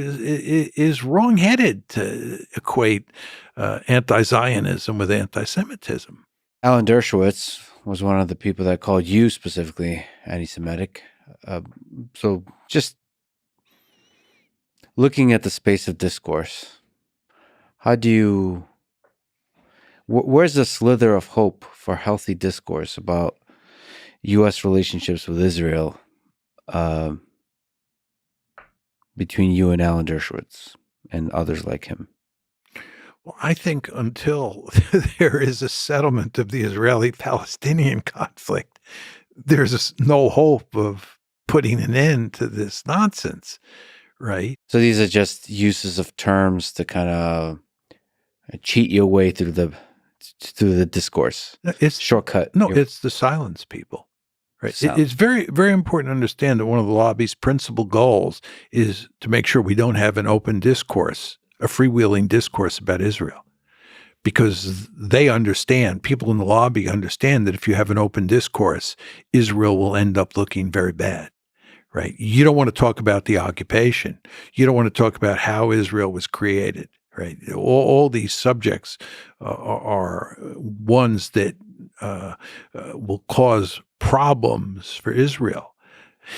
is wrong-headed to equate anti-Zionism with anti-Semitism. Alan Dershowitz was one of the people that called you specifically anti-Semitic. So just looking at the space of discourse, how do you... Where's the slither of hope for healthy discourse about U.S. relationships with Israel between you and Alan Dershowitz and others like him? Well, I think until there is a settlement of the Israeli-Palestinian conflict, there's no hope of putting an end to this nonsense, right? So these are just uses of terms to kind of cheat your way through the discourse. It's shortcut. No, it's to silence people, right? It's very, very important to understand that one of the lobby's principal goals is to make sure we don't have an open discourse, a freewheeling discourse about Israel, because they understand, people in the lobby understand that if you have an open discourse, Israel will end up looking very bad, right? You don't want to talk about the occupation. You don't want to talk about how Israel was created. Right. All these subjects are ones that will cause problems for Israel.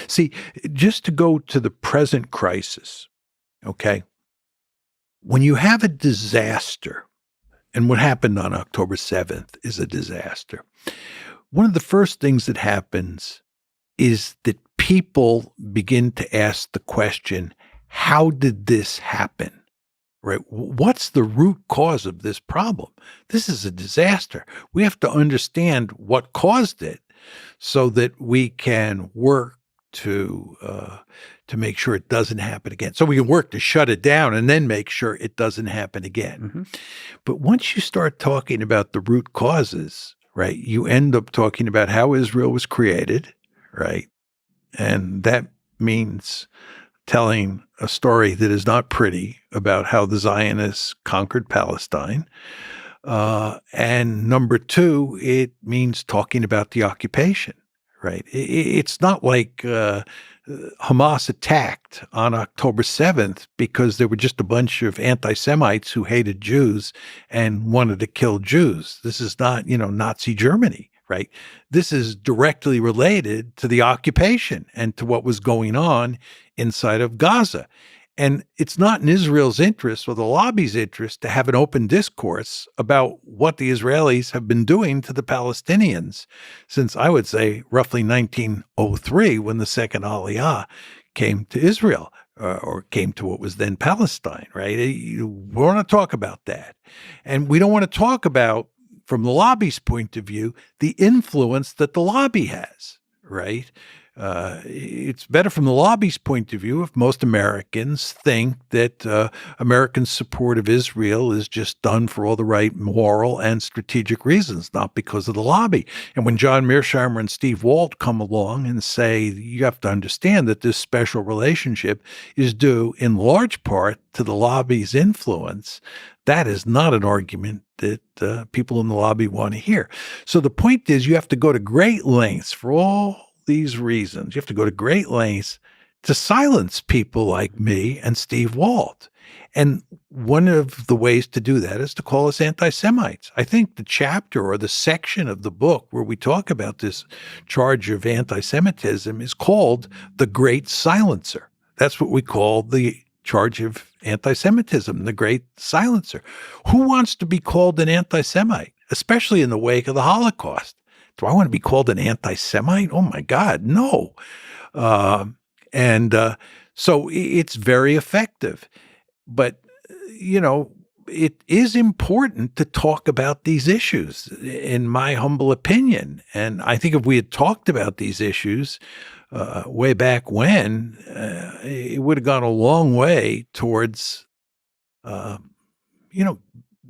See, just to go to the present crisis, okay, when you have a disaster, and what happened on October 7th is a disaster, one of the first things that happens is that people begin to ask the question, how did this happen? Right? What's the root cause of this problem? This is a disaster. We have to understand what caused it so that we can work to make sure it doesn't happen again. So we can work to shut it down and then make sure it doesn't happen again. Mm-hmm. But once you start talking about the root causes, right, you end up talking about how Israel was created, right? And that means telling a story that is not pretty about how the Zionists conquered Palestine. And number two, it means talking about the occupation, right? It's not like Hamas attacked on October 7th because there were just a bunch of anti-Semites who hated Jews and wanted to kill Jews. This is not, Nazi Germany, right? This is directly related to the occupation and to what was going on inside of Gaza. And it's not in Israel's interest or the lobby's interest to have an open discourse about what the Israelis have been doing to the Palestinians since, I would say, roughly 1903, when the second Aliyah came to Israel, or came to what was then Palestine, right? We want to talk about that. And we don't want to talk about, from the lobby's point of view, the influence that the lobby has, right? It's better from the lobby's point of view if most Americans think that American support of Israel is just done for all the right moral and strategic reasons, not because of the lobby. And when John Mearsheimer and Steve Walt come along and say, you have to understand that this special relationship is due in large part to the lobby's influence, that is not an argument that people in the lobby want to hear. So the point is, you have to go to great lengths for all these reasons. You have to go to great lengths to silence people like me and Steve Walt. And one of the ways to do that is to call us anti-Semites. I think the chapter or the section of the book where we talk about this charge of anti-Semitism is called The Great Silencer. That's what we call the charge of anti-Semitism, the Great Silencer. Who wants to be called an anti-Semite, especially in the wake of the Holocaust? Do I want to be called an anti-Semite? Oh, my God, no. So it's very effective. But, it is important to talk about these issues, in my humble opinion. And I think if we had talked about these issues way back when, it would have gone a long way towards,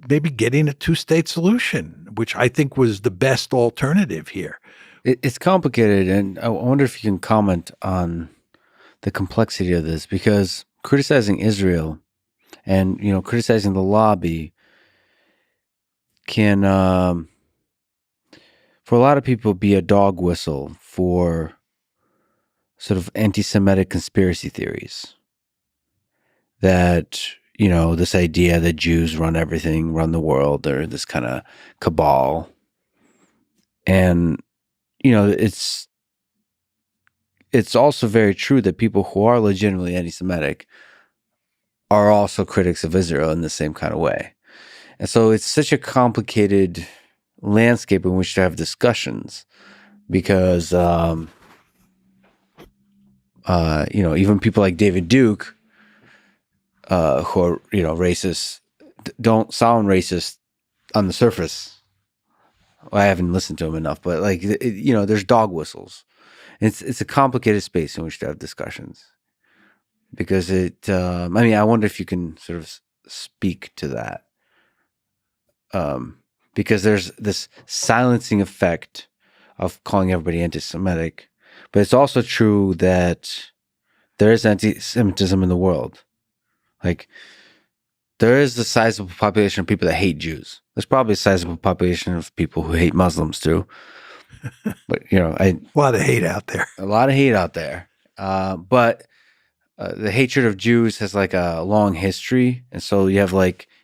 maybe getting a two-state solution, which I think was the best alternative here. It's complicated, and I wonder if you can comment on the complexity of this, because criticizing Israel and, criticizing the lobby can, for a lot of people, be a dog whistle for sort of anti-Semitic conspiracy theories that, this idea that Jews run everything, run the world, or this kind of cabal. And, it's also very true that people who are legitimately anti-Semitic are also critics of Israel in the same kind of way. And so it's such a complicated landscape in which to have discussions because, even people like David Duke, who are, racist, don't sound racist on the surface. Well, I haven't listened to him enough, but there's dog whistles. It's a complicated space in which to have discussions because I wonder if you can sort of speak to that. Because there's this silencing effect of calling everybody anti-Semitic, but it's also true that there is anti-Semitism in the world. Like, there is a sizable population of people that hate Jews. There's probably a sizable population of people who hate Muslims too. But, a lot of hate out there. A lot of hate out there. But the hatred of Jews has like a long history. And so you have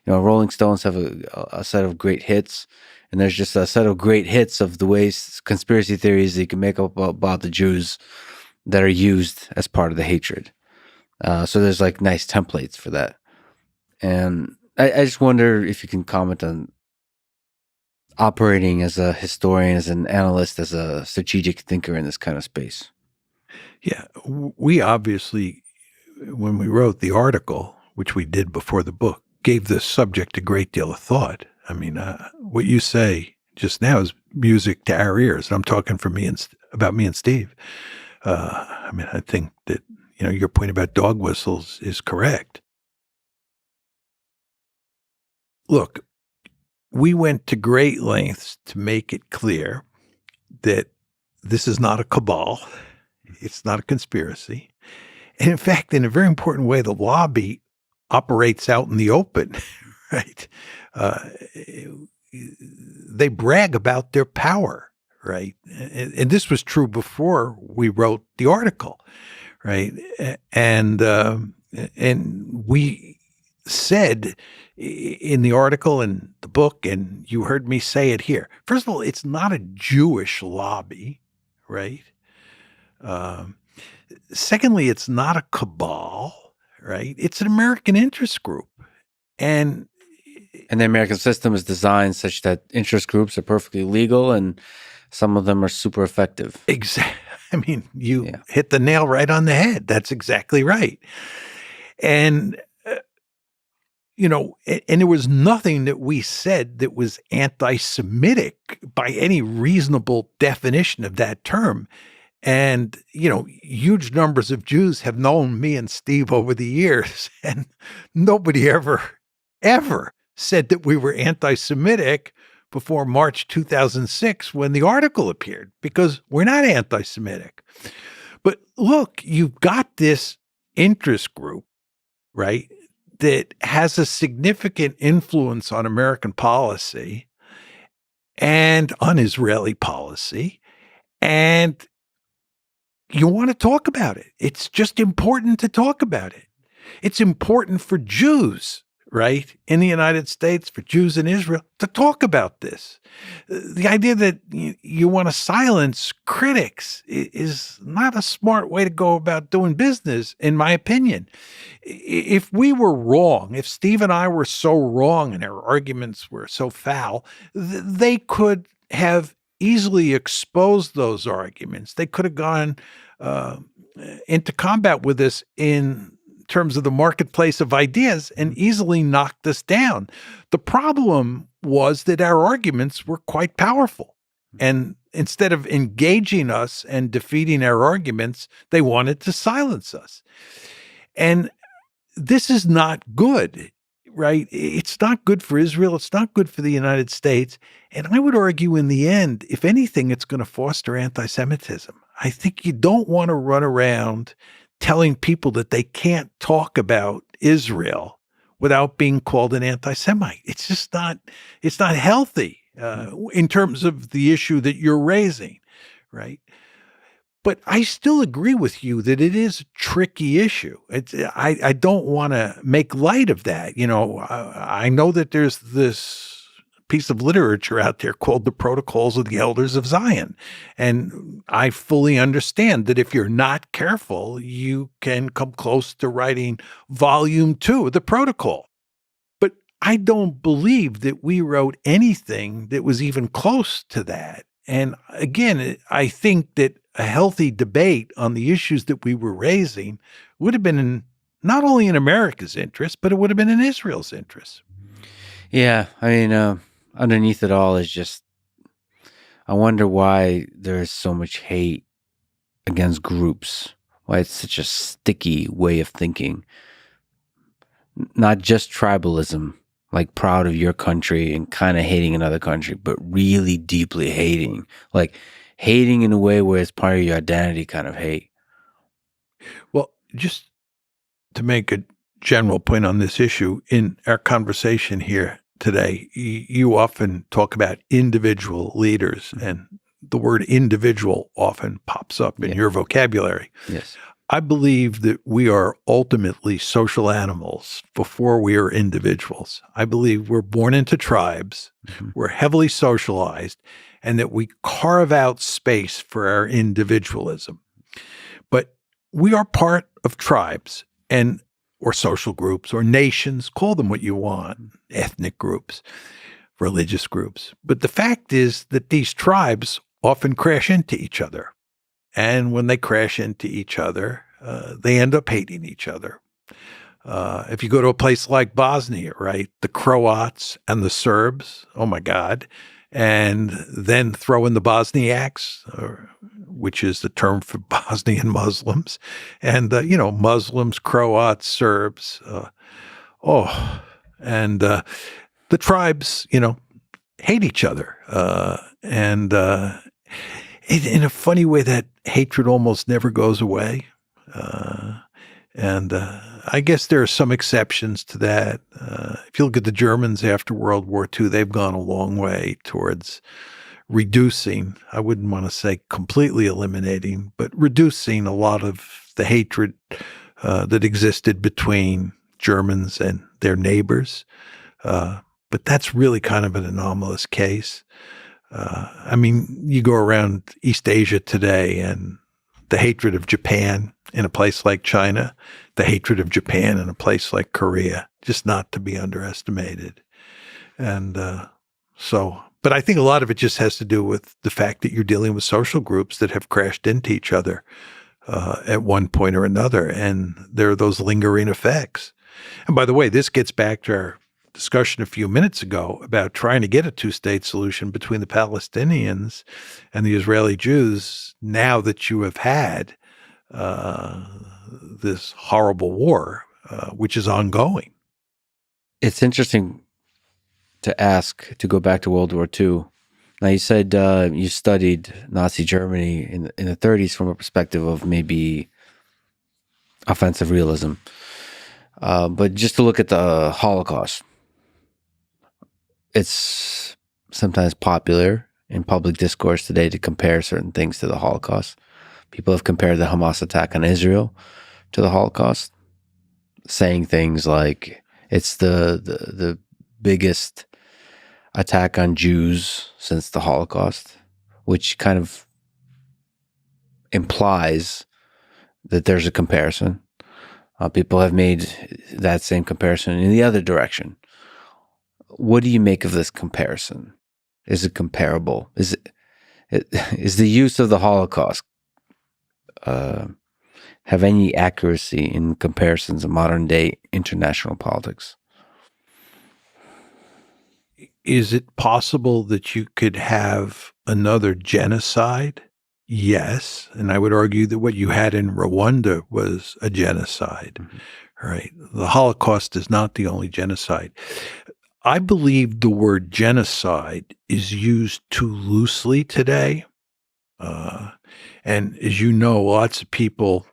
Rolling Stones have a set of great hits. And there's just a set of great hits of the ways conspiracy theories that you can make up about the Jews that are used as part of the hatred. So there's nice templates for that. And I just wonder if you can comment on operating as a historian, as an analyst, as a strategic thinker in this kind of space. Yeah, we obviously, when we wrote the article, which we did before the book, gave the subject a great deal of thought. I mean, what you say just now is music to our ears. I'm talking about me and Steve. I think that, your point about dog whistles is correct. Look, we went to great lengths to make it clear that this is not a cabal. It's not a conspiracy. And in fact, in a very important way, the lobby operates out in the open, right? They brag about their power, right? And this was true before we wrote the article, right? And we said in the article and the book, and you heard me say it here. First of all, it's not a Jewish lobby, right? Secondly, it's not a cabal, right? It's an American interest group. And the American system is designed such that interest groups are perfectly legal, and some of them are super effective. Exactly. I mean, you hit the nail right on the head. That's exactly right. And, and there was nothing that we said that was anti-Semitic by any reasonable definition of that term. And, huge numbers of Jews have known me and Steve over the years, and nobody ever said that we were anti-Semitic before March 2006 when the article appeared, because we're not anti-Semitic. But look, you've got this interest group, right, that has a significant influence on American policy and on Israeli policy, and you want to talk about it. It's just important to talk about it. It's important for Jews, right, in the United States, for Jews in Israel, to talk about this. The idea that you want to silence critics is not a smart way to go about doing business, in my opinion. If we were wrong, if Steve and I were so wrong and our arguments were so foul, they could have easily exposed those arguments. They could have gone into combat with us in terms of the marketplace of ideas and easily knocked us down. The problem was that our arguments were quite powerful. And instead of engaging us and defeating our arguments, they wanted to silence us. And this is not good, right? It's not good for Israel. It's not good for the United States. And I would argue in the end, if anything, it's going to foster anti-Semitism. I think you don't want to run around telling people that they can't talk about Israel without being called an anti-Semite. It's just not, it's not healthy in terms of the issue that you're raising, right? But I still agree with you that it is a tricky issue. I don't want to make light of that. I know that there's this piece of literature out there called the Protocols of the Elders of Zion. And I fully understand that if you're not careful, you can come close to writing volume 2 of the protocol. But I don't believe that we wrote anything that was even close to that. And again, I think that a healthy debate on the issues that we were raising would have been not only in America's interest, but it would have been in Israel's interest. Yeah, I mean, underneath it all is just, I wonder why there's so much hate against groups, why it's such a sticky way of thinking. Not just tribalism, like proud of your country and kind of hating another country, but really deeply hating, like hating in a way where it's part of your identity kind of hate. Well, just to make a general point on this issue, in our conversation here today, you often talk about individual leaders, and the word individual often pops up in your vocabulary. Yes. I believe that we are ultimately social animals before we are individuals. I believe we're born into tribes, we're heavily socialized, and that we carve out space for our individualism. But we are part of tribes or social groups or nations, call them what you want, ethnic groups, religious groups. But the fact is that these tribes often crash into each other. And when they crash into each other, they end up hating each other. If you go to a place like Bosnia, right, the Croats and the Serbs, oh my God, and then throw in the Bosniaks, which is the term for Bosnian Muslims, and, Muslims, Croats, Serbs, and the tribes, hate each other. And in a funny way, that hatred almost never goes away. And I guess there are some exceptions to that. If you look at the Germans after World War II, they've gone a long way towards reducing, I wouldn't want to say completely eliminating, but reducing a lot of the hatred that existed between Germans and their neighbors. But that's really kind of an anomalous case. You go around East Asia today and the hatred of Japan in a place like China, the hatred of Japan in a place like Korea, just not to be underestimated. And but I think a lot of it just has to do with the fact that you're dealing with social groups that have crashed into each other at one point or another, and there are those lingering effects. And by the way, this gets back to our discussion a few minutes ago about trying to get a two-state solution between the Palestinians and the Israeli Jews now that you have had this horrible war, which is ongoing. It's interesting to go back to World War II. Now, you said you studied Nazi Germany in the 30s from a perspective of maybe offensive realism. But just to look at the Holocaust, it's sometimes popular in public discourse today to compare certain things to the Holocaust. People have compared the Hamas attack on Israel to the Holocaust, saying things like it's the biggest attack on Jews since the Holocaust, which kind of implies that there's a comparison. People have made that same comparison in the other direction. What do you make of this comparison? Is it comparable? Is the use of the Holocaust have any accuracy in comparisons of modern day international politics? Is it possible that you could have another genocide? Yes. And I would argue that what you had in Rwanda was a genocide, right? The Holocaust is not the only genocide. I believe the word genocide is used too loosely today. And as you know, lots of people,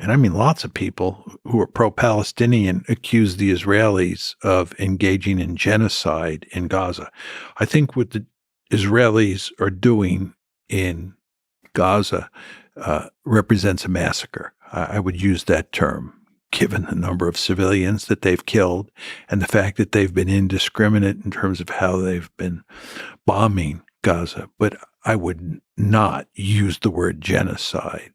and I mean lots of people who are pro-Palestinian, accuse the Israelis of engaging in genocide in Gaza. I think what the Israelis are doing in Gaza represents a massacre. I would use that term, given the number of civilians that they've killed and the fact that they've been indiscriminate in terms of how they've been bombing Gaza. But I would not use the word genocide.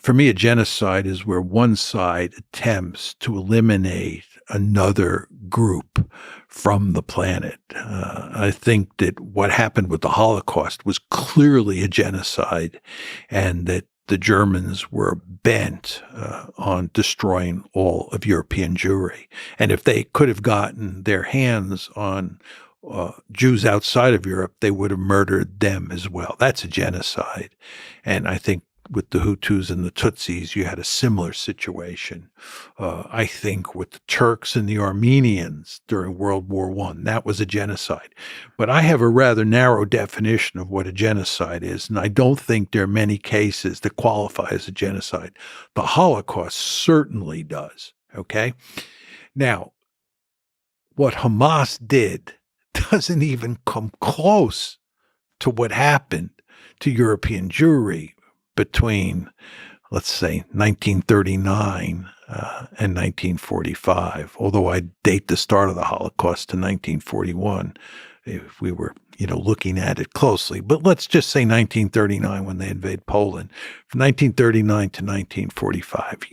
For me, a genocide is where one side attempts to eliminate another group from the planet. I think that what happened with the Holocaust was clearly a genocide, and that the Germans were bent on destroying all of European Jewry. And if they could have gotten their hands on Jews outside of Europe, they would have murdered them as well. That's a genocide. And I think with the Hutus and the Tutsis, you had a similar situation. I think with the Turks and the Armenians during World War I, that was a genocide. But I have a rather narrow definition of what a genocide is, and I don't think there are many cases that qualify as a genocide. The Holocaust certainly does, okay? Now, what Hamas did doesn't even come close to what happened to European Jewry between, let's say, 1939 and 1945, although I date the start of the Holocaust to 1941, if we were, looking at it closely. But let's just say 1939 when they invade Poland. From 1939 to 1945,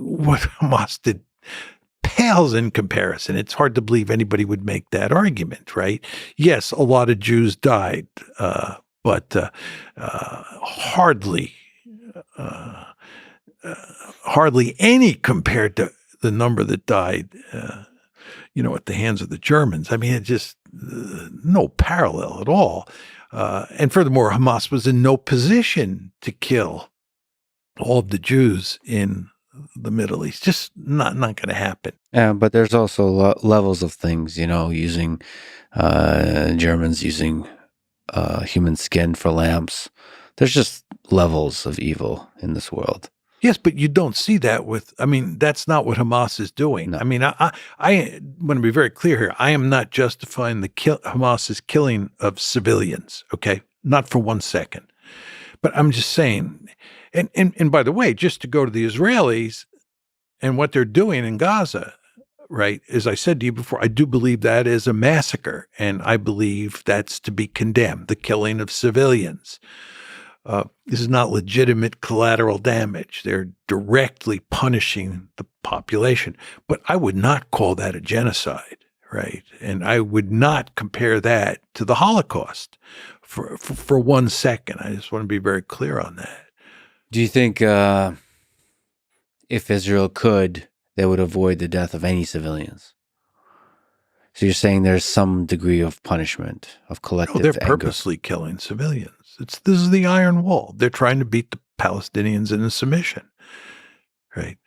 what Hamas did pales in comparison. It's hard to believe anybody would make that argument, right? Yes, a lot of Jews died, but hardly any compared to the number that died, at the hands of the Germans. I mean, it just no parallel at all. And furthermore, Hamas was in no position to kill all of the Jews in the Middle East. Just not going to happen. Yeah, but there's also levels of things, using Germans using human skin for lamps. There's just levels of evil in this world. Yes, but you don't see that that's not what Hamas is doing. No. I mean, I want to be very clear here. I am not justifying Hamas's killing of civilians, okay? Not for 1 second. But I'm just saying, and by the way, just to go to the Israelis, And what they're doing in Gaza, right, as I said to you before, I do believe that is a massacre, and I believe that's to be condemned, the killing of civilians. This is not legitimate collateral damage. They're directly punishing the population. But I would not call that a genocide, right? And I would not compare that to the Holocaust for 1 second. I just want to be very clear on that. Do you think if Israel could, they would avoid the death of any civilians? So you're saying there's some degree of punishment, of collective they're anger. purposely killing civilians. This is the Iron Wall. They're trying to beat the Palestinians into submission, right?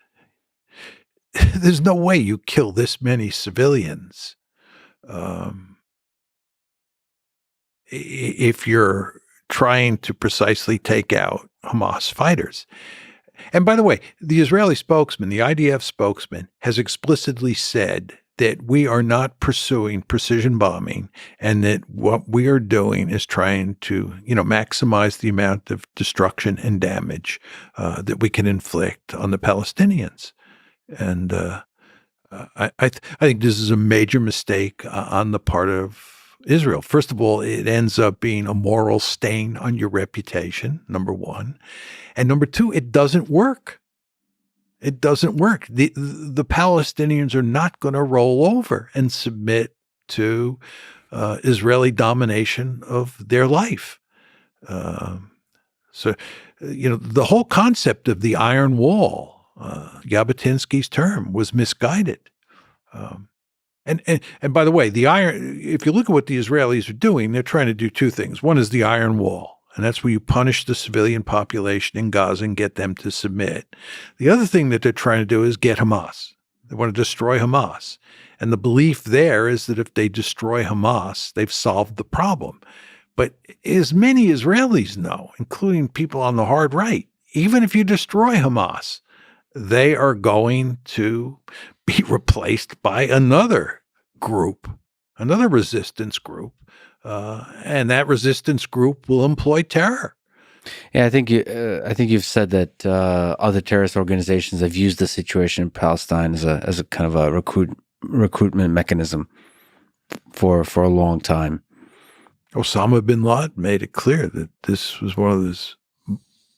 There's no way you kill this many civilians if you're trying to precisely take out Hamas fighters. And by the way, the Israeli spokesman, the IDF spokesman, has explicitly said that we are not pursuing precision bombing and that what we are doing is trying to, maximize the amount of destruction and damage that we can inflict on the Palestinians. And I think this is a major mistake on the part of Israel. First of all, it ends up being a moral stain on your reputation, number one. And number two, it doesn't work. It doesn't work. The Palestinians are not going to roll over and submit to Israeli domination of their life. So, the whole concept of the Iron Wall, Jabotinsky's term, was misguided. And by the way, if you look at what the Israelis are doing, they're trying to do two things. One is the Iron Wall. And that's where you punish the civilian population in Gaza and get them to submit. The other thing that they're trying to do is get Hamas. They want to destroy Hamas. And the belief there is that if they destroy Hamas, they've solved the problem. But as many Israelis know, including people on the hard right, even if you destroy Hamas, they are going to be replaced by another group, another resistance group. And that resistance group will employ terror. Yeah, I think you've said that other terrorist organizations have used the situation in Palestine as a kind of a recruitment mechanism for a long time. Osama bin Laden made it clear that this was one of his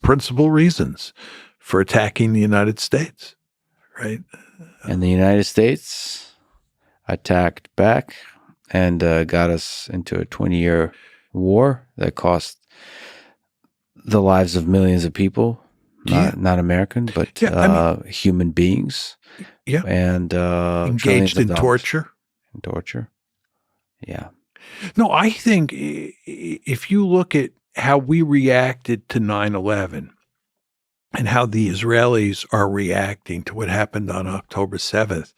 principal reasons for attacking the United States, right? And the United States attacked back and got us into a 20-year war that cost the lives of millions of people, not American, but human beings. Yeah. And engaged in torture. Yeah. No, I think if you look at how we reacted to 9/11 and how the Israelis are reacting to what happened on October 7th,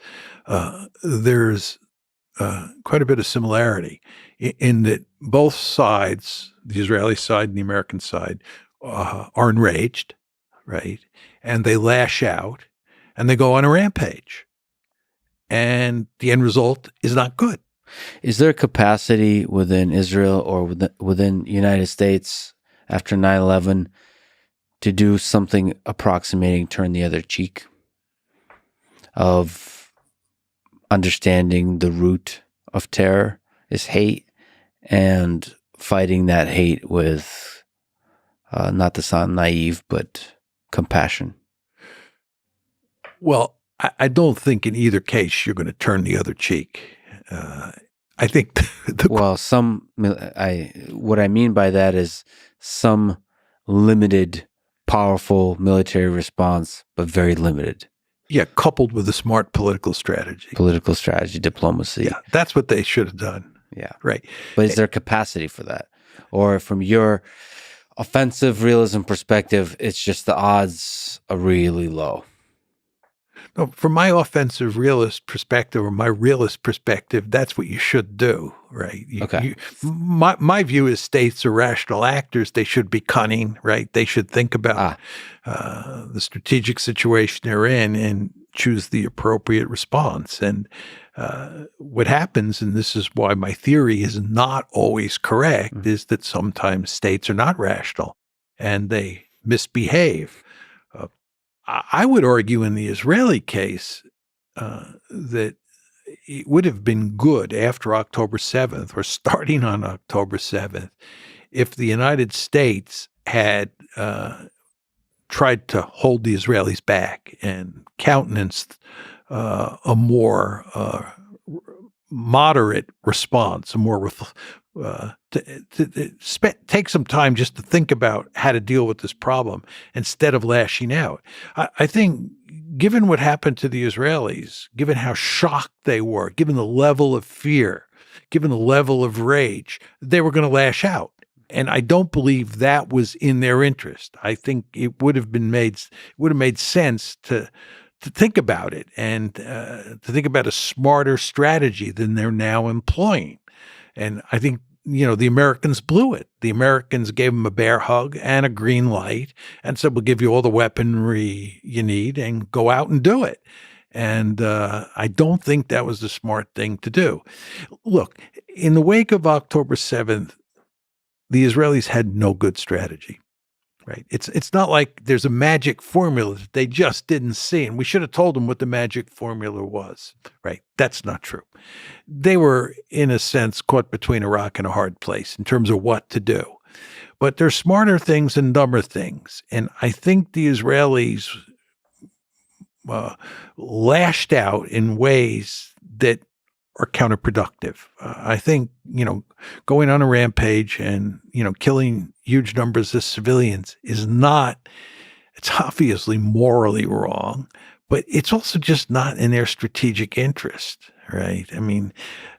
there's quite a bit of similarity in that both sides, the Israeli side and the American side, are enraged, right? And they lash out and they go on a rampage. And the end result is not good. Is there capacity within Israel or within the United States after 9/11 to do something approximating turn the other cheek of understanding the root of terror is hate and fighting that hate with, not to sound naive, but compassion? Well, I don't think in either case you're going to turn the other cheek. I think what I mean by that is some limited, powerful military response, but very limited. Yeah, coupled with a smart political strategy. Diplomacy. Yeah, that's what they should have done. Yeah. Right. But is there capacity for that? Or from your offensive realism perspective, it's just the odds are really low? No, from my offensive realist perspective or my realist perspective, that's what you should do, right? My view is states are rational actors. They should be cunning, right? They should think about the strategic situation they're in and choose the appropriate response. And what happens, and this is why my theory is not always correct, is that sometimes states are not rational and they misbehave. I would argue in the Israeli case that it would have been good after October 7th or starting on October 7th if the United States had tried to hold the Israelis back and countenanced a more moderate response, a more take some time just to think about how to deal with this problem instead of lashing out. I think given what happened to the Israelis, given how shocked they were, given the level of fear, given the level of rage, they were going to lash out. And I don't believe that was in their interest. I think it would have made sense to think about it and to think about a smarter strategy than they're now employing. And I think, the Americans blew it. The Americans gave them a bear hug and a green light and said, we'll give you all the weaponry you need and go out and do it. And I don't think that was the smart thing to do. Look, in the wake of October 7th, the Israelis had no good strategy. Right. It's not like there's a magic formula that they just didn't see. And we should have told them what the magic formula was. Right. That's not true. They were, in a sense, caught between a rock and a hard place in terms of what to do. But there's smarter things and dumber things. And I think the Israelis lashed out in ways that are counterproductive. I think, going on a rampage and, killing huge numbers of civilians it's obviously morally wrong, but it's also just not in their strategic interest, right? I mean,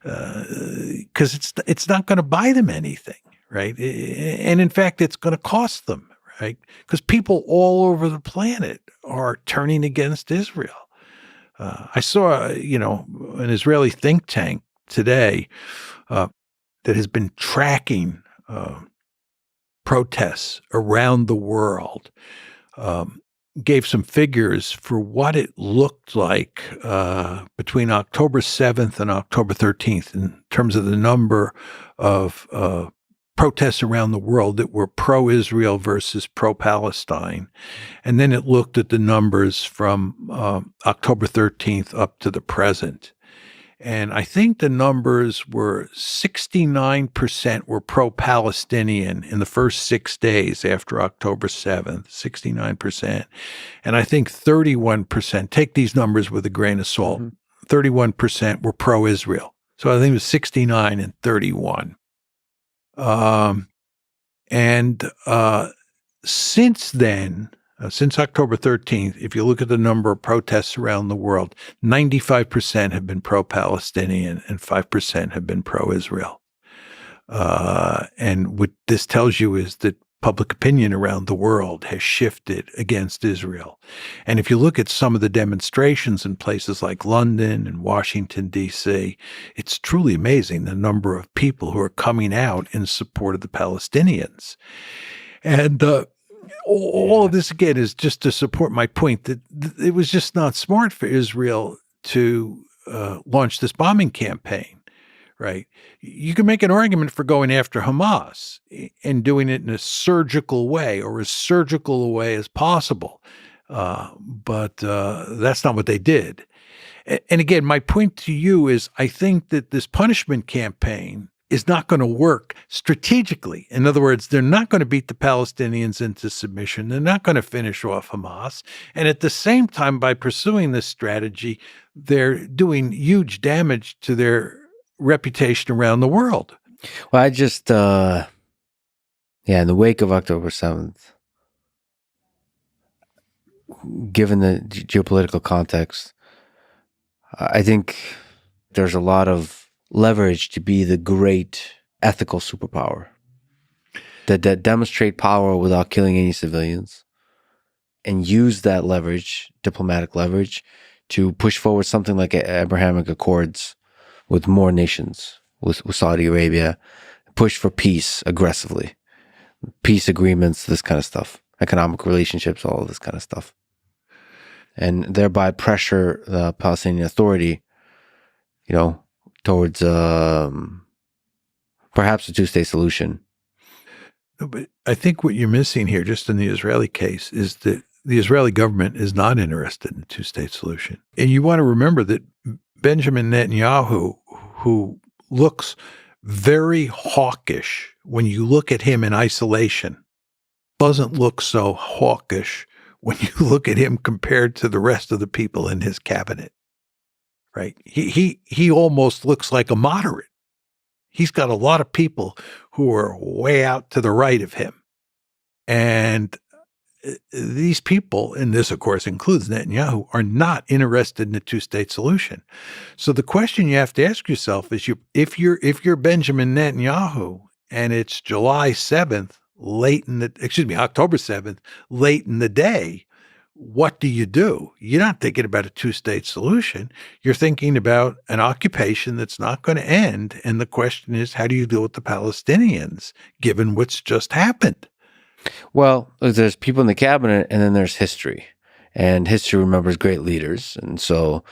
because it's not going to buy them anything, right? And in fact, it's going to cost them, right? Because people all over the planet are turning against Israel. I saw, an Israeli think tank today that has been tracking protests around the world, gave some figures for what it looked like between October 7th and October 13th in terms of the number of protests around the world that were pro-Israel versus pro-Palestine. And then it looked at the numbers from October 13th up to the present. And I think the numbers were 69% were pro-Palestinian in the first 6 days after October 7th, 69%. And I think 31%, take these numbers with a grain of salt, 31% were pro-Israel. So I think it was 69 and 31. Since then, since October 13th, if you look at the number of protests around the world, 95% have been pro-Palestinian and 5% have been pro-Israel. And what this tells you is that public opinion around the world has shifted against Israel. And if you look at some of the demonstrations in places like London and Washington, D.C., it's truly amazing the number of people who are coming out in support of the Palestinians. And all of this, again, is just to support my point that it was just not smart for Israel to launch this bombing campaign, right? You can make an argument for going after Hamas and doing it in a surgical way or as surgical a way as possible. But that's not what they did. And again, my point to you is I think that this punishment campaign is not going to work strategically. In other words, they're not going to beat the Palestinians into submission. They're not going to finish off Hamas. And at the same time, by pursuing this strategy, they're doing huge damage to their reputation around the world. Well, I just, in the wake of October 7th, given the geopolitical context, I think there's a lot of leverage to be the great ethical superpower that demonstrate power without killing any civilians and use that leverage, diplomatic leverage, to push forward something like Abrahamic Accords with more nations, with Saudi Arabia, push for peace aggressively, peace agreements, this kind of stuff, economic relationships, all of this kind of stuff, and thereby pressure the Palestinian Authority, towards perhaps a two-state solution. No, but I think what you're missing here, just in the Israeli case, is that the Israeli government is not interested in a two-state solution. And you want to remember that Benjamin Netanyahu, who looks very hawkish when you look at him in isolation, doesn't look so hawkish when you look at him compared to the rest of the people in his cabinet, right? He almost looks like a moderate. He's got a lot of people who are way out to the right of him. And these people, and this, of course, includes Netanyahu, are not interested in a two-state solution. So the question you have to ask yourself is, if you're Benjamin Netanyahu and it's October 7th, late in the day, what do? You're not thinking about a two-state solution. You're thinking about an occupation that's not going to end. And the question is, how do you deal with the Palestinians, given what's just happened? Well, there's people in the cabinet, and then there's history. And history remembers great leaders. And so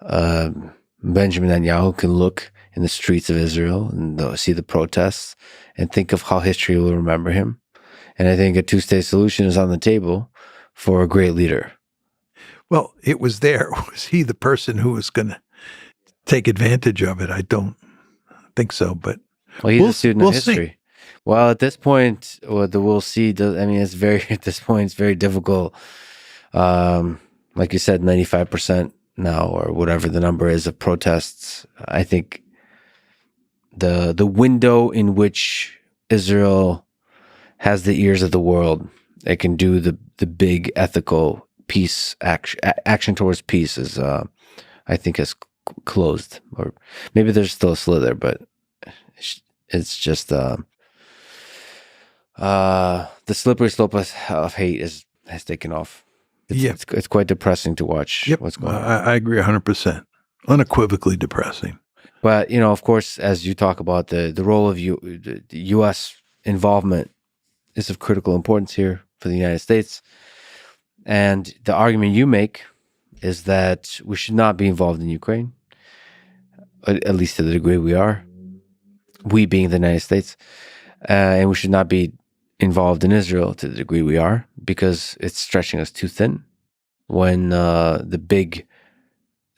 Benjamin Netanyahu can look in the streets of Israel and see the protests and think of how history will remember him. And I think a two-state solution is on the table for a great leader. Well, it was there. Was he the person who was going to take advantage of it? I don't think so, but well, he's a student of history. See. Well, at this point, we'll see. It's at this point, it's very difficult. Like you said, 95% now, or whatever the number is, of protests. I think the window in which Israel has the ears of the world, it can do the big ethical peace action towards peace is, I think, has closed. Or maybe there's still a slither, but it's just the slippery slope of hate has taken off. It's quite depressing to watch what's going on. I agree 100%. Unequivocally depressing. But, of course, as you talk about the role of the U.S. involvement is of critical importance here for the United States. And the argument you make is that we should not be involved in Ukraine, at least to the degree we are, we being the United States, and we should not be involved in Israel to the degree we are, because it's stretching us too thin when the big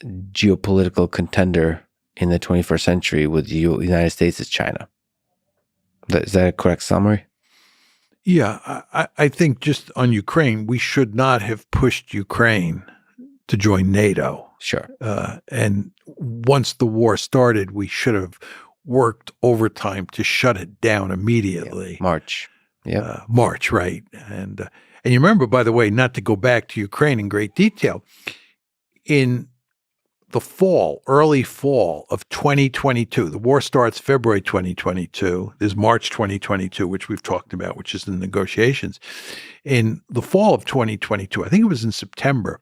geopolitical contender in the 21st century with the United States is China. Is that a correct summary? Yeah, I think just on Ukraine, we should not have pushed Ukraine to join NATO. Sure. And once the war started, we should have worked overtime to shut it down immediately. Yeah. March. Yeah. March, right. And you remember, by the way, not to go back to Ukraine in great detail, in the early fall of 2022, the war starts February 2022. There's March 2022, which we've talked about, which is the negotiations. In the fall of 2022, I think it was in September,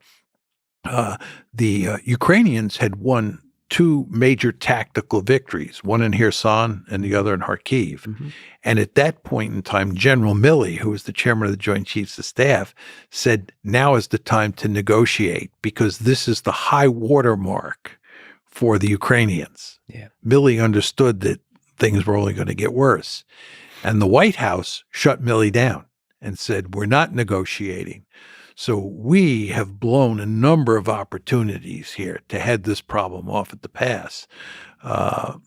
the Ukrainians had won two major tactical victories, one in Kherson and the other in Kharkiv. Mm-hmm. And at that point in time, General Milley, who was the chairman of the Joint Chiefs of Staff, said, now is the time to negotiate, because this is the high water mark for the Ukrainians. Yeah. Milley understood that things were only going to get worse. And the White House shut Milley down and said, we're not negotiating. So we have blown a number of opportunities here to head this problem off at the pass. But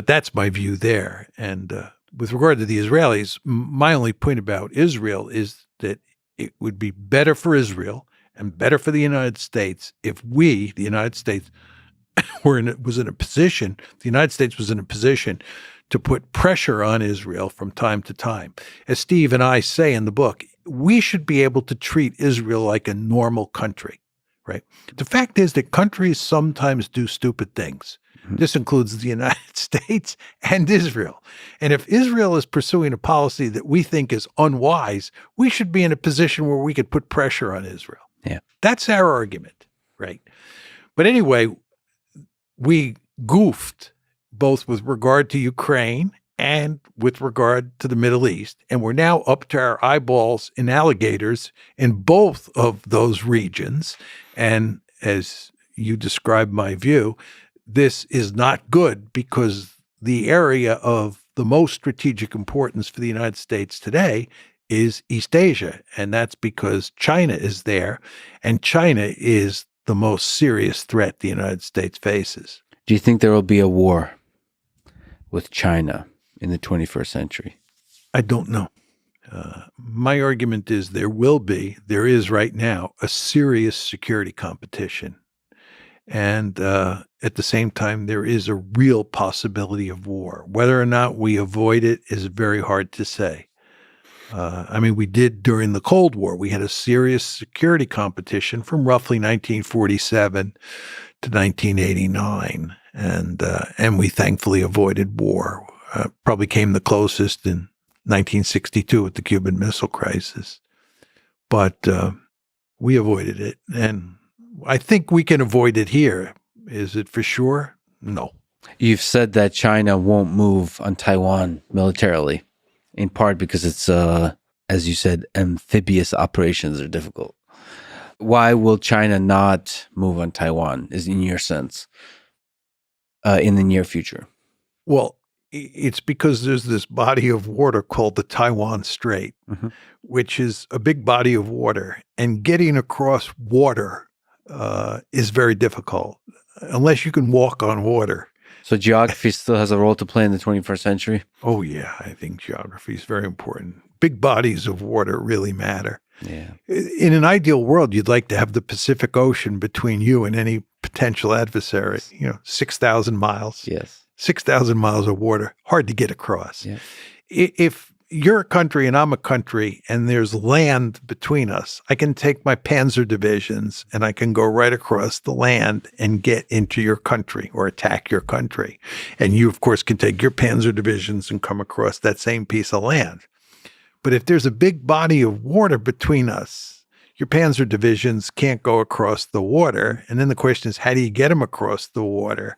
that's my view there. And with regard to the Israelis, my only point about Israel is that it would be better for Israel and better for the United States if we, the United States, the United States was in a position to put pressure on Israel from time to time. As Steve and I say in the book, we should be able to treat Israel like a normal country, right? The fact is that countries sometimes do stupid things. Mm-hmm. This includes the United States and Israel. And if Israel is pursuing a policy that we think is unwise, we should be in a position where we could put pressure on Israel. Yeah. That's our argument, right? But anyway, we goofed both with regard to Ukraine and with regard to the Middle East. And we're now up to our eyeballs in alligators in both of those regions. And as you described my view, this is not good, because the area of the most strategic importance for the United States today is East Asia, and that's because China is there, and China is the most serious threat the United States faces. Do you think there will be a war with China in the 21st century? I don't know. My argument is there is right now, a serious security competition. And at the same time, there is a real possibility of war. Whether or not we avoid it is very hard to say. We did during the Cold War. We had a serious security competition from roughly 1947 to 1989. And we thankfully avoided war. Probably came the closest in 1962 with the Cuban Missile Crisis. But we avoided it. And I think we can avoid it here. Is it for sure? No. You've said that China won't move on Taiwan militarily, in part because it's, as you said, amphibious operations are difficult. Why will China not move on Taiwan, is in your sense, in the near future? Well, it's because there's this body of water called the Taiwan Strait, which is a big body of water. And getting across water is very difficult, unless you can walk on water. So geography still has a role to play in the 21st century? Oh, yeah. I think geography is very important. Big bodies of water really matter. Yeah. In an ideal world, you'd like to have the Pacific Ocean between you and any potential adversary, 6,000 miles. Yes. 6,000 miles of water, hard to get across. Yeah. If you're a country and I'm a country and there's land between us, I can take my panzer divisions and I can go right across the land and get into your country or attack your country. And you, of course, can take your panzer divisions and come across that same piece of land. But if there's a big body of water between us, your panzer divisions can't go across the water. And then the question is, how do you get them across the water?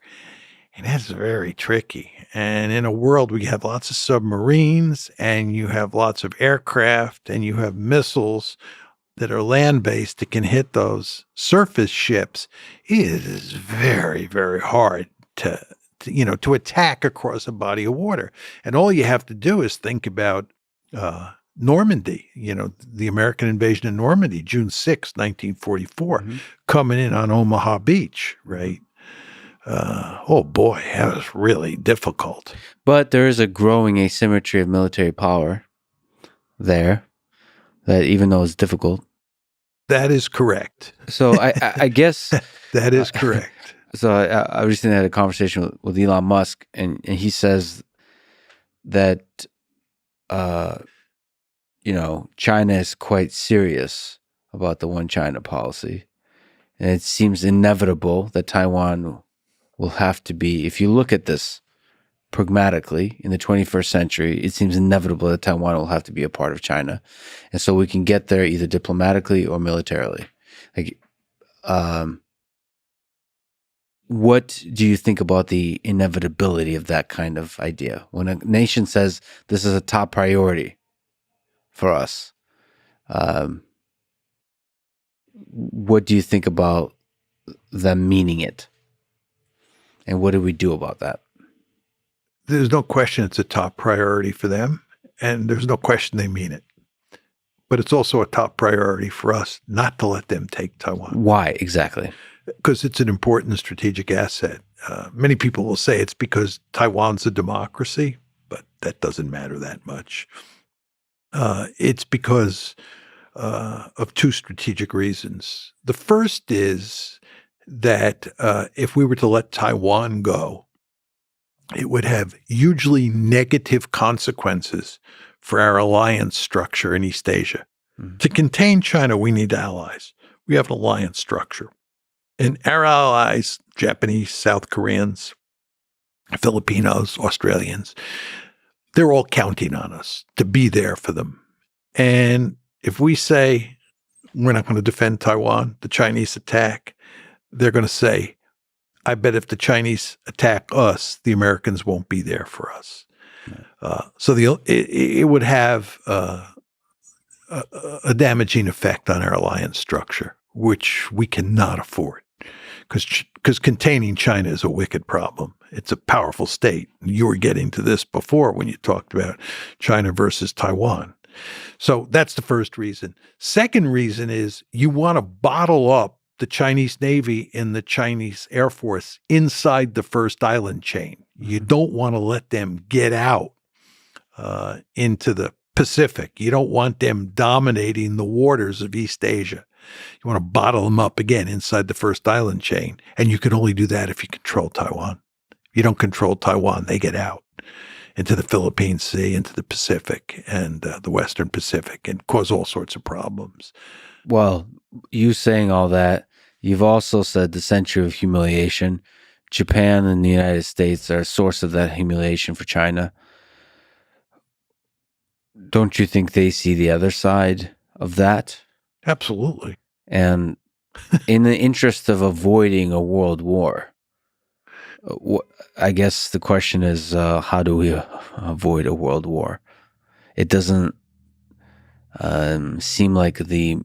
And that's very tricky. And in a world where you have lots of submarines and you have lots of aircraft and you have missiles that are land-based that can hit those surface ships, it is very, very hard to attack across a body of water. And all you have to do is think about Normandy, the American invasion of Normandy, June 6, 1944, coming in on Omaha Beach, right? Oh boy, that was really difficult. But there is a growing asymmetry of military power there, that even though it's difficult. That is correct. So I guess that is correct. So I recently had a conversation with Elon Musk, and he says that China is quite serious about the one China policy, and it seems inevitable that Taiwan will have to be, if you look at this pragmatically, in the 21st century, it seems inevitable that Taiwan will have to be a part of China. And so we can get there either diplomatically or militarily. What do you think about the inevitability of that kind of idea? When a nation says this is a top priority for us, what do you think about them meaning it? And what do we do about that? There's no question it's a top priority for them, and there's no question they mean it. But it's also a top priority for us not to let them take Taiwan. Why exactly? Because it's an important strategic asset. Many people will say it's because Taiwan's a democracy, but that doesn't matter that much. It's because of two strategic reasons. The first is that if we were to let Taiwan go, it would have hugely negative consequences for our alliance structure in East Asia. Mm-hmm. To contain China, we need allies. We have an alliance structure. And our allies, Japanese, South Koreans, Filipinos, Australians, they're all counting on us to be there for them. And if we say we're not going to defend Taiwan, the Chinese attack, they're going to say, I bet if the Chinese attack us, the Americans won't be there for us. So it would have a damaging effect on our alliance structure, which we cannot afford, because containing China is a wicked problem. It's a powerful state. You were getting to this before when you talked about China versus Taiwan. So that's the first reason. Second reason is you want to bottle up the Chinese Navy and the Chinese Air Force inside the first island chain. You don't want to let them get out into the Pacific. You don't want them dominating the waters of East Asia. You want to bottle them up again inside the first island chain. And you can only do that if you control Taiwan. If you don't control Taiwan, they get out into the Philippine Sea, into the Pacific and the Western Pacific, and cause all sorts of problems. Well, you saying all that, you've also said the century of humiliation. Japan and the United States are a source of that humiliation for China. Don't you think they see the other side of that? Absolutely. And in the interest of avoiding a world war, I guess the question is, how do we avoid a world war? It doesn't seem like the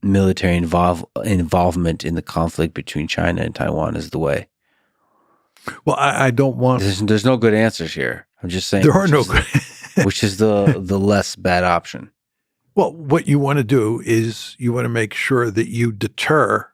military involvement in the conflict between China and Taiwan is the way. Well, I don't want... There's no good answers here. I'm just saying. There are no good... which is the less bad option. Well, what you want to do is you want to make sure that you deter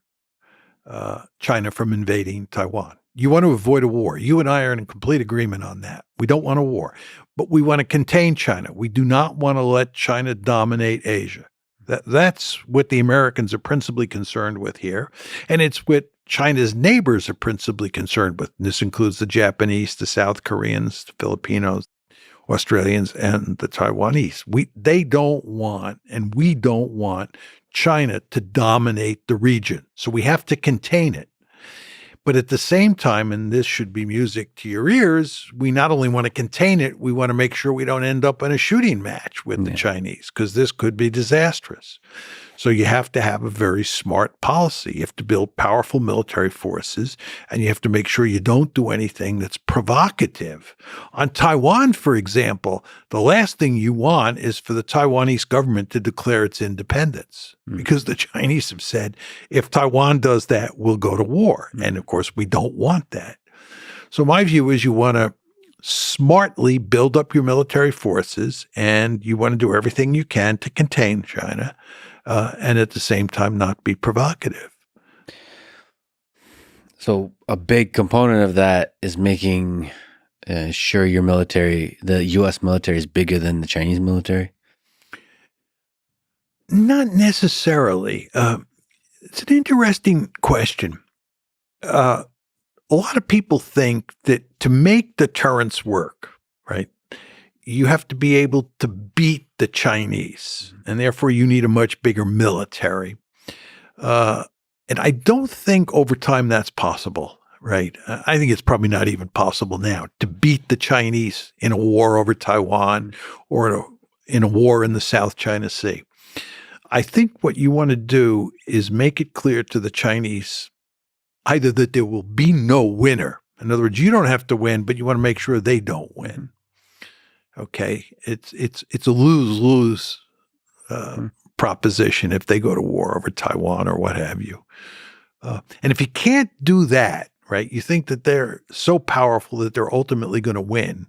China from invading Taiwan. You want to avoid a war. You and I are in complete agreement on that. We don't want a war, but we want to contain China. We do not want to let China dominate Asia. That's what the Americans are principally concerned with here. And it's what China's neighbors are principally concerned with. And this includes the Japanese, the South Koreans, the Filipinos, Australians, and the Taiwanese. They don't want, and we don't want China to dominate the region. So we have to contain it. But at the same time, and this should be music to your ears, we not only want to contain it, we want to make sure we don't end up in a shooting match with the Chinese, because this could be disastrous. So you have to have a very smart policy. You have to build powerful military forces, and you have to make sure you don't do anything that's provocative. On Taiwan, for example, the last thing you want is for the Taiwanese government to declare its independence, because the Chinese have said, if Taiwan does that, we'll go to war. And of course, we don't want that. So my view is you want to smartly build up your military forces, and you want to do everything you can to contain China. And at the same time, not be provocative. So a big component of that is making sure your military, the U.S. military, is bigger than the Chinese military? Not necessarily. It's an interesting question. A lot of people think that to make deterrence work, right, you have to be able to beat the Chinese, and therefore you need a much bigger military. And I don't think over time that's possible, right? I think it's probably not even possible now to beat the Chinese in a war over Taiwan or in a war in the South China Sea. I think what you want to do is make it clear to the Chinese either that there will be no winner. In other words, you don't have to win, but you want to make sure they don't win. Okay, it's a lose-lose proposition if they go to war over Taiwan or what have you. And if you can't do that, right, you think that they're so powerful that they're ultimately going to win,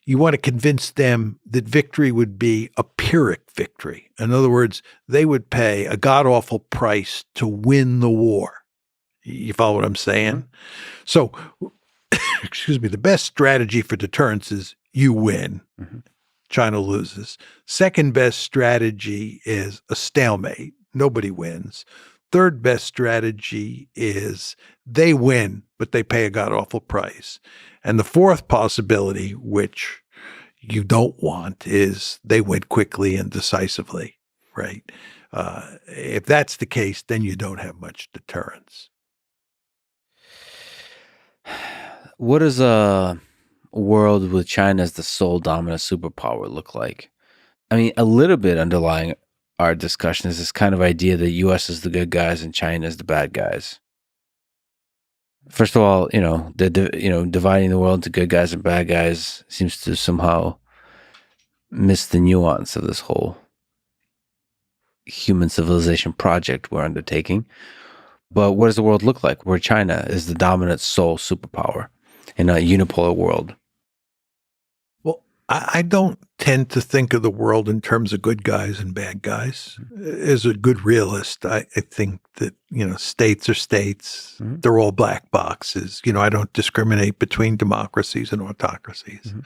you want to convince them that victory would be a Pyrrhic victory. In other words, they would pay a god-awful price to win the war. You follow what I'm saying? So, excuse me, the best strategy for deterrence is you win. China loses. Second best strategy is a stalemate. Nobody wins. Third best strategy is they win, but they pay a god-awful price. And the fourth possibility, which you don't want, is they win quickly and decisively, right? If that's the case, then you don't have much deterrence. What does a world with China as the sole dominant superpower look like? I mean, a little bit underlying our discussion is this kind of idea that U.S. is the good guys and China is the bad guys. First of all, dividing the world into good guys and bad guys seems to somehow miss the nuance of this whole human civilization project we're undertaking. But what does the world look like where China is the dominant sole superpower in a unipolar world? Well, I don't tend to think of the world in terms of good guys and bad guys. As a good realist, I think that, states are states. Mhm. They're all black boxes. I don't discriminate between democracies and autocracies. Mhm.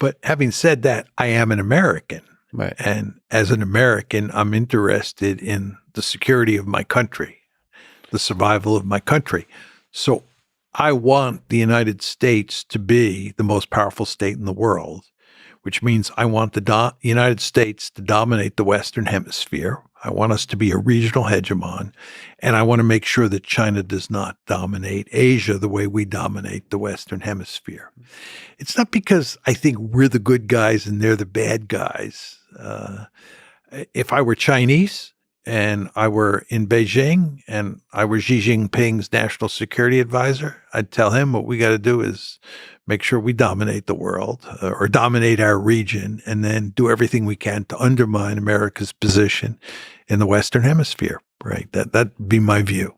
But having said that, I am an American. Right. And as an American, I'm interested in the security of my country, the survival of my country. So I want the United States to be the most powerful state in the world, which means I want the United States to dominate the Western Hemisphere. I want us to be a regional hegemon, and I want to make sure that China does not dominate Asia the way we dominate the Western Hemisphere. It's not because I think we're the good guys and they're the bad guys. If I were Chinese and I were in Beijing and I were Xi Jinping's national security advisor, I'd tell him what we got to do is make sure we dominate the world or dominate our region and then do everything we can to undermine America's position in the Western Hemisphere, right? That'd be my view.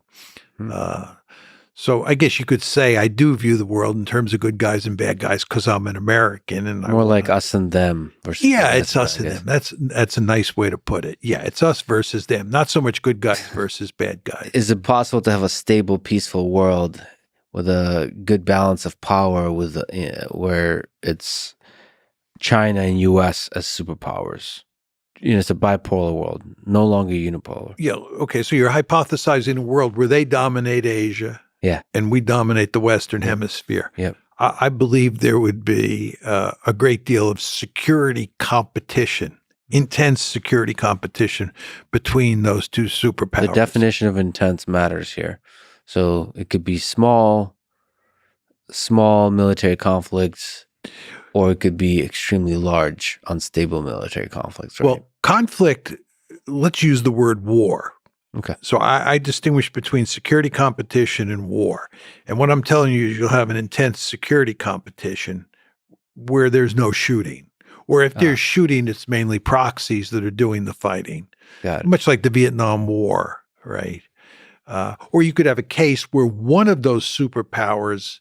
So I guess you could say I do view the world in terms of good guys and bad guys because I'm an American. And More like us and them. Versus it's us and them. That's a nice way to put it. Yeah, it's us versus them. Not so much good guys versus bad guys. Is it possible to have a stable, peaceful world with a good balance of power, where it's China and U.S. as superpowers? It's a bipolar world, no longer unipolar. Yeah. Okay. So you're hypothesizing a world where they dominate Asia. Yeah. And we dominate the Western Hemisphere. Yep. I believe there would be a great deal of security competition, intense security competition between those two superpowers. The definition of intense matters here. So it could be small military conflicts, or it could be extremely large, unstable military conflicts. Right? Well, conflict, let's use the word war. Okay. So I distinguish between security competition and war. And what I'm telling you is you'll have an intense security competition where there's no shooting. Or if there's shooting, it's mainly proxies that are doing the fighting. Got it. Much like the Vietnam War, right? Or you could have a case where one of those superpowers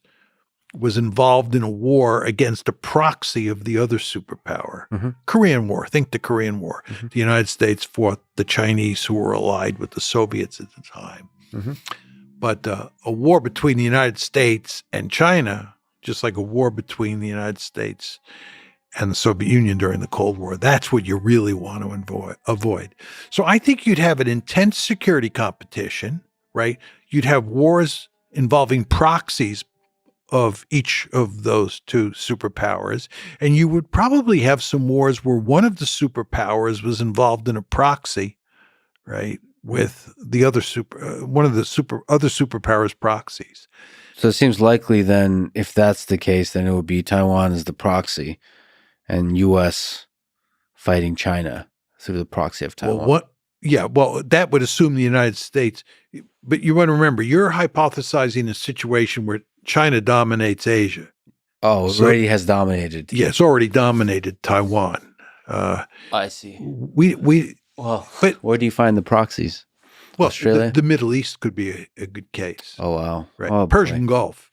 was involved in a war against a proxy of the other superpower. Mm-hmm. Korean War, think the Korean War. Mm-hmm. The United States fought the Chinese who were allied with the Soviets at the time. Mm-hmm. But a war between the United States and China, just like a war between the United States and the Soviet Union during the Cold War, that's what you really want to avoid. So I think you'd have an intense security competition, right? You'd have wars involving proxies of each of those two superpowers. And you would probably have some wars where one of the superpowers was involved in a proxy, right, with the other one of the other superpowers' proxies. So it seems likely then, if that's the case, then it would be Taiwan as the proxy and U.S. fighting China through the proxy of Taiwan. Well, that would assume the United States. But you want to remember, you're hypothesizing a situation where China dominates Asia. Oh, it already has dominated. Yeah, it's already dominated Taiwan. I see. But where do you find the proxies? Well, Australia? The Middle East could be a good case. Oh, wow. Right. Oh, Persian Gulf.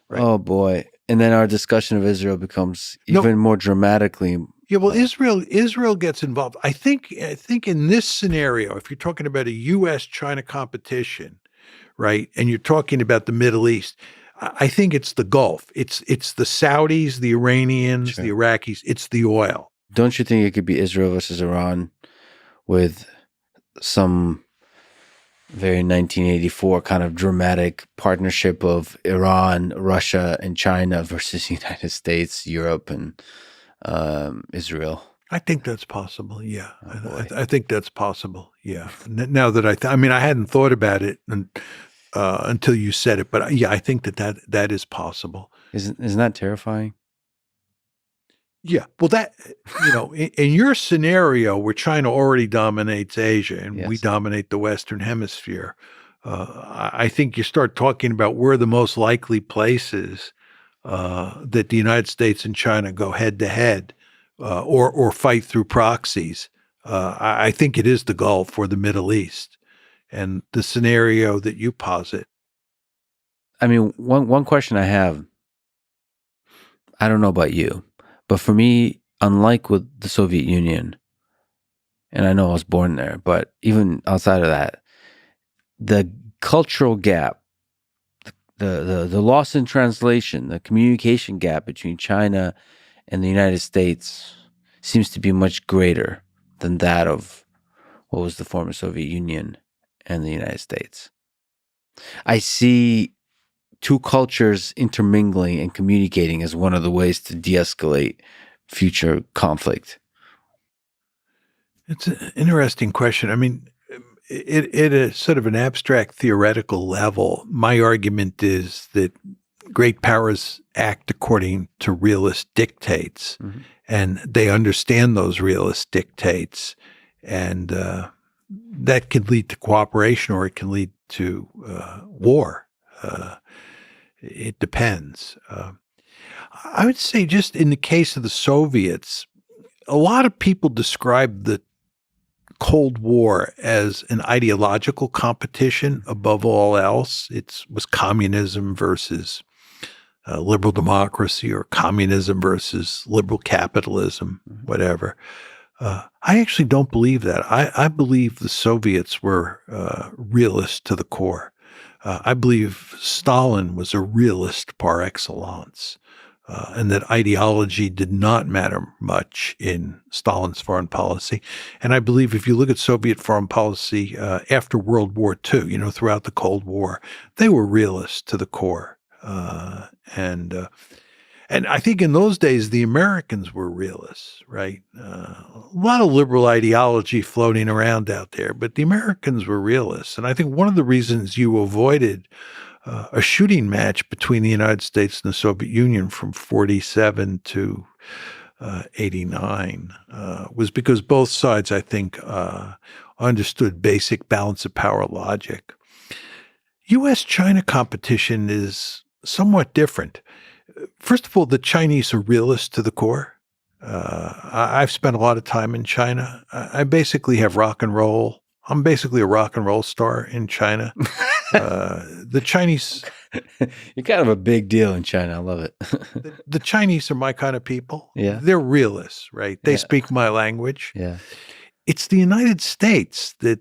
Right. Oh, boy. And then our discussion of Israel becomes even more dramatically. Yeah, well, Israel gets involved. I think in this scenario, if you're talking about a U.S.-China competition, right, and you're talking about the Middle East, I think it's the Gulf. It's the Saudis, the Iranians, the Iraqis. It's the oil. Don't you think it could be Israel versus Iran with some very 1984 kind of dramatic partnership of Iran, Russia, and China versus the United States, Europe, and Israel? I think that's possible. Yeah, Oh, I think that's possible. Yeah. Now that I hadn't thought about it until you said it, but yeah, I think that is possible. Isn't that terrifying? Yeah. Well, that, in your scenario where China already dominates Asia and we dominate the Western Hemisphere, I think you start talking about where the most likely places that the United States and China go head to head or fight through proxies. I think it is the Gulf or the Middle East. And the scenario that you posit. I mean, one question I have, I don't know about you, But for me, unlike with the Soviet Union, and I know I was born there, but even outside of that, the cultural gap, the loss in translation, the communication gap between China and the United States seems to be much greater than that of what was the former Soviet Union and the United States. I see two cultures intermingling and communicating as one of the ways to de-escalate future conflict. It's an interesting question. I mean, at a sort of an abstract theoretical level, my argument is that great powers act according to realist dictates, and they understand those realist dictates, and that can lead to cooperation or it can lead to war. It depends. I would say just in the case of the Soviets, a lot of people describe the Cold War as an ideological competition above all else. It was communism versus liberal democracy, or communism versus liberal capitalism, whatever. I actually don't believe that. I believe the Soviets were realists to the core. I believe Stalin was a realist par excellence, and that ideology did not matter much in Stalin's foreign policy. And I believe if you look at Soviet foreign policy after World War II, throughout the Cold War, they were realists to the core. And I think in those days, the Americans were realists, right? A lot of liberal ideology floating around out there, but the Americans were realists. And I think one of the reasons you avoided a shooting match between the United States and the Soviet Union from 47 to 89 was because both sides, I think, understood basic balance of power logic. U.S.-China competition is somewhat different. First of all, the Chinese are realists to the core. I've spent a lot of time in China. I basically have rock and roll. I'm basically a rock and roll star in China. The Chinese... You're kind of a big deal in China. I love it. the Chinese are my kind of people. Yeah. They're realists, right? They speak my language. Yeah. It's the United States that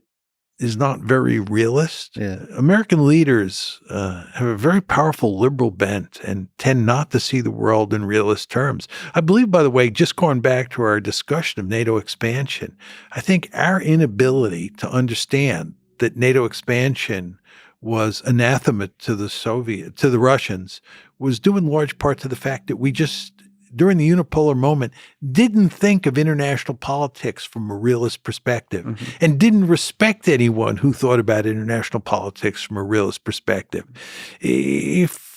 is not very realist. Yeah. American leaders have a very powerful liberal bent and tend not to see the world in realist terms. I believe, by the way, just going back to our discussion of NATO expansion, I think our inability to understand that NATO expansion was anathema to the Russians was due in large part to the fact that we just, during the unipolar moment, didn't think of international politics from a realist perspective and didn't respect anyone who thought about international politics from a realist perspective. If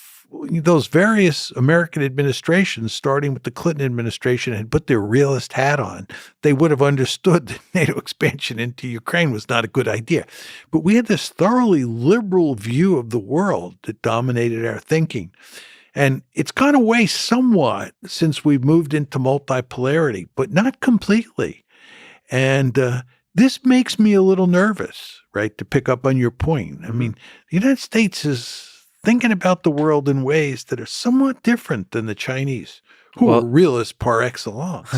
those various American administrations, starting with the Clinton administration, had put their realist hat on, they would have understood that NATO expansion into Ukraine was not a good idea. But we had this thoroughly liberal view of the world that dominated our thinking. And it's gone away somewhat since we've moved into multipolarity, but not completely. And this makes me a little nervous, right, to pick up on your point. I mean, the United States is thinking about the world in ways that are somewhat different than the Chinese, who are realists par excellence.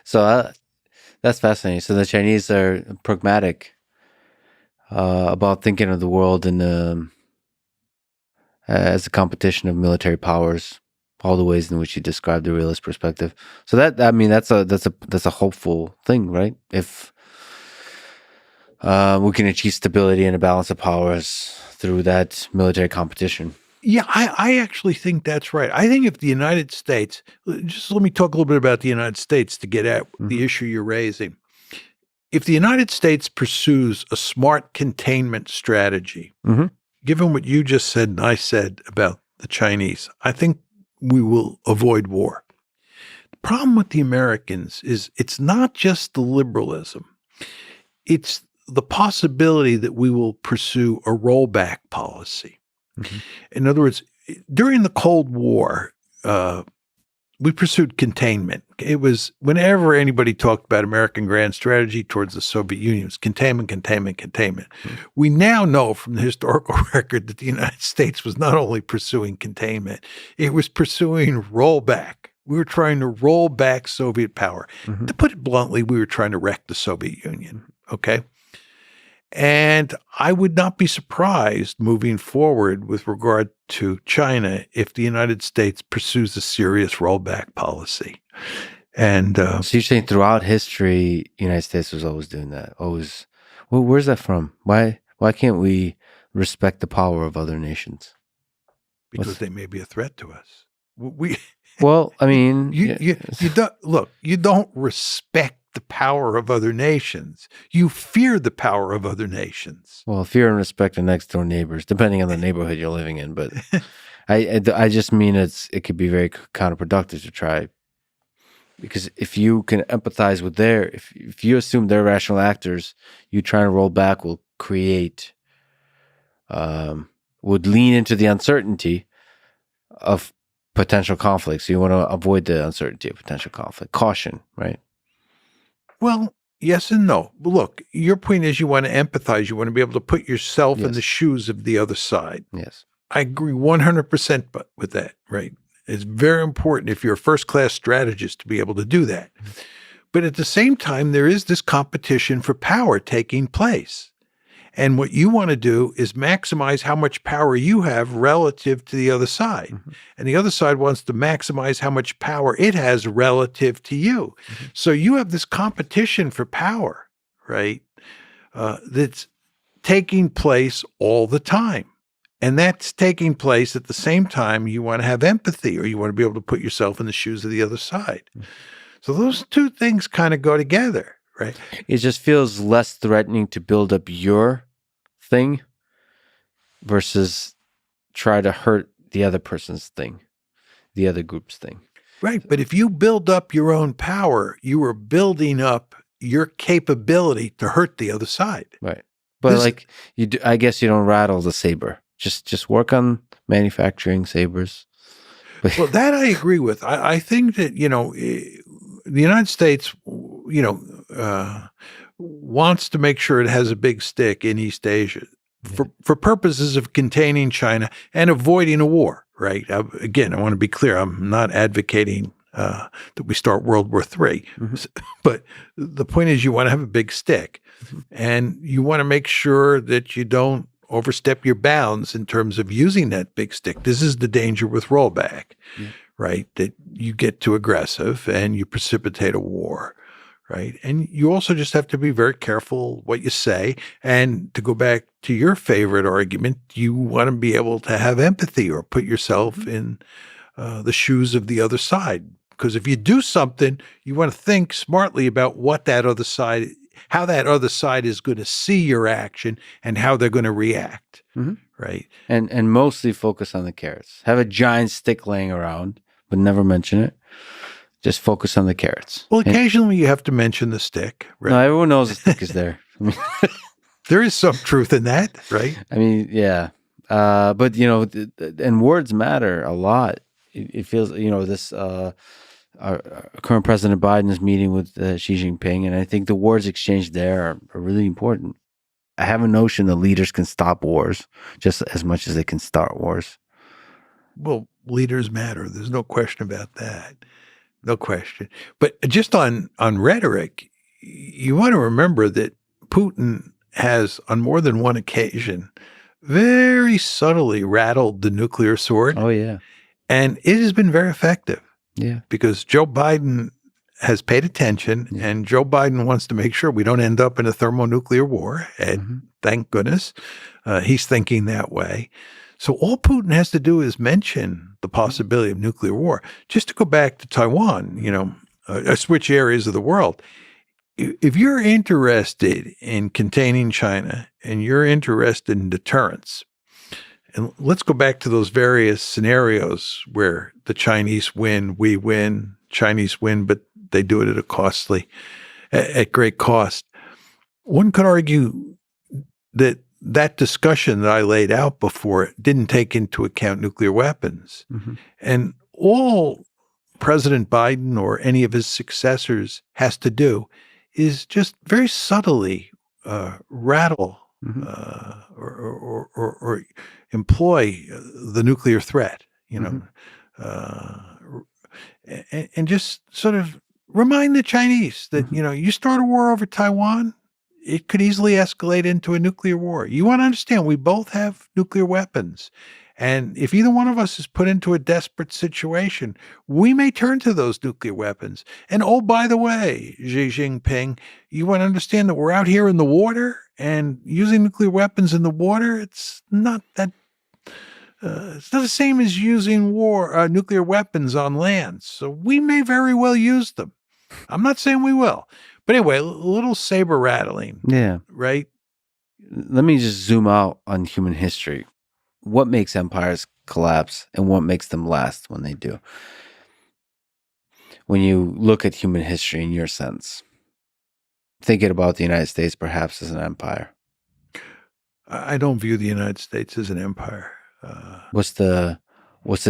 So that's fascinating. So the Chinese are pragmatic about thinking of the world in as a competition of military powers, all the ways in which you described the realist perspective. So that's a hopeful thing, right? If we can achieve stability and a balance of powers through that military competition. Yeah, I actually think that's right. I think if the United States, just let me talk a little bit about the United States to get at the issue you're raising. If the United States pursues a smart containment strategy, given what you just said and I said about the Chinese, I think we will avoid war. The problem with the Americans is it's not just the liberalism. It's the possibility that we will pursue a rollback policy. In other words, during the Cold War, we pursued containment. It was whenever anybody talked about American grand strategy towards the Soviet Union, it was containment, containment, containment. We now know from the historical record that the United States was not only pursuing containment, it was pursuing rollback, We were trying to roll back Soviet power. Mhm. To put it bluntly, we were trying to wreck the Soviet Union. Okay. And I would not be surprised moving forward with regard to China if the United States pursues a serious rollback policy. And So you're saying throughout history, the United States was always doing that. Always. Well, where's that from? Why can't we respect the power of other nations? because they may be a threat to us. We Well, I mean, you don't look, you don't respect the power of other nations. You fear the power of other nations. well, fear and respect the next door neighbors, depending on the neighborhood you're living in. But I just mean it could be very counterproductive to try, because if you can empathize with if you assume they're rational actors, you trying to roll back will create, would lean into the uncertainty of potential conflict. So you want to avoid the uncertainty of potential conflict. Caution, right? Well, yes and no. Look, your point is you want to empathize. You want to be able to put yourself in Yes. the shoes of the other side. Yes. I agree 100% with that, right? It's very important if you're a first-class strategist to be able to do that. But at the same time, there is this competition for power taking place. And what you want to do is maximize how much power you have relative to the other side. Mm-hmm. And the other side wants to maximize how much power it has relative to you. Mm-hmm. So you have this competition for power, right? That's taking place all the time. And that's taking place at the same time you want to have empathy, or you want to be able to put yourself in the shoes of the other side. Mm-hmm. So those two things kind of go together. Right. It just feels less threatening to build up your thing versus try to hurt the other person's thing, the other group's thing. Right. But if you build up your own power, you are building up your capability to hurt the other side. Right. But I guess you don't rattle the saber. Just work on manufacturing sabers. Well, that I agree with. I think that, the United States, wants to make sure it has a big stick in East Asia for purposes of containing China and avoiding a war, right? Again, I want to be clear. I'm not advocating that we start World War III. Mm-hmm. But the point is you want to have a big stick, mm-hmm. and you want to make sure that you don't overstep your bounds in terms of using that big stick. This is the danger with rollback. Mm-hmm. Right? That you get too aggressive and you precipitate a war, right? And you also just have to be very careful what you say. And to go back to your favorite argument, you want to be able to have empathy or put yourself in the shoes of the other side. Because if you do something, you want to think smartly about what that other side, how that other side is going to see your action and how they're going to react, mm-hmm. right? And mostly focus on the carrots. Have a giant stick laying around, but never mention it. Just focus on the carrots. Well, occasionally you have to mention the stick, right? No, everyone knows the stick is there. I mean, there is some truth in that, right? I mean, yeah. But, and words matter a lot. It feels, this our current President Biden is meeting with Xi Jinping, and I think the words exchanged there are really important. I have a notion that leaders can stop wars just as much as they can start wars. Well, leaders matter. There's no question about that. No question. But just on rhetoric, you want to remember that Putin has, on more than one occasion, very subtly rattled the nuclear sword. Oh, yeah. And it has been very effective. Yeah. Because Joe Biden has paid attention, and Joe Biden wants to make sure we don't end up in a thermonuclear war. And mm-hmm. thank goodness he's thinking that way. So all Putin has to do is mention the possibility of nuclear war. Just to go back to Taiwan, switch areas of the world. If you're interested in containing China and you're interested in deterrence, and let's go back to those various scenarios where the Chinese win, we win, Chinese win, but they do it at great cost. One could argue that discussion that I laid out before didn't take into account nuclear weapons. Mm-hmm. And all President Biden or any of his successors has to do is just very subtly rattle mm-hmm. or employ the nuclear threat, mm-hmm. and just sort of remind the Chinese that, you start a war over Taiwan, it could easily escalate into a nuclear war. You want to understand, we both have nuclear weapons. And if either one of us is put into a desperate situation, we may turn to those nuclear weapons. And oh, by the way, Xi Jinping, you want to understand that we're out here in the water, and using nuclear weapons in the water, it's not the same as using nuclear weapons on land. So we may very well use them. I'm not saying we will. But anyway, a little saber rattling. Yeah. Right? Let me just zoom out on human history. What makes empires collapse and what makes them last when they do? When you look at human history in your sense, thinking about the United States perhaps as an empire. I don't view the United States as an empire. What's the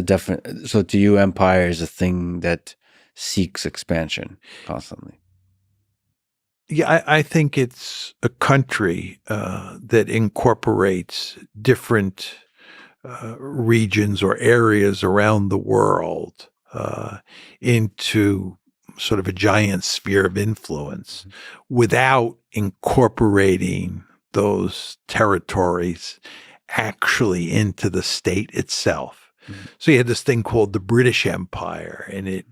difference? So to you, empire is a thing that seeks expansion constantly. Yeah, I think it's a country that incorporates different regions or areas around the world into sort of a giant sphere of influence without incorporating those territories actually into the state itself. So you had this thing called the British Empire, and it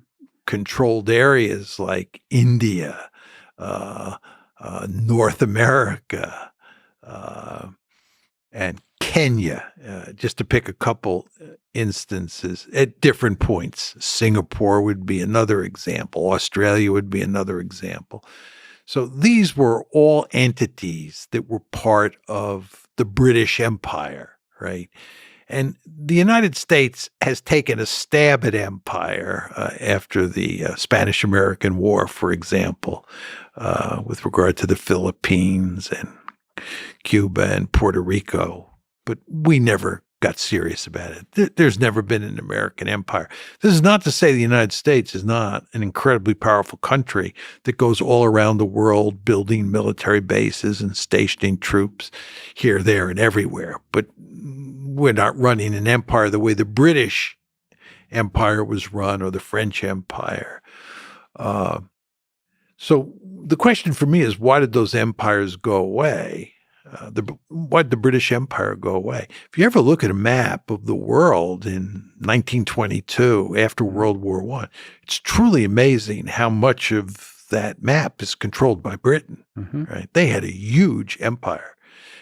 controlled areas like India, North America, and Kenya, just to pick a couple instances at different points. Singapore would be another example. Australia would be another example. So these were all entities that were part of the British Empire, right? And the United States has taken a stab at empire after the Spanish-American War, for example, with regard to the Philippines and Cuba and Puerto Rico. But we never got serious about it. There's never been an American empire. This is not to say the United States is not an incredibly powerful country that goes all around the world building military bases and stationing troops here, there, and everywhere. But we're not running an empire the way the British Empire was run or the French Empire. So the question for me is, why did those empires go away? Why did the British Empire go away? If you ever look at a map of the world in 1922, after World War I, it's truly amazing how much of that map is controlled by Britain, right? They had a huge empire,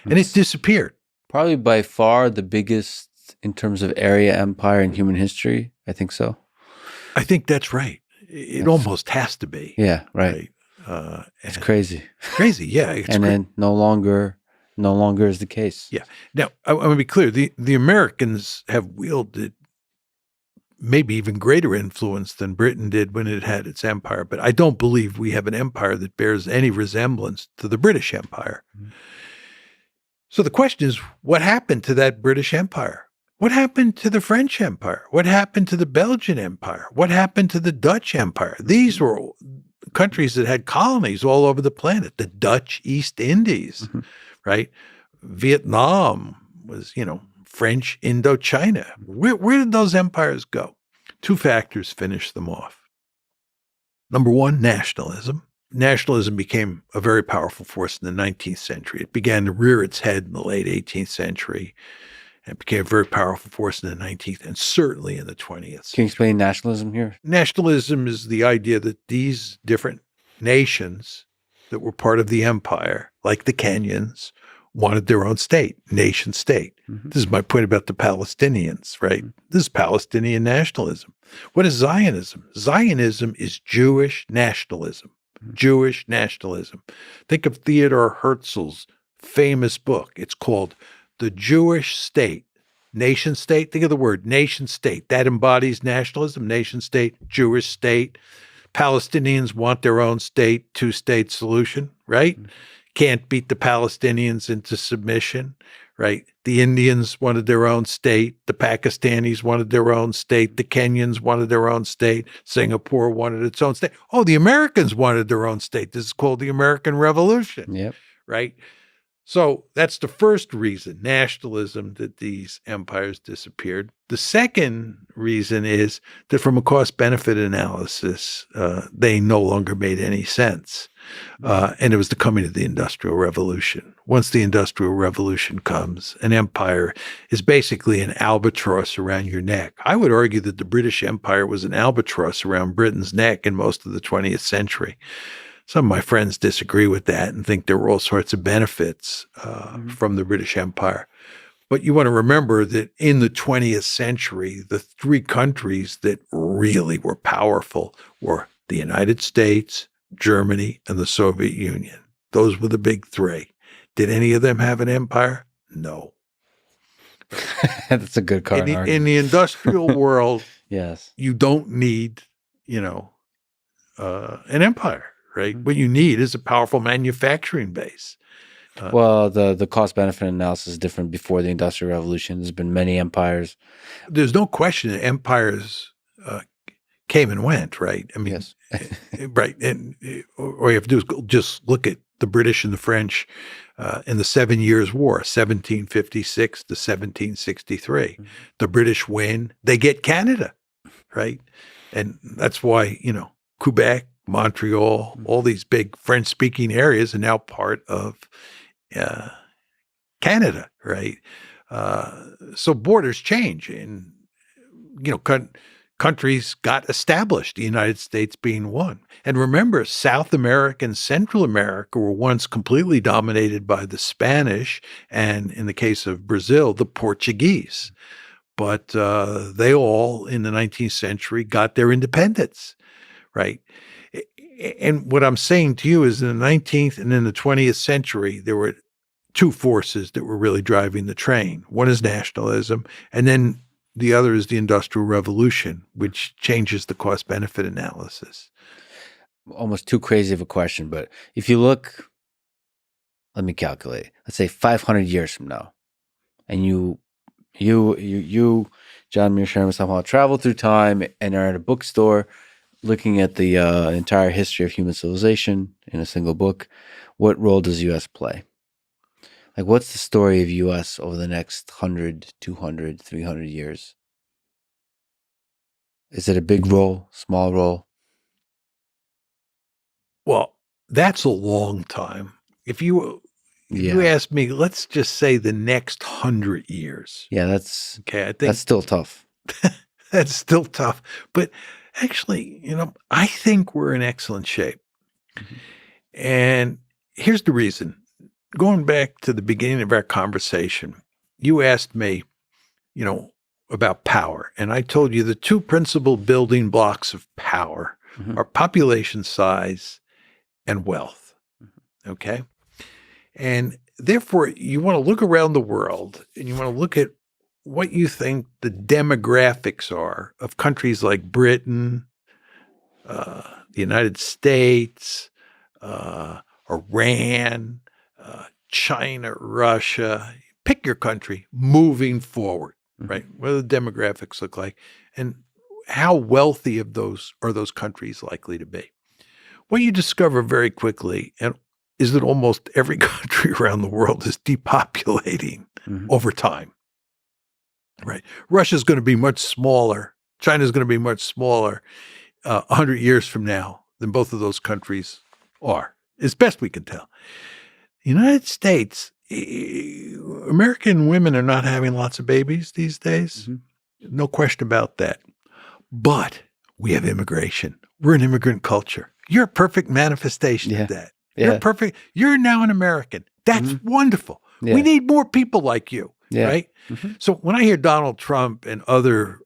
and it disappeared. Probably by far the biggest in terms of area empire in human history. I think so. I think that's right. It almost has to be. Yeah, right. It's crazy. Crazy, yeah. And then no longer is the case. Yeah. Now, I want to be clear. The Americans have wielded maybe even greater influence than Britain did when it had its empire, but I don't believe we have an empire that bears any resemblance to the British Empire. So the question is, what happened to that British Empire? What happened to the French Empire? What happened to the Belgian Empire? What happened to the Dutch Empire? These were countries that had colonies all over the planet. The Dutch East Indies, right? Vietnam was, French Indochina. Where did those empires go? Two factors finished them off. Number one, nationalism. Nationalism became a very powerful force in the 19th century. It began to rear its head in the late 18th century. And it became a very powerful force in the 19th and certainly in the 20th. Can you explain nationalism here? Nationalism is the idea that these different nations that were part of the empire, like the Kenyans, wanted their own state, nation state. This is my point about the Palestinians, right? This is Palestinian nationalism. What is Zionism? Zionism is Jewish nationalism. Jewish nationalism. Think of Theodor Herzl's famous book. It's called The Jewish State. Nation state, think of the word nation state. That embodies nationalism, nation state, Jewish state. Palestinians want their own state, two-state solution, right? Can't beat the Palestinians into submission, right? The Indians wanted their own state. The Pakistanis wanted their own state. The Kenyans wanted their own state. Singapore wanted its own state. Oh, the Americans wanted their own state. This is called the American Revolution, right? So that's the first reason, nationalism, that these empires disappeared. The second reason is that from a cost-benefit analysis, they no longer made any sense. And it was the coming of the Industrial Revolution. Once the Industrial Revolution comes, an empire is basically an albatross around your neck. I would argue that the British Empire was an albatross around Britain's neck in most of the 20th century. Some of my friends disagree with that and think there were all sorts of benefits from the British Empire. But you want to remember that in the 20th century, the three countries that really were powerful were the United States, Germany, and the Soviet Union. Those were the big three. Did any of them have an empire? No. That's a good card. In the industrial world, yes, you don't need, an empire. Right? What you need is a powerful manufacturing base. Well, the cost-benefit analysis is different before the Industrial Revolution. There's been many empires. There's no question that empires came and went, right? I mean, yes. Right. And all you have to do is just look at the British and the French in the 7 Years' War, 1756 to 1763. Mm-hmm. The British win, they get Canada, right? And that's why, Quebec, Montreal, all these big French-speaking areas are now part of Canada, right? So borders change, and countries got established. The United States being one. And remember, South America and Central America were once completely dominated by the Spanish, and in the case of Brazil, the Portuguese. But they all, in the 19th century, got their independence, right? And what I'm saying to you is in the 19th and in the 20th century, there were two forces that were really driving the train. One is nationalism, and then the other is the Industrial Revolution, which changes the cost-benefit analysis. Almost too crazy of a question, but if you look, let me calculate, let's say 500 years from now, and you, John Mearsheimer, somehow travel through time and are at a bookstore looking at the entire history of human civilization in a single book, what role does U.S. play? Like, what's the story of U.S. over the next 100, 200, 300 years? Is it a big role, small role? Well, that's a long time. If you ask me, let's just say the next 100 years. Yeah, that's okay. I think that's still tough. That's still tough. But actually, I think we're in excellent shape. Mm-hmm. And here's the reason. Going back to the beginning of our conversation, you asked me, about power. And I told you the two principal building blocks of power are population size and wealth. Mm-hmm. Okay? And therefore, you want to look around the world and you want to look at what you think the demographics are of countries like Britain, the United States, Iran, China, Russia, pick your country, moving forward, right? What do the demographics look like? And how wealthy of those are those countries likely to be? What you discover very quickly is that almost every country around the world is depopulating over time. Right. Russia's going to be much smaller. China's going to be much smaller 100 years from now than both of those countries are, as best we can tell. The United States, American women are not having lots of babies these days. Mm-hmm. No question about that. But we have immigration. We're an immigrant culture. You're a perfect manifestation of that. You're perfect. You're now an American. That's wonderful. Yeah. We need more people like you. Yeah. Right? Mm-hmm. So when I hear Donald Trump and others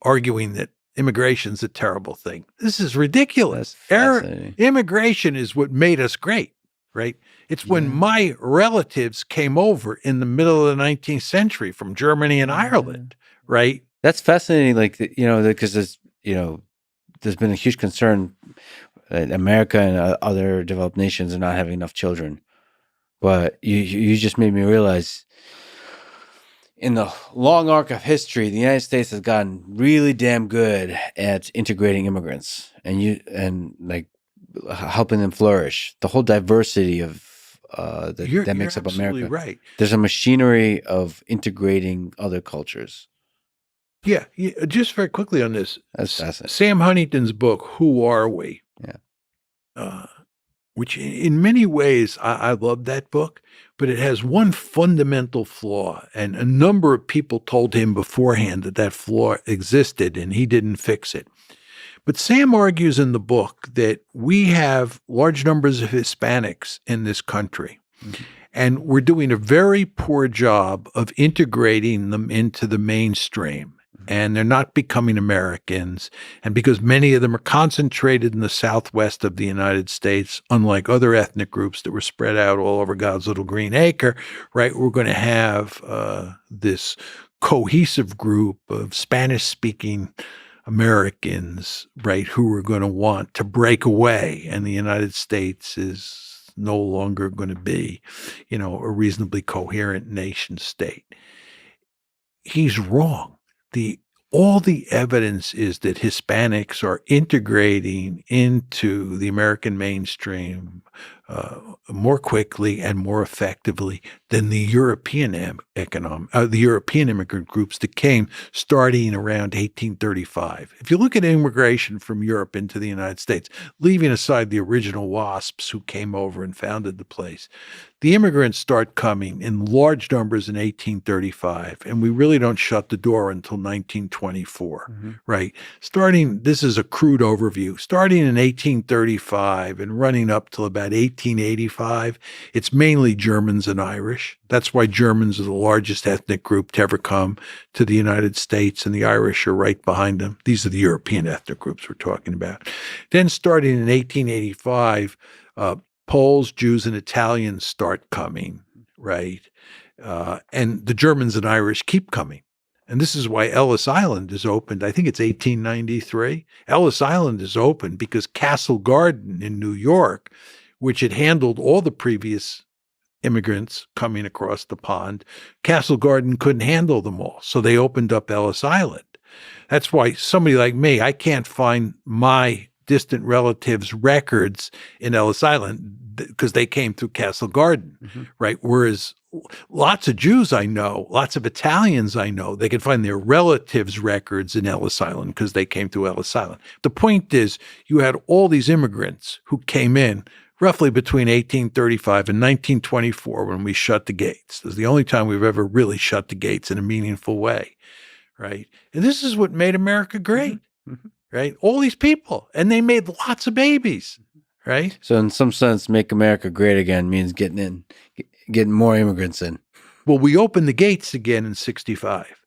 arguing that immigration's a terrible thing, this is ridiculous. Immigration is what made us great, right? It's when my relatives came over in the middle of the 19th century from Germany and Ireland, right? That's fascinating, because there's been a huge concern that America and other developed nations are not having enough children. But you just made me realize, in the long arc of history, the United States has gotten really damn good at integrating immigrants and helping them flourish. The whole diversity of that makes up America. You're right. There's a machinery of integrating other cultures. Yeah, just very quickly on this. That's fascinating. Sam Huntington's book, Who Are We? Yeah. Which in many ways, I love that book, but it has one fundamental flaw. And a number of people told him beforehand that flaw existed and he didn't fix it. But Sam argues in the book that we have large numbers of Hispanics in this country. Mm-hmm. And we're doing a very poor job of integrating them into the mainstream. And they're not becoming Americans. And because many of them are concentrated in the southwest of the United States, unlike other ethnic groups that were spread out all over God's little green acre, right, we're going to have this cohesive group of Spanish-speaking Americans, right, who are going to want to break away. And the United States is no longer going to be, a reasonably coherent nation state. He's wrong. All the evidence is that Hispanics are integrating into the American mainstream more quickly and more effectively than the European immigrant groups that came starting around 1835. If you look at immigration from Europe into the United States, leaving aside the original WASPs who came over and founded the place, the immigrants start coming in large numbers in 1835, and we really don't shut the door until 1924, right? This is a crude overview. Starting in 1835 and running up till about 1885, it's mainly Germans and Irish. That's why Germans are the largest ethnic group to ever come to the United States, and the Irish are right behind them. These are the European ethnic groups we're talking about. Then starting in 1885, Poles, Jews, and Italians start coming, right? And the Germans and Irish keep coming. And this is why Ellis Island is opened. I think it's 1893. Ellis Island is opened because Castle Garden in New York, which had handled all the previous immigrants coming across the pond, Castle Garden couldn't handle them all. So they opened up Ellis Island. That's why somebody like me, I can't find my distant relatives' records in Ellis Island because they came through Castle Garden, right? Whereas lots of Jews I know, lots of Italians I know, they can find their relatives' records in Ellis Island because they came through Ellis Island. The point is, you had all these immigrants who came in roughly between 1835 and 1924 when we shut the gates. It was the only time we've ever really shut the gates in a meaningful way, right? And this is what made America great. Right? All these people, and they made lots of babies, right? So in some sense, make America great again means getting more immigrants in. Well, we opened the gates again in 65.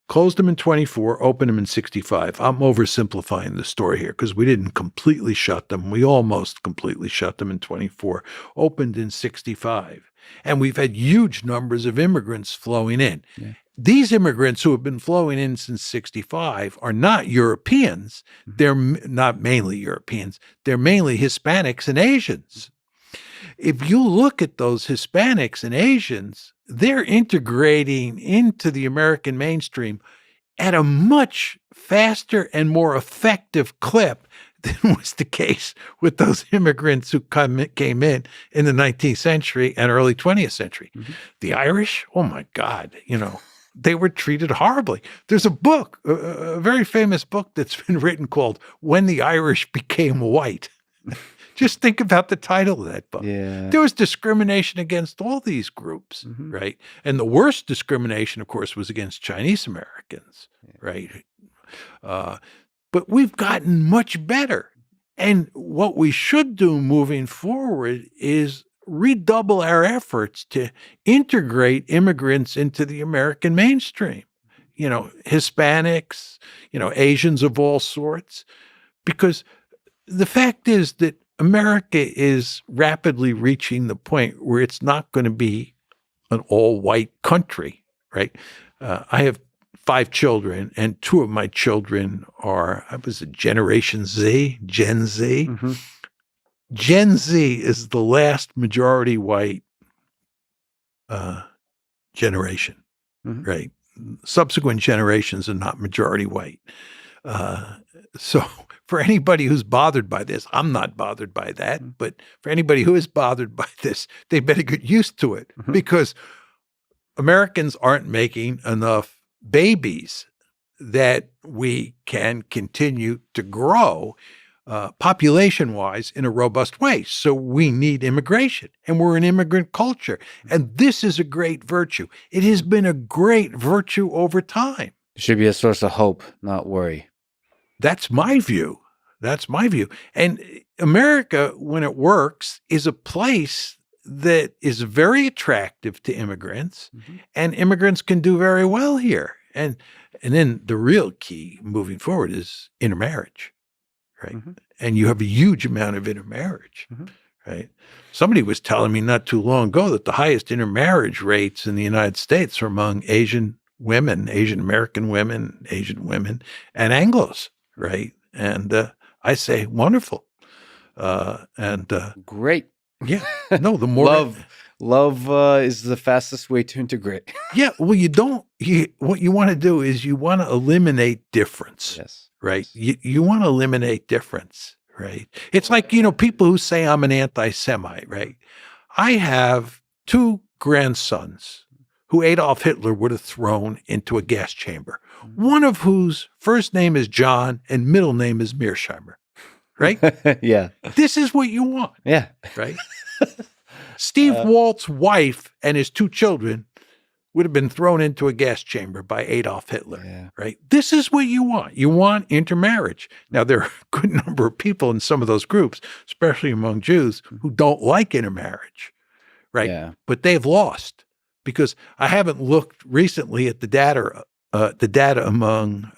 Closed them in 24, opened them in 65. I'm oversimplifying the story here because we didn't completely shut them. We almost completely shut them in 24, opened in 65. And we've had huge numbers of immigrants flowing in. Yeah. These immigrants who have been flowing in since 65 are not Europeans. They're not mainly Europeans. They're mainly Hispanics and Asians. If you look at those Hispanics and Asians, they're integrating into the American mainstream at a much faster and more effective clip than was the case with those immigrants who came in the 19th century and early 20th century. The Irish, oh my God, they were treated horribly. There's a book, a very famous book that's been written called When the Irish Became White. Just think about the title of that book. Yeah. There was discrimination against all these groups, right? And the worst discrimination, of course, was against Chinese Americans, right? But we've gotten much better. And what we should do moving forward is redouble our efforts to integrate immigrants into the American mainstream, Hispanics, Asians of all sorts, because the fact is that America is rapidly reaching the point where it's not going to be an all-white country, right? I have 5 children, and 2 of my children I was a Generation Z, Gen Z. Gen Z is the last majority white generation, right? Subsequent generations are not majority white. So for anybody who's bothered by this, I'm not bothered by that, but for anybody who is bothered by this, they better get used to it because Americans aren't making enough babies that we can continue to grow population-wise in a robust way. So we need immigration, and we're an immigrant culture. And this is a great virtue. It has been a great virtue over time. It should be a source of hope, not worry. That's my view. That's my view. And America, when it works, is a place that is very attractive to immigrants, and immigrants can do very well here. And then the real key moving forward is intermarriage, right? And you have a huge amount of intermarriage, right? Somebody was telling me not too long ago that the highest intermarriage rates in the United States are among Asian women, Asian American women, Asian women, and Anglos, right? And I say, wonderful. Great. Yeah. No, the more love is the fastest way to integrate. Yeah. Well, what you want to do is you want to eliminate difference. Yes. Right. You want to eliminate difference. Right. It's like, people who say I'm an anti-Semite, right? I have 2 grandsons who Adolf Hitler would have thrown into a gas chamber, one of whose first name is John and middle name is Mearsheimer. Right? Yeah. This is what you want. Yeah. Right? Steve Walt's wife and his 2 children would have been thrown into a gas chamber by Adolf Hitler. Yeah. Right? This is what you want. You want intermarriage. Now, there are a good number of people in some of those groups, especially among Jews, who don't like intermarriage. Right? Yeah. But they've lost because I haven't looked recently at the data among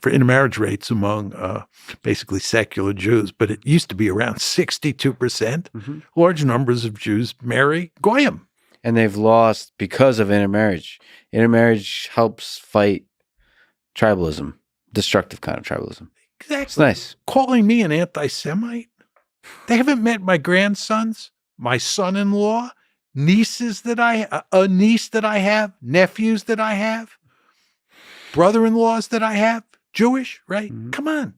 for intermarriage rates among basically secular Jews, but it used to be around 62%. Large numbers of Jews marry Goyim. And they've lost because of intermarriage. Intermarriage helps fight tribalism, destructive kind of tribalism. Exactly. It's nice. Calling me an anti-Semite? They haven't met my grandsons, my son-in-law, a niece that I have, nephews that I have, brother-in-laws that I have, Jewish, right? Come on.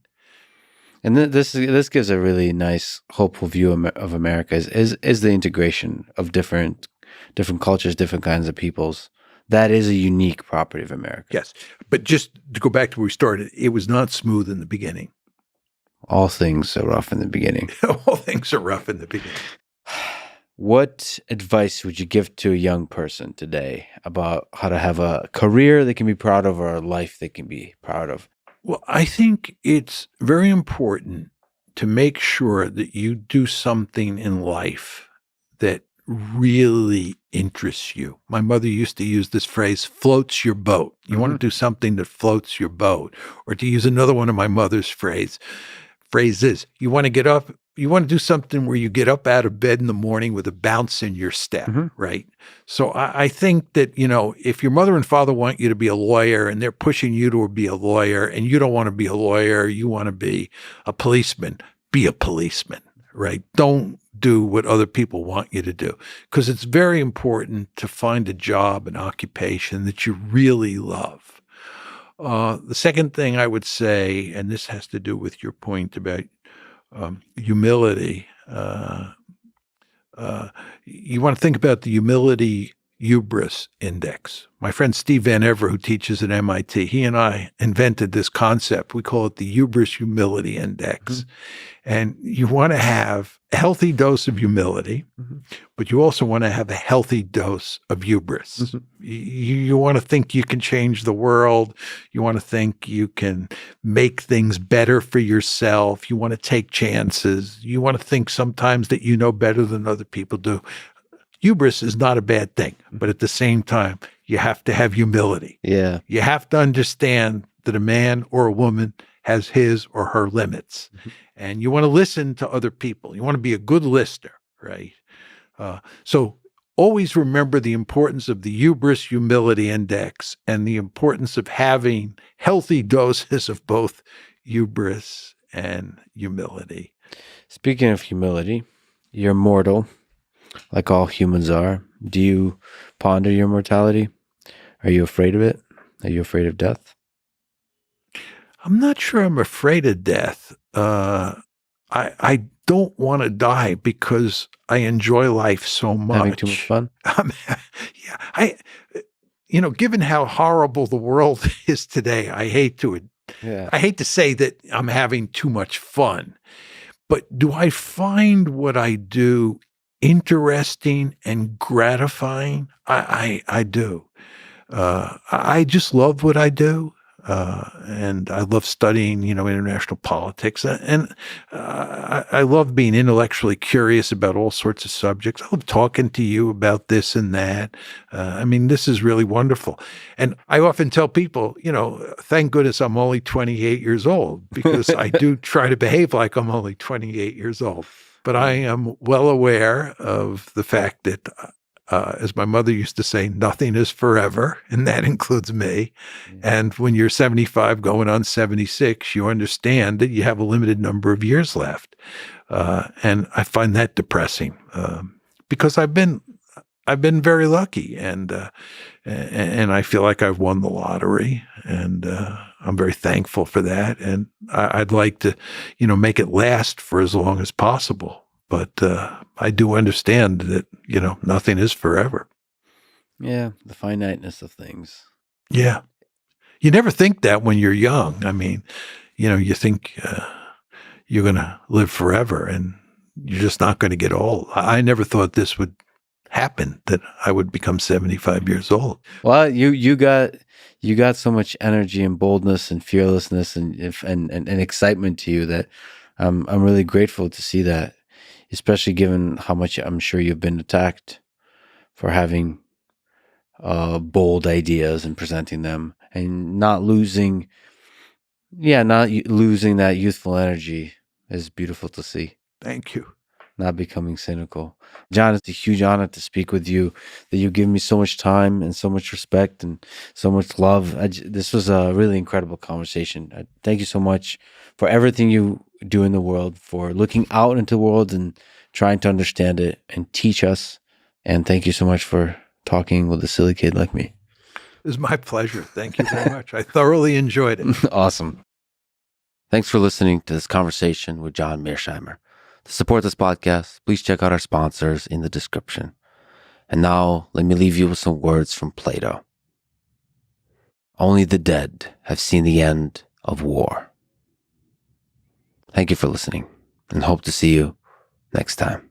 And this gives a really nice, hopeful view of America is the integration of different cultures, different kinds of peoples. That is a unique property of America. Yes. But just to go back to where we started, it was not smooth in the beginning. All things are rough in the beginning. All things are rough in the beginning. What advice would you give to a young person today about how to have a career they can be proud of or a life they can be proud of? Well, I think it's very important to make sure that you do something in life that really interests you. My mother used to use this phrase, floats your boat. You want to do something that floats your boat. Or to use another one of my mother's phrases, you want to do something where you get up out of bed in the morning with a bounce in your step, right? So I think that, if your mother and father want you to be a lawyer and they're pushing you to be a lawyer and you don't want to be a lawyer, you want to be a policeman, be a policeman, right? Don't do what other people want you to do, because it's very important to find a job, an occupation that you really love. The second thing I would say, and this has to do with your point about humility. You want to think about the humility hubris index. My friend Steve Van Ever, who teaches at MIT, he and I invented this concept. We call it the hubris humility index. And you want to have a healthy dose of humility, but you also want to have a healthy dose of hubris. You want to think you can change the world. You want to think you can make things better for yourself. You want to take chances. You want to think sometimes that you know better than other people do. Hubris is not a bad thing, but at the same time, you have to have humility. Yeah. You have to understand that a man or a woman has his or her limits. And you want to listen to other people. You want to be a good listener, right? So always remember the importance of the hubris humility index and the importance of having healthy doses of both hubris and humility. Speaking of humility, you're mortal, like all humans are. Do you ponder your mortality? Are you afraid of it? Are you afraid of death? I'm not sure I'm afraid of death. I don't want to die because I enjoy life so much. Having too much fun? Yeah, given how horrible the world is today, I hate to say that I'm having too much fun. But do I find what I do interesting and gratifying? I do. I just love what I do. And I love studying, international politics. And I love being intellectually curious about all sorts of subjects. I love talking to you about this and that. This is really wonderful. And I often tell people, thank goodness I'm only 28 years old, because I do try to behave like I'm only 28 years old. But I am well aware of the fact that as my mother used to say, nothing is forever, and that includes me. And when you're 75 going on 76, you understand that you have a limited number of years left. And I find that depressing because I've been very lucky, and I feel like I've won the lottery, and I'm very thankful for that. And I'd like to, make it last for as long as possible. But I do understand that, nothing is forever. Yeah, the finiteness of things. Yeah. You never think that when you're young. You think you're going to live forever, and you're just not going to get old. I never thought this would happen, that I would become 75 years old. Well, you got so much energy and boldness and fearlessness and excitement to you that I'm really grateful to see that. Especially given how much I'm sure you've been attacked for having bold ideas and presenting them, and not losing that youthful energy is beautiful to see. Thank you. Not becoming cynical. John, it's a huge honor to speak with you, that you give me so much time and so much respect and so much love. This was a really incredible conversation. Thank you so much for everything you do in the world, for looking out into the world and trying to understand it and teach us. And thank you so much for talking with a silly kid like me. It was my pleasure. Thank you very much. I thoroughly enjoyed it. Awesome. Thanks for listening to this conversation with John Mearsheimer. To support this podcast, please check out our sponsors in the description. And now, let me leave you with some words from Plato. Only the dead have seen the end of war. Thank you for listening, and hope to see you next time.